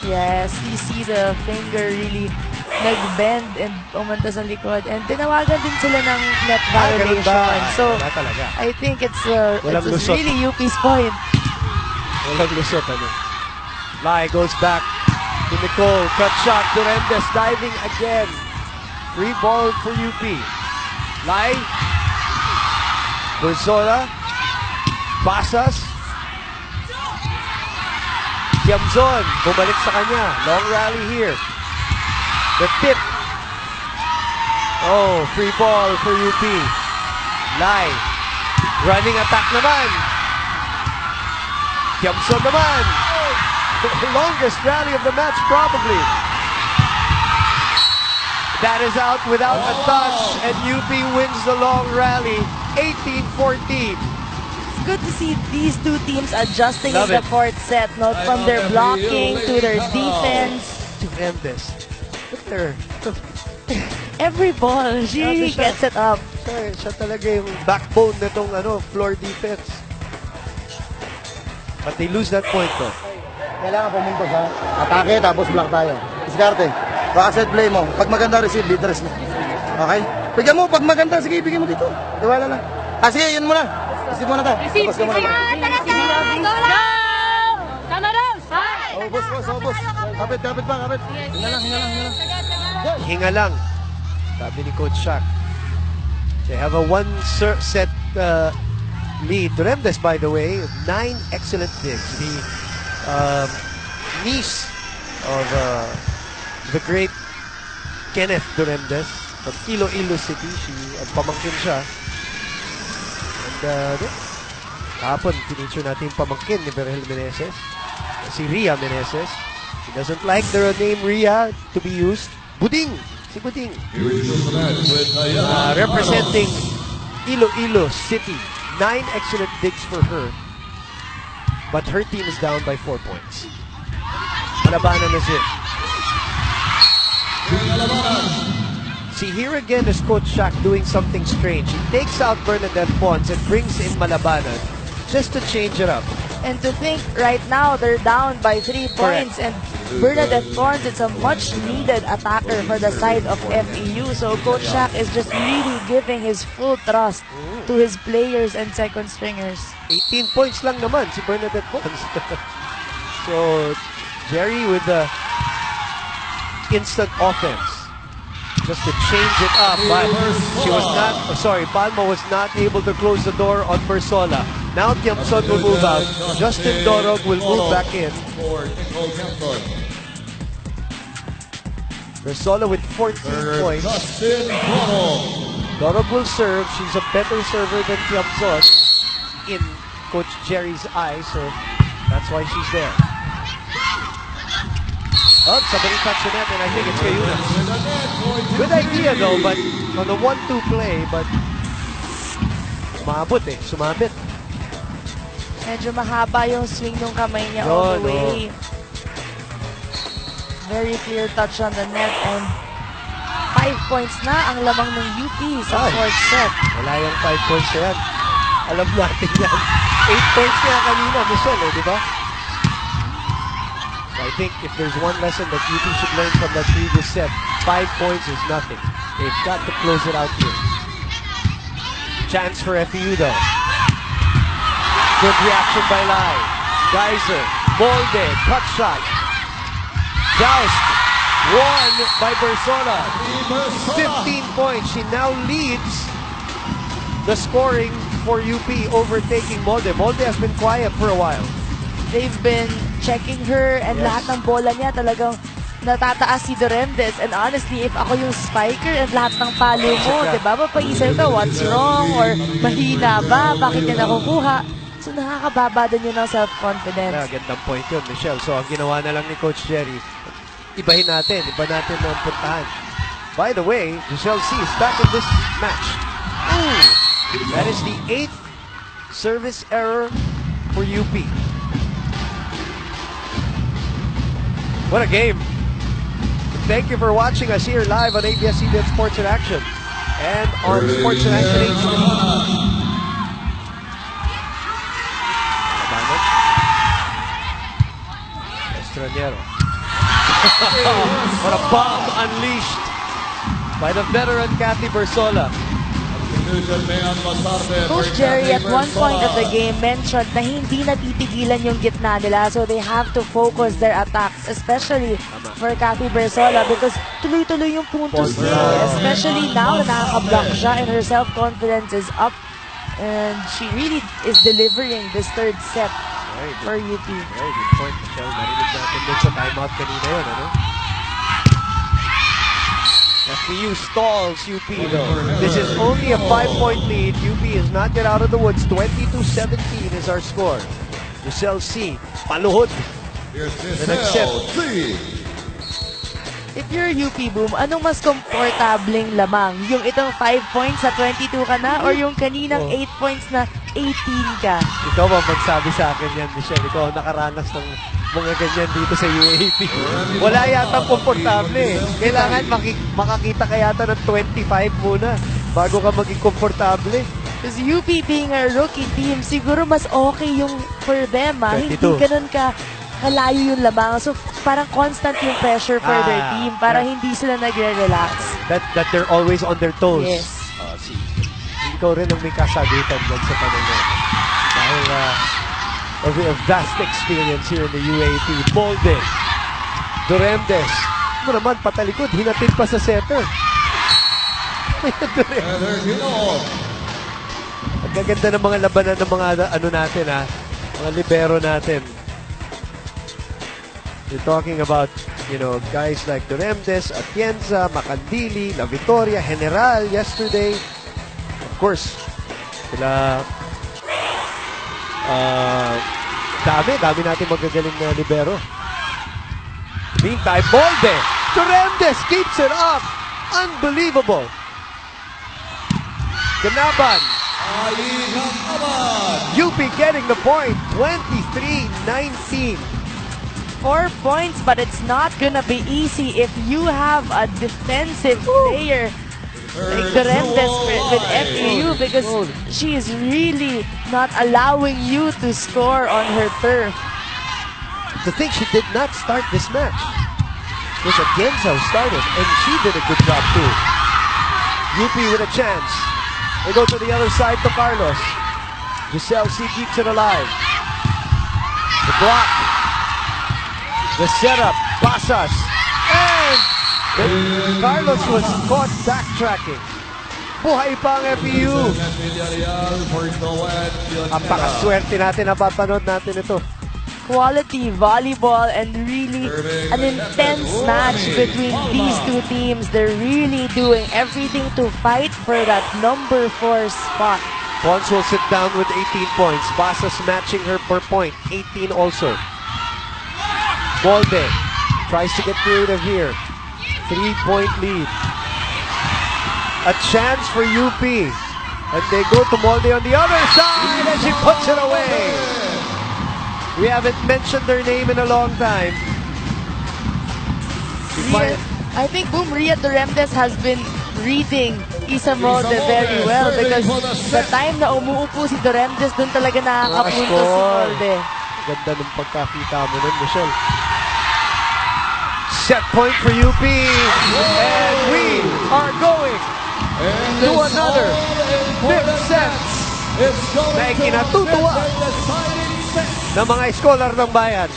B: Yes, you see the finger really nag-bend and umanta sa likod. And tinawagan din sila ng net violation. So, I think it's really UP's point.
A: Walang lusot, Lai goes back to Nicole. Cut shot. Durendes diving again. Free ball for UP. Lai. Berzola. Basas. Tiamzon. Bumalik sa kanya. Long rally here. The tip. Oh, free ball for UP. Lai. Running attack naman. Tiamzon naman. The longest rally of the match, probably. That is out without a touch, and UP wins the long rally, 18-14.
B: It's good to see these two teams adjusting in the fourth set, from their blocking to their defense.
A: Tremendous. Look at her.
B: Every ball, she really gets it up.
A: Siya talaga yung backbone nitong floor defense. But they lose that point though.
H: Kailangan pumuntos ha. Atake, tapos block tayo. Diskarte. Baka set play mo. Pag maganda receive, litres mo. Okay? Bigyan mo, pag maganda, sige, bigyan mo dito. Tiwala lang. Ah, sige, yun muna. Receive muna tayo. Tapos ka muna. Oh, boss. Kapit pa, kapit. Hinga lang.
A: Hinga lang. Sabi ni Coach Shaq. They have a one-set lead. Duremdes, by the way, 9 excellent digs. The niece of the great Kenneth Duremdes from Iloilo City. Ang pamangkin siya. And kahapon, pinicture natin yung pamangkin ni Berhel Meneses. Si Ria Meneses. He doesn't like the name Ria to be used. Buding! Si Buding. Representing Iloilo City. 9 excellent digs for her. But her team is down by 4 points. Malabanan na siya. See, here again is Coach Shaq doing something strange. He takes out Bernadette Pons and brings in Malabanan just to change it up.
B: And to think right now they're down by 3 points, and Bernadette Pons is a much needed attacker for the side of FEU. So Coach Shaq is just really giving his full trust to his players and second stringers.
A: 18 points lang naman si Bernadette Pons. So Jerry with the instant offense just to change it up, but she was not, Palma was not able to close the door on Bersola. Now Tiamson will move out. Justin Dorog will move back in. Bersola with 14 points. Dorog will serve. She's a better server than Tiamson in Coach Jerry's eyes, so that's why she's there. Oh, somebody touched the net, and I think it's Cayunas. Good idea though, but on the 1-2 play, but sumabit.
B: Medyo mahaba yung swing ng kamay niya all the way. Very clear touch on the net, and 5 points na ang lamang ng UP sa fourth set.
A: Wala yung 5 points na yan. Alam natin yan. 8 points kaya kanina, Michelle, di ba? I think if there's one lesson that UP should learn from that previous set, 5 points is nothing. They've got to close it out here. Chance for FEU though. Good reaction by Lai. Geyser, molded, cut shot. Joust, won by Bersola. 15 points. She now leads the scoring for UP, overtaking Molde. Molde has been quiet for a while.
B: They've been checking her, and lahat ng bola niya talagang natataas si Duremdes. And honestly, if ako yung spiker and lahat ng palo mo, diba, mapaisip ka, what's wrong? Or mahina ba? Bakit niya nakukuha? So nakakababa din yun ng self-confidence.
A: Gandang point yun, Michelle. So ang ginawa na lang ni Coach Jerry, iba natin ang puntahan. By the way, Giselle C is back in this match. That is the 8th service error for UP. What a game. Thank you for watching us here live on ABS-CBN Sports in Action and on Sports in Action HD. Estranero. What a bomb unleashed by the veteran Kathy Bersola.
B: Coach Jerry at one point of the game mentioned na hindi natitigilan yung gitna nila, so they have to focus their attacks, especially for Kathy Bersola, because tuloy-tuloy yung puntos niya, especially now na nakaka-block siya and her self-confidence is up, and she really is delivering this third set for UP.
A: Very good point, Michelle. Narinig natin din sa timeout kanina yun, ano? FEU stalls UP though. This is only a 5-point lead. UP is not yet out of the woods. 22-17 is our score. Giselle C. Paluhod. The next set.
B: If you're UP Boom, anong mas komportableng lamang? Yung itong 5 points sa 22 ka na, or yung kaninang 8 points na 18 ka?
A: Ikaw ang magsabi sa akin yan, Michelle. Ikaw ang nakaranas ng mga ganyan dito sa UAAP. Wala yata komportable eh. Kailangan makakita ka yata ng 25 muna bago ka maging komportable.
B: Because UP being a rookie team, siguro mas okay yung for them. Hindi
A: 22.
B: ganun kalayo yung lamang. So, parang constant yung pressure for their team. Para hindi sila nagre-relax.
A: That they're always on their toes.
B: Yes.
A: See, ikaw rin ang may kasagutan dyan sa tanong mo. Dahil of a vast experience here in the UAAP. Bolde. Duremdes. Mo naman, patalikod. Hinatid pa sa setter. Ang gaganda ng mga labanan ng mga ano natin, mga libero natin. You're talking about, guys like Duremdes, Atienza, Macandili, La Victoria, General yesterday. Of course, sila dami natin magagaling na libero. Meantime, Molde, Duremdes keeps it up. Unbelievable. Ganaban. UP getting the point, 23-19.
B: 4 points, but it's not gonna be easy if you have a defensive player like Duremdes with FEU, because she is really not allowing you to score on her turf.
A: To think she did not start this match. It was Atienza who started, and she did a good job too. UP with a chance. They go to the other side to Carlos. Giselle C keeps it alive. The block. The setup, Basas, and Carlos was caught backtracking. Buhay pa ang FEU. Ang pakaswerte natin, napapanood natin ito.
B: Quality volleyball and really an intense match between these two teams. They're really doing everything to fight for that number 4 spot.
A: Pons will sit down with 18 points. Basas matching her per point, 18 also. Bolde tries to get creative here. 3-point lead. A chance for UP. And they go to Molde on the other side, and she puts it away. We haven't mentioned their name in a long time.
B: I think Ria Duremdes has been reading Isa Molde very well, because the time na umuupo si Duremdes, dun talaga nakakapunto si Molde.
A: Ganda ng pagkakita mo nun, Michelle. Set point for UP. And we are going to another 5th set na ikinatutuwa ng mga scholar ng bayan.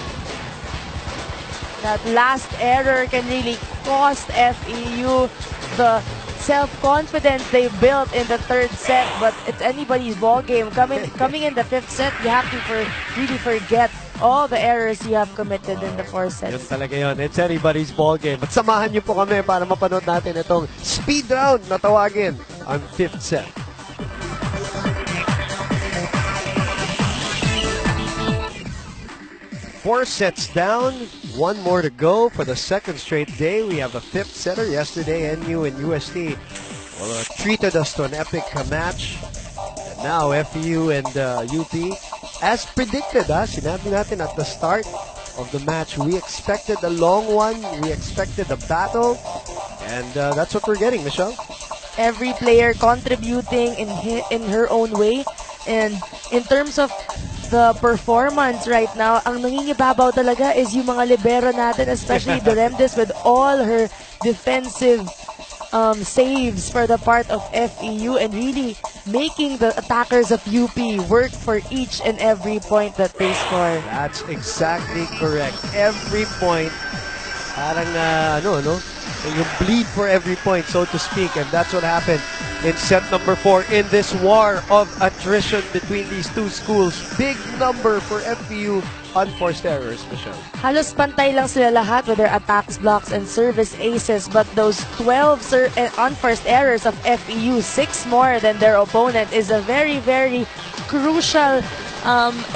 B: That last error can really cost FEU the self-confidence they built in the 3rd set, but it's anybody's ball game. Coming in the 5th set, you have to really forget all the errors you have committed in the 4 sets.
A: Yun talaga yun. It's anybody's ball game. At samahan niyo po kami para mapanood natin itong speed round na tawagin ang 5th set. Four sets down, one more to go for the 2nd straight day. We have a 5th setter. Yesterday, NU and UST treated us to an epic match. And now, FEU and UP, as predicted, sinabi natin at the start of the match, we expected a long one, we expected a battle, and that's what we're getting, Michelle.
B: Every player contributing in her own way, and in terms of the performance right now, ang nangingibabaw talaga is yung mga libero natin, especially Duremdes with all her defensive saves for the part of FEU, and really making the attackers of UP work for each and every point that they score.
A: That's exactly correct. Every point, parang you bleed for every point, so to speak, and that's what happened in set number 4 in this war of attrition between these two schools. Big number for FEU unforced errors, Michelle.
B: Halos pantay lang sila lahat with their attacks, blocks, and service aces, but those 12 unforced errors of FEU, 6 more than their opponent, is a very, very crucial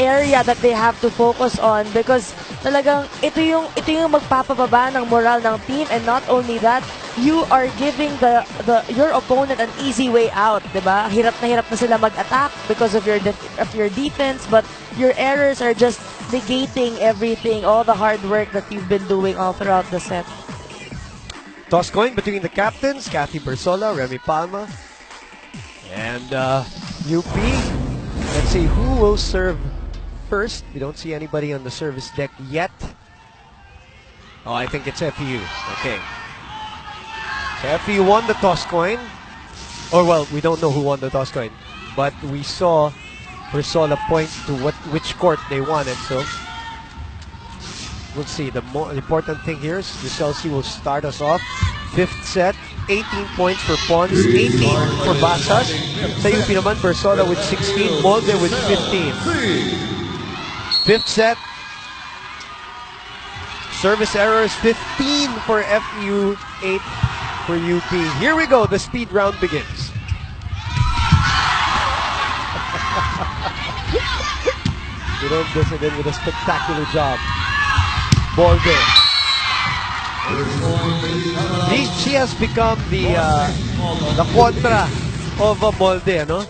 B: area that they have to focus on, because talagang ito yung magpapababa ng moral ng team, and not only that, you are giving your opponent an easy way out, 'di ba? Hirap na sila mag-attack because of your defense, but your errors are just negating everything, all the hard work that you've been doing all throughout the set.
A: Toss coin between the captains, Kathy Bersola, Remy Palma, and UP. Let's see who will serve first. We don't see anybody on the service deck yet. Oh, I think it's FEU. Okay. So FEU won the toss coin. Or well, we don't know who won the toss coin. But we saw Persola point to which court they wanted. So we'll see. The more important thing here is the Chelsea will start us off. Fifth set, 18 points for Pons, 18 for Basas. Sa UP naman, Persola with 16, Molde with 15. Fifth set, service errors 15 for FEU, 8 for UP. Here we go, the speed round begins. Duremdes again with a spectacular job. Molde. She has become the contra of Molde, no?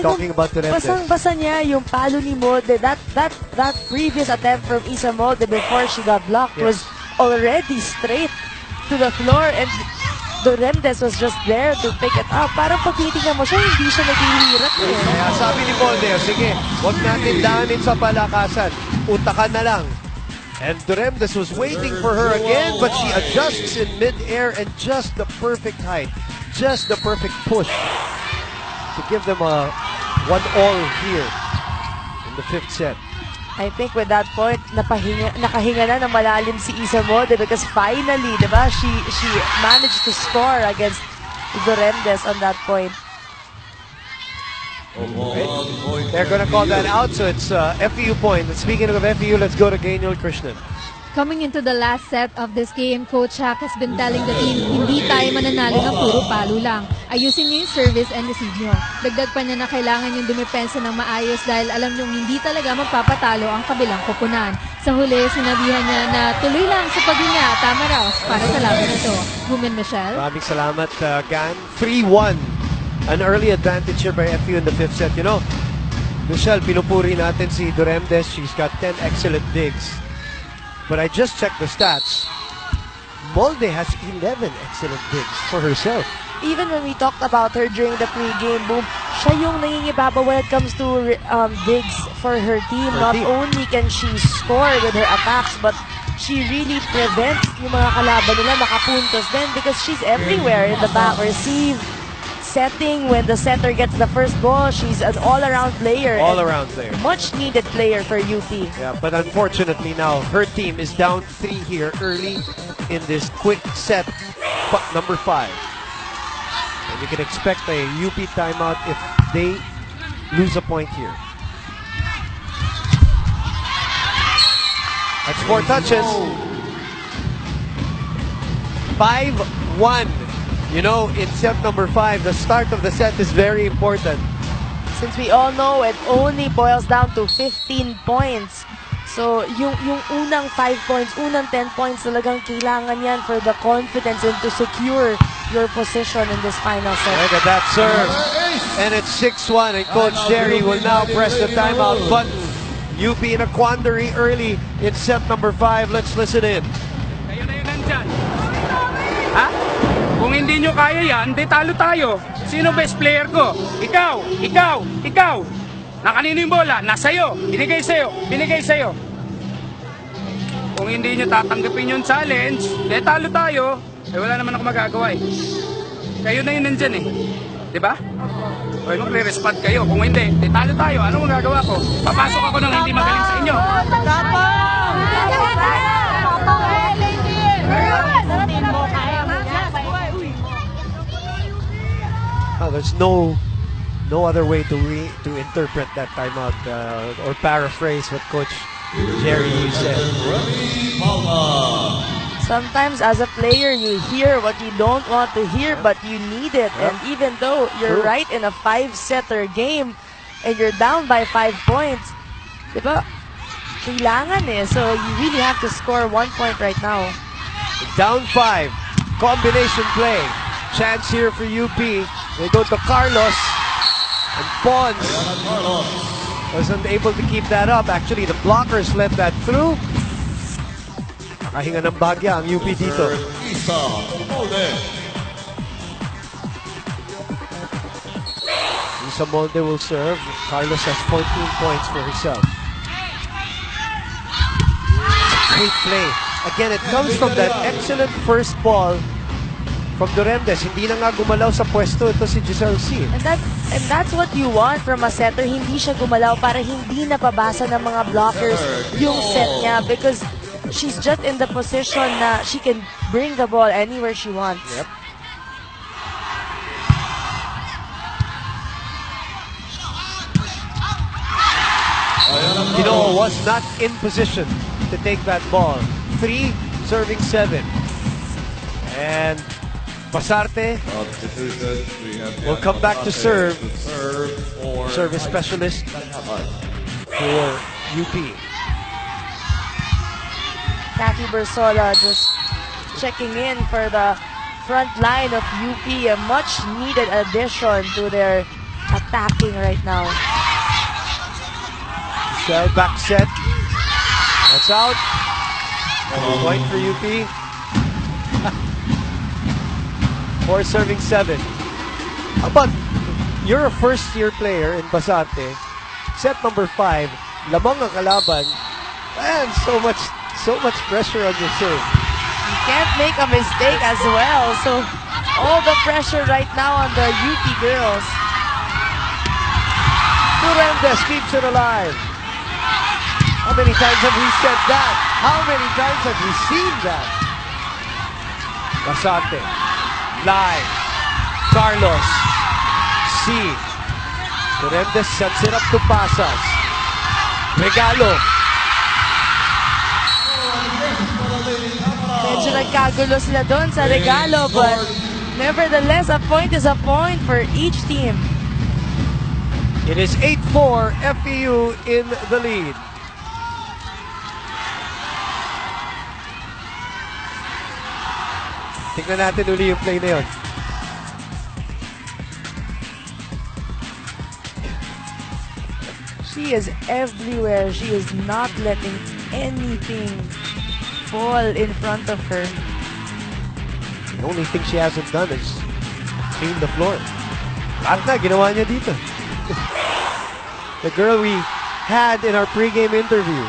A: Talking about Duremdes.
B: Basang-basa niya yung palo ni Molde. That previous attempt from Isa Molde before she got blocked was already straight to the floor, and Duremdes was just there to pick it up. Parang pag titignan mo siya, hindi siya naghihirap eh.
A: Kaya sabi ni Molde, sige, huwag natin daanin sa palakasan. Utakan na lang. And Duremdes was waiting for her again, but she adjusts in mid-air and just the perfect height, just the perfect push to give them a 1-all here in the fifth set.
B: I think with that point, nakahinga na ng malalim si Isa Molde because finally, diba, she managed to score against Duremdes on that point.
A: Okay. They're going to call that out, so it's FEU point. And speaking of FEU, let's go to Gaynil Krishnan.
E: Coming into the last set of this game, Coach Hack has been telling the team, hindi tayo mananalo ng puro palo lang. Ayusin niyo yung service and receive niyo. Dagdag pa niya na kailangan yung dumepensa ng maayos dahil alam niyong hindi talaga magpapatalo ang kabilang koponan. Sa huli, sinabihan niya na tuloy lang sa paghinga. Tama raw para sa laban na ito. Women Michelle.
A: Maraming salamat, Gan. 3-1. An early advantage here by FEU in the fifth set. You know, Michelle, pinupuri natin si Duremdes. She's got 10 excellent digs. But I just checked the stats. Molde has 11 excellent digs for herself.
B: Even when we talked about her during the pre-game, boom, siya yung nangingibaba when it comes to digs for her team. Not only can she score with her attacks, but she really prevents yung mga kalaban nila makapuntos din because she's everywhere in the back. Receive, setting, when the setter gets the first ball, she's an all-around player.
A: All-around player.
B: Much needed player for UP.
A: Yeah, but unfortunately now, her team is down 3 here early in this quick set, number 5. And you can expect a UP timeout if they lose a point here. That's 4 touches. 5-1. You know, in set number 5, the start of the set is very important.
B: Since we all know it only boils down to 15 points. So, yung unang 5 points, unang 10 points, talagang kailangan yan for the confidence and to secure your position in this final set.
A: Look at that serve. And it's 6-1, and Coach Jerry will now press the timeout button. UP in a quandary early in set number 5. Let's listen in.
I: Kayo na yun nandyan. Ha? Kung hindi nyo kaya yan, di talo tayo. Sino best player ko? Ikaw, ikaw, ikaw. Nakanino yung bola? Nasa'yo. Binigay sa'yo. Binigay sa'yo. Kung hindi nyo tatanggapin yung challenge, di talo tayo. Eh wala naman ako magagawa eh. Kayo na yun nandyan eh. Diba? O magre-respond kayo. Kung hindi, di talo tayo. Ano magagawa ko? Papasok ako ng hindi magaling sa inyo.
A: Oh, there's no other way to interpret that timeout or paraphrase what Coach Jerry said.
B: Sometimes as a player, you hear what you don't want to hear, but you need it. And even though you're right in a 5-setter game and you're down by 5 points, diba? Kailangan eh. So you really have to score 1 point right now.
A: Down 5. Combination play. Chance here for UP. They go to Carlos. And Pons wasn't able to keep that up. Actually, the blockers let that through. Nakahinga ng bagya ang UP dito. Lisa Molde will serve. Carlos has 14 points for herself. Great play. Again, it comes from that excellent first ball from Durendes. Hindi na nga gumalaw sa pwesto ito si Giselle C.
B: And that's what you want from a setter. Hindi siya gumalaw para hindi napabasa ng mga blockers yung set niya because she's just in the position na she can bring the ball anywhere she wants.
A: Yep. Pinoa was not in position to take that ball. 3, serving 7. And Pasarte will come back to serve. Service specialist for UP.
B: Kathy Bersola just checking in for the front line of UP. A much needed addition to their attacking right now.
A: Shell back set. That's out. Point for UP. 4 serving 7. How about you're a first-year player in Basarte. Set number 5. Lamang ang kalaban. And so much pressure on your serve.
B: You can't make a mistake as well. So all the pressure right now on the UP girls.
A: Durendes keeps it alive. How many times have we said that? How many times have we seen that? Basarte. Live. Carlos. C. Durendes sets it up to Pasas. Regalo.
B: Medyo nagkagulo sila doon sa regalo, but nevertheless, a point is a point for each team.
A: It is 8-4, FEU in the lead. Tingnan natin uli yung play na yun.
B: She is everywhere. She is not letting anything fall in front of her.
A: The only thing she hasn't done is clean the floor. Lahat na, ginawa niya dito. The girl we had in our pregame interview,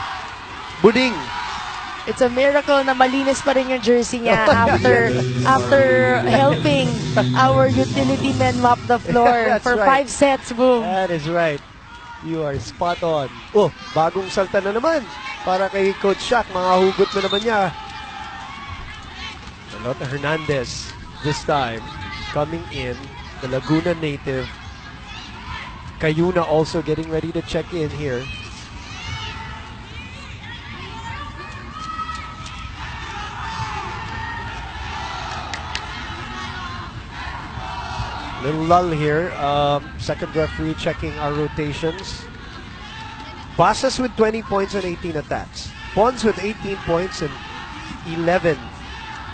A: Buding.
B: It's a miracle na malinis pa rin yung jersey niya after helping our utility men mop the floor for
A: right.
B: 5 sets. Boom.
A: That is right. You are spot on. Oh, bagong salta na naman para kay Coach Shaq. Mga hugot na naman niya. Charlotte Hernandez this time coming in, the Laguna native. Cayuna also getting ready to check in here. Little lull here. Second referee checking our rotations. Pasas with 20 points and 18 attacks. Pons with 18 points and 11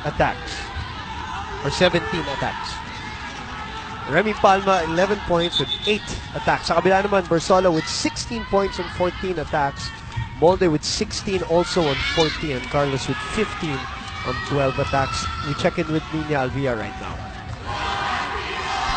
A: attacks. Or 17 attacks. Remy Palma, 11 points with 8 attacks. Sa kabila naman, Bersola with 16 points and 14 attacks. Molde with 16 also on 14. And Carlos with 15 on 12 attacks. We check in with Nina Alvia right now.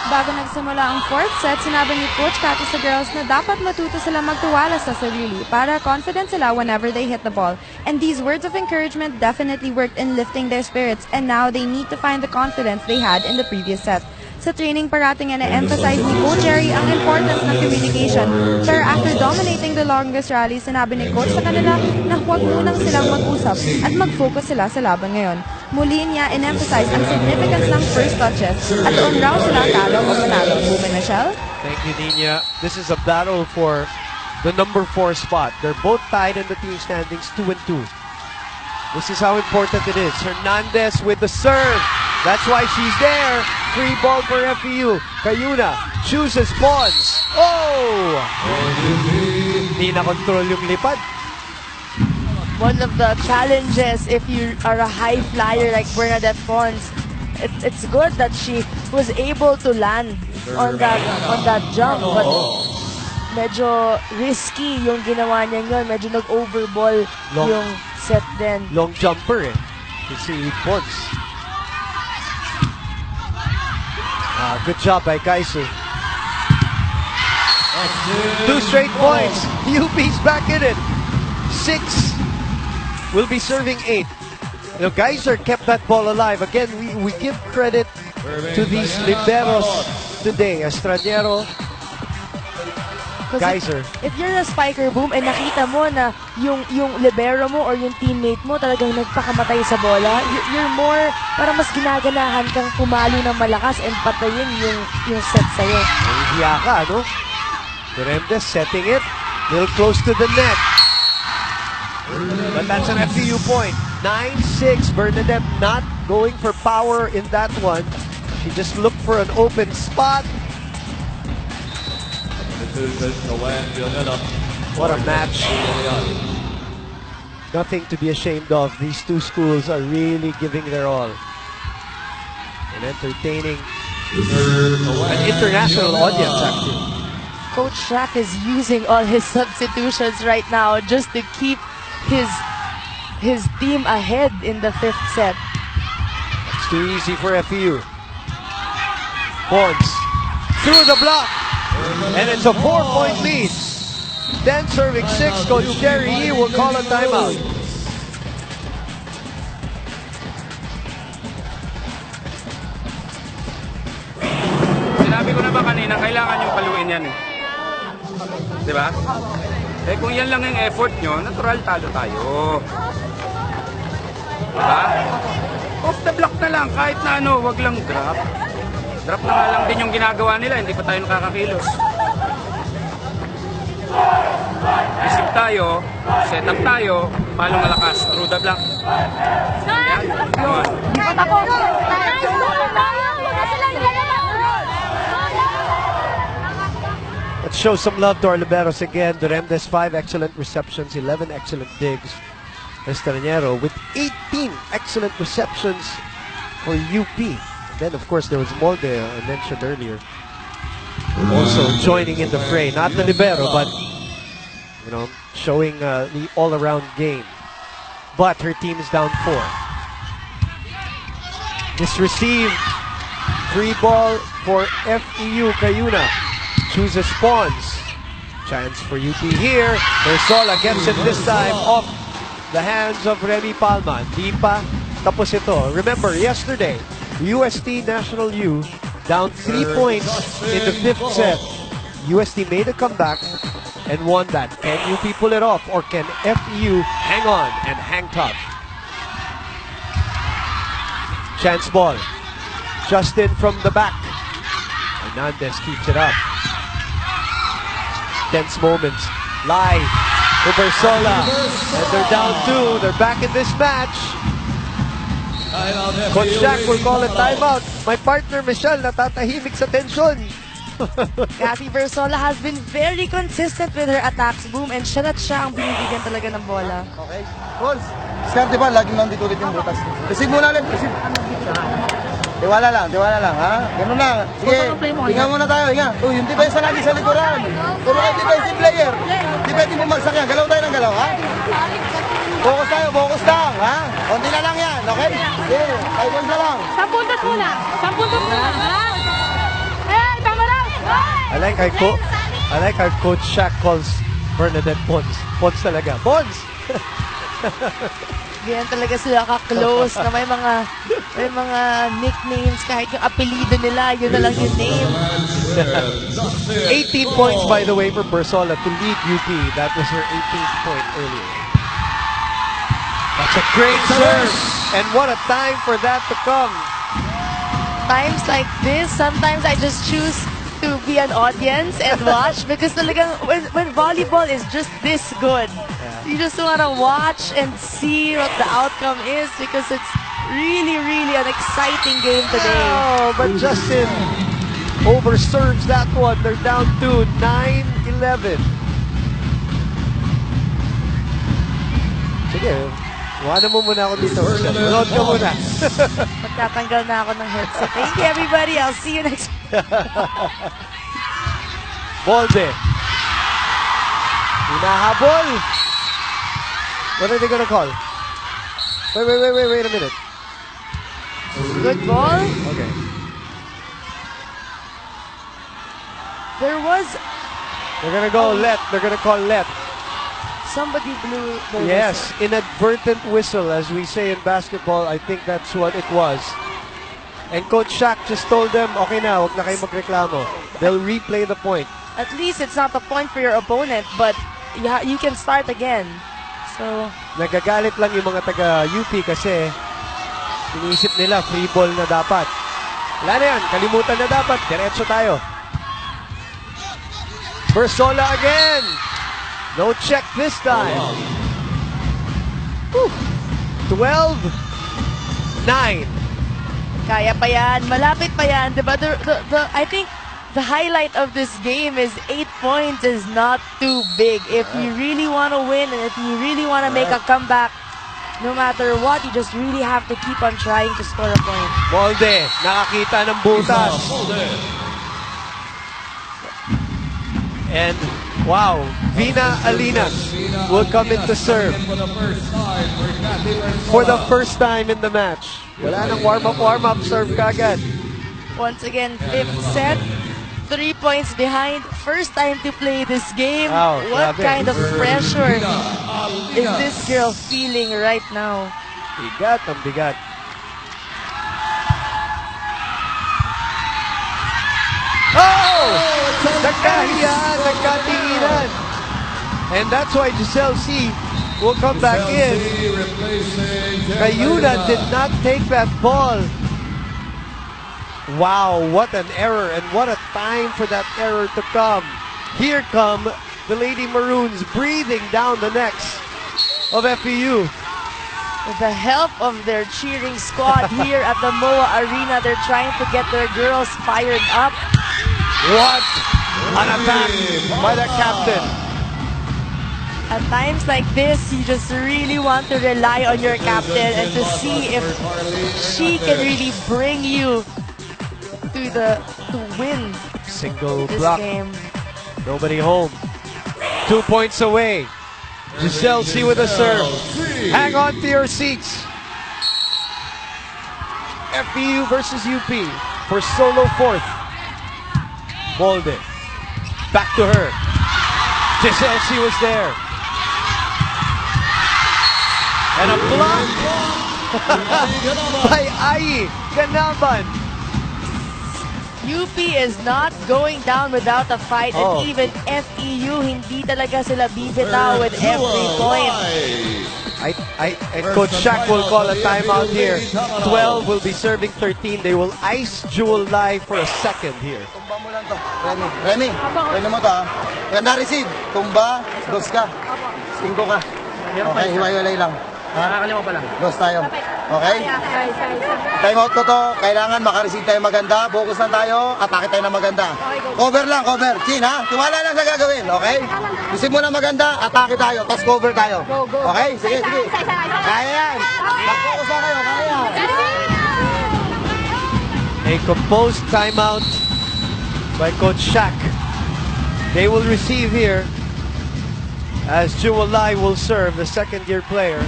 C: Bago nagsimula ang fourth set, sinabi ni Coach Kato sa girls na dapat matuto sila magtiwala sa sarili para confident sila whenever they hit the ball. And these words of encouragement definitely worked in lifting their spirits, and now they need to find the confidence they had in the previous set. Sa training, parating na emphasize ni Coach Jerry ang importance ng communication. Pero after dominating the longest rally, sinabi ni Coach sa kanila na huwag munang silang mag-usap at mag-focus sila sa laban ngayon. Muli niya in-emphasize ang significance ng first touches at doon raw sila talo o manalo. Bume Michelle?
A: Thank you, Nina. This is a battle for the number 4 spot. They're both tied in the team standings 2-2. This is how important it is. Hernandez with the serve. That's why she's there. Free ball for FEU. Cayuna chooses Pons. Oh! Hindi na control yung lipad.
B: One of the challenges if you are a high flyer like Bernadette Pons, it's good that she was able to land on that jump, but medyo risky yung ginawa niya yun. Medyo nag-overball yung set din.
A: Long jumper eh. You see Pons. Good job by Kaisu. 2 straight points. UP's back in it. 6 will be serving 8. You know, Geyser kept that ball alive. Again, we give credit to these liberos today. Estraniero, Geyser.
B: If you're a spiker, Boom, and nakita mo na yung libero mo or yung teammate mo talagang nagpakamatay sa bola, you're more, parang mas ginaganahan kang pumalo ng malakas and patayin yung set sa'yo.
A: Hiya ka, no? Duremdes setting it. Little close to the net. But that's an FEU point. 9-6. Bernadette not going for power in that one. She just looked for an open spot. What a match. Nothing to be ashamed of. These two schools are really giving their all. And entertaining an international audience, actually.
B: Coach Shaq is using all his substitutions right now just to keep his team ahead in the 5th set.
A: It's too easy for FEU. Points through the block. And it's a 4-point lead. Then serving 6, Coach Jerry Yee will call a timeout.
I: Sinabi ko na ba kanina, kailangan yung paluin yan eh. Di ba? Eh kung yan lang yung effort nyo, natural talo tayo. Diba? Off the block na lang, kahit na ano, wag lang drop. Drop na nga lang din yung ginagawa nila, hindi pa tayo nakakakilos. Isip tayo, set up tayo, palong malakas, through the block. Yan, come on.
A: Let's show some love to our liberos again. Duremdes, 5 excellent receptions, 11 excellent digs. Estraniero with 18 excellent receptions for UP. Then, of course, there was Molde, I mentioned earlier, also joining in the fray. Not the libero, but, you know, showing the all-around game. But her team is down 4. This received. Free ball for FEU. Cayuna chooses spawns. Chance for UP here. Bersola gets it this time off the hands of Remy Palma. Di pa tapos ito. Remember, yesterday, UST National U down 3 points in the 5th set. UST made a comeback and won that. Can UP pull it off, or can FEU hang on and hang tough? Chance ball. Justin from the back. Hernandez keeps it up. Tense moments. Lai to Bersola. And they're down 2. They're back in this match. Coach Jack will call a timeout. My partner Michelle natatahimik sa tension.
B: Kathy Bersola has been very consistent with her attacks, Boom, and siya ang binibigyan talaga ng bola.
H: Okay. Rolls. Start, diba? Laging nandito ulit yung butas. Receive muna ulit. Receive. Tiwala lang, ha? Ganun lang. Sige, hinga muna tayo, hinga. Yung depensa lagi sa likuran. Puro kayo defensive player. Di pwede bumagsak yan. Galaw tayo ng galaw, ha? Focus tayo, focus lang, ha? Konti na lang yan, okay? Sige, 5 points na lang.
J: 10 puntos muna. 10 puntos muna. Eh, tama na.
A: I like how Coach Shaq calls Bernadette Pons. Pons talaga. Pons!
B: Ganyan talaga sila ka-close na may mga nicknames, kahit yung apelido nila, yun na lang yung name.
A: 18 points, by the way, for Bersola to lead UP. That was her 18th point earlier. That's a great serve. And what a time for that to come.
B: Times like this, sometimes I just choose to be an audience and watch because talagang when volleyball is just this good, you just want to watch and see what the outcome is because it's really, really an exciting game today.
A: Oh, but Justin overserves that one. They're down to 9-11. Sige, wala mo muna ako dito. Load ka muna.
B: Magtatanggal na ako ng headset. Thank you, everybody. I'll see you next
A: Molde. Hinahabol. What are they gonna call? Wait a minute.
B: Good ball.
A: Okay.
B: There was
A: They're gonna go let. They're gonna call let.
B: Somebody blew the
A: Yes, inadvertent whistle, as we say in basketball. I think that's what it was. And Coach Shaq just told them, okay na, wag na kayo magreklamo. They'll replay the point.
B: At least it's not a point for your opponent, but you can start again. So,
A: Nagagalit lang yung mga taga-UP kasi inisip nila free ball na dapat. Wala na yan, kalimutan na dapat. Diretso tayo. Bersola again. No check this time. 12-9.
B: kaya pa yan. Malapit pa yan. Diba? I think the highlight of this game is 8 points is not too big. If you really want to win and if you really want to make a comeback, no matter what, you just really have to keep on trying to score a point.
A: Molde, nakakita ng butas. And, wow, Vina Alinas will come in to serve for the first time in the match. Wala nang warm-up, serve kagad.
B: Once again, 5th set. 3 points behind. First time to play this game.
A: Wow,
B: what
A: grabe.
B: kind of pressure is this girl feeling right now?
A: Bigat ang bigat. Oh! Nagkahiyan, nagkatinginan. And that's why Giselle C will come back in. Kayuna did not take that ball. Wow, what an error and what a time for that error to come. Here come the Lady Maroons breathing down the necks of FEU.
B: With the help of their cheering squad here at the MOA Arena, they're trying to get their girls fired up.
A: What an attack by the captain.
B: At times like this, you just really want to rely on your captain and to see if she can really bring you to win
A: Single
B: this
A: block.
B: game.
A: Nobody home. 2 points away. Giselle C with a serve. Hang on to your seats. FEU versus UP for solo fourth. Molde. Back to her. Giselle C was there. And a block by Ai Ganaban.
B: UP is not going down without a fight, and even FEU, hindi talaga sila bibitaw with every point.
A: And Coach Shaq will call a timeout here. 12 will be serving 13. They will ice Jewel Lai for a second here.
H: Tumba mo lang to. Remy mo to ha. Yan na-receive. Tumba, dos ka. 5 ka. Okay, hiwa-hiwalay lang.
I: Nakakalima pa lang.
H: Dos tayo. Okay? Time out ko to. Kailangan makareceive tayo maganda. Focus lang tayo. Atake tayo na maganda. Cover lang, cover. Chin ha? Tiwala lang sa gagawin. Okay? Receive mo na maganda. Atake tayo. Tapos cover tayo. Okay? Sige, sige. Kaya yan. Mag-focus lang kayo. Kaya yan.
A: A composed timeout by Coach Shaq. They will receive here as Jewel Lai will serve, the second-year player.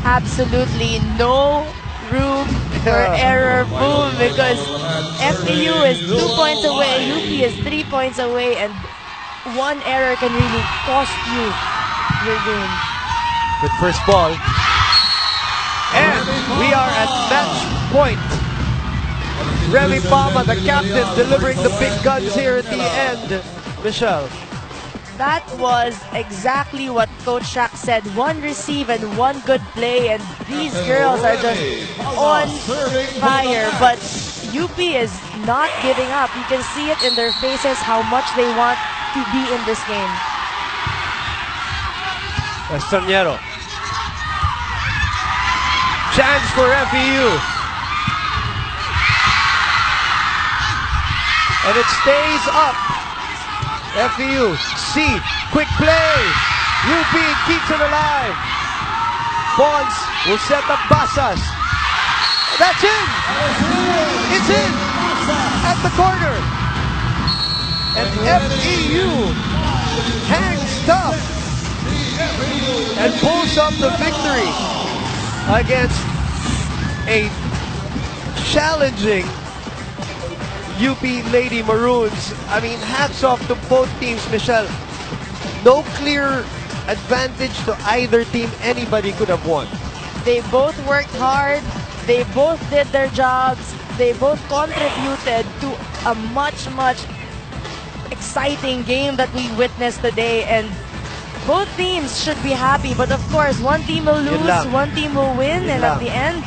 B: Absolutely no room for error. Boom, because FEU is 2 points away, UP is 3 points away, and one error can really cost you your game.
A: Good first ball. And we are at match point. Remy Palma, the captain, delivering the big guns here at the end. Michelle.
B: That was exactly what Coach Shaq said. One receive and one good play, and these girls are just on fire. But UP is not giving up. You can see it in their faces how much they want to be in this game.
A: Castañero. Chance for FEU. And it stays up. FEU, C, quick play. UP keeps it alive. Bonds will set up Basas. That's in. It's in at the corner. And FEU hangs tough and pulls up the victory against a challenging UP Lady Maroons. I mean, hats off to both teams, Michelle. No clear advantage to either team. Anybody could have won.
B: They both worked hard. They both did their jobs. They both contributed to a much, much exciting game that we witnessed today. And both teams should be happy. But of course, one team will lose, one team will win. And at the end,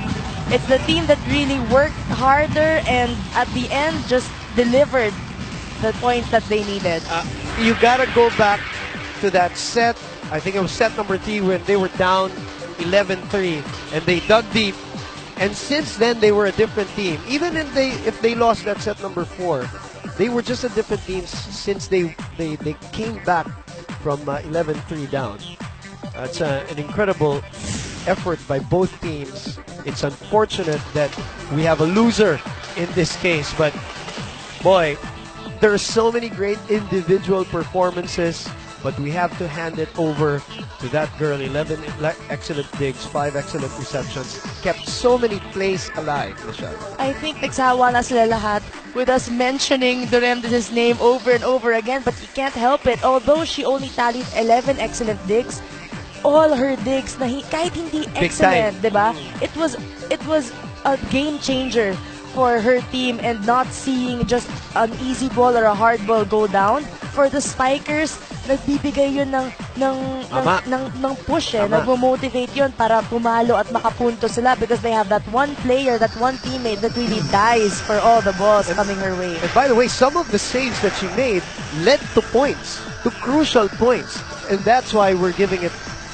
B: it's the team that really worked harder and at the end just delivered the points that they needed.
A: You gotta go back to that set. I think it was set number 3 when they were down 11-3 and they dug deep. And since then, they were a different team. Even if they lost that set number 4, they were just a different team since they came back from 11-3 down. It's an incredible effort by both teams. It's unfortunate that we have a loser in this case, but boy, there are so many great individual performances, but we have to hand it over to that girl. 11 excellent digs, 5 excellent receptions, kept so many plays alive, Michelle.
B: I think nagsawa na sila lahat with us mentioning Duremdes' name over and over again, but he can't help it. Although she only tallied 11 excellent digs, all her digs na kahit hindi excellent, diba? It was a game changer for her team, and not seeing just an easy ball or a hard ball go down. For the spikers, nagbibigay yun ng push nagmo-motivate yun para pumalo at makapunto sila because they have that one player, that one teammate that really dies for all the balls coming her way.
A: And by the way, some of the saves that she made led to points, to crucial points. And that's why we're giving it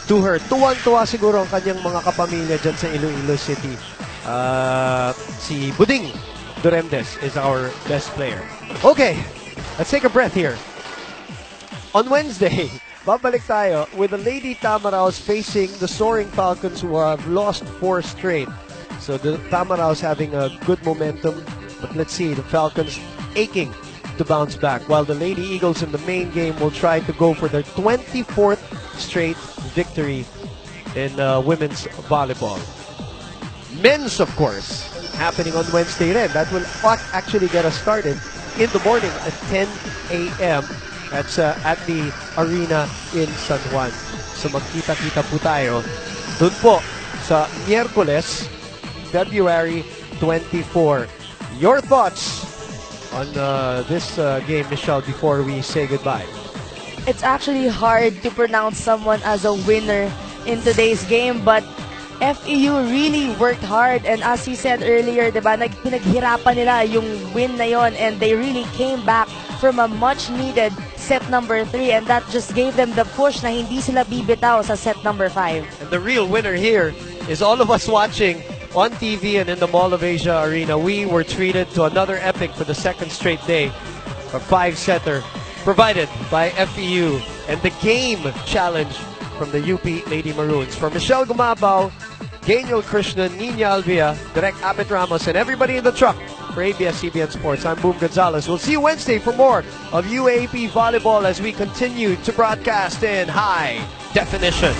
A: to her. Tuwang-tuwa siguro ang kanyang mga kapamilya dyan sa Iloilo City. Si Buding Duremdes is our best player. Okay, let's take a breath here. On Wednesday, babalik tayo with the Lady Tamaraos facing the Soaring Falcons, who have lost 4 straight. So the Tamaraos having a good momentum, but let's see, the Falcons aching to bounce back, while the Lady Eagles in the main game will try to go for their 24th straight victory in women's volleyball. Men's, of course, happening on Wednesday then. That will actually get us started in the morning at 10 a.m. That's at the arena in San Juan. So magkita-kita po tayo dun po sa Miyerkules, February 24. Your thoughts on this game, Michelle, before we say goodbye?
B: It's actually hard to pronounce someone as a winner in today's game, but FEU really worked hard, and as you said earlier, diba, pinaghirapan nila yung win na yon, and they really came back from a much needed set number 3, and that just gave them the push na hindi sila bibitaw sa set number 5. And
A: the real winner here is all of us watching on TV and in the Mall of Asia Arena. We were treated to another epic for the second straight day, a 5-setter provided by FEU, and the game challenge from the UP Lady Maroons. For Michelle Gumabao, Daniel Krishnan, Nina Alvia, Direk Abet Ramos, and everybody in the truck for ABS-CBN Sports, I'm Boom Gonzalez. We'll see you Wednesday for more of UAAP Volleyball as we continue to broadcast in high definition.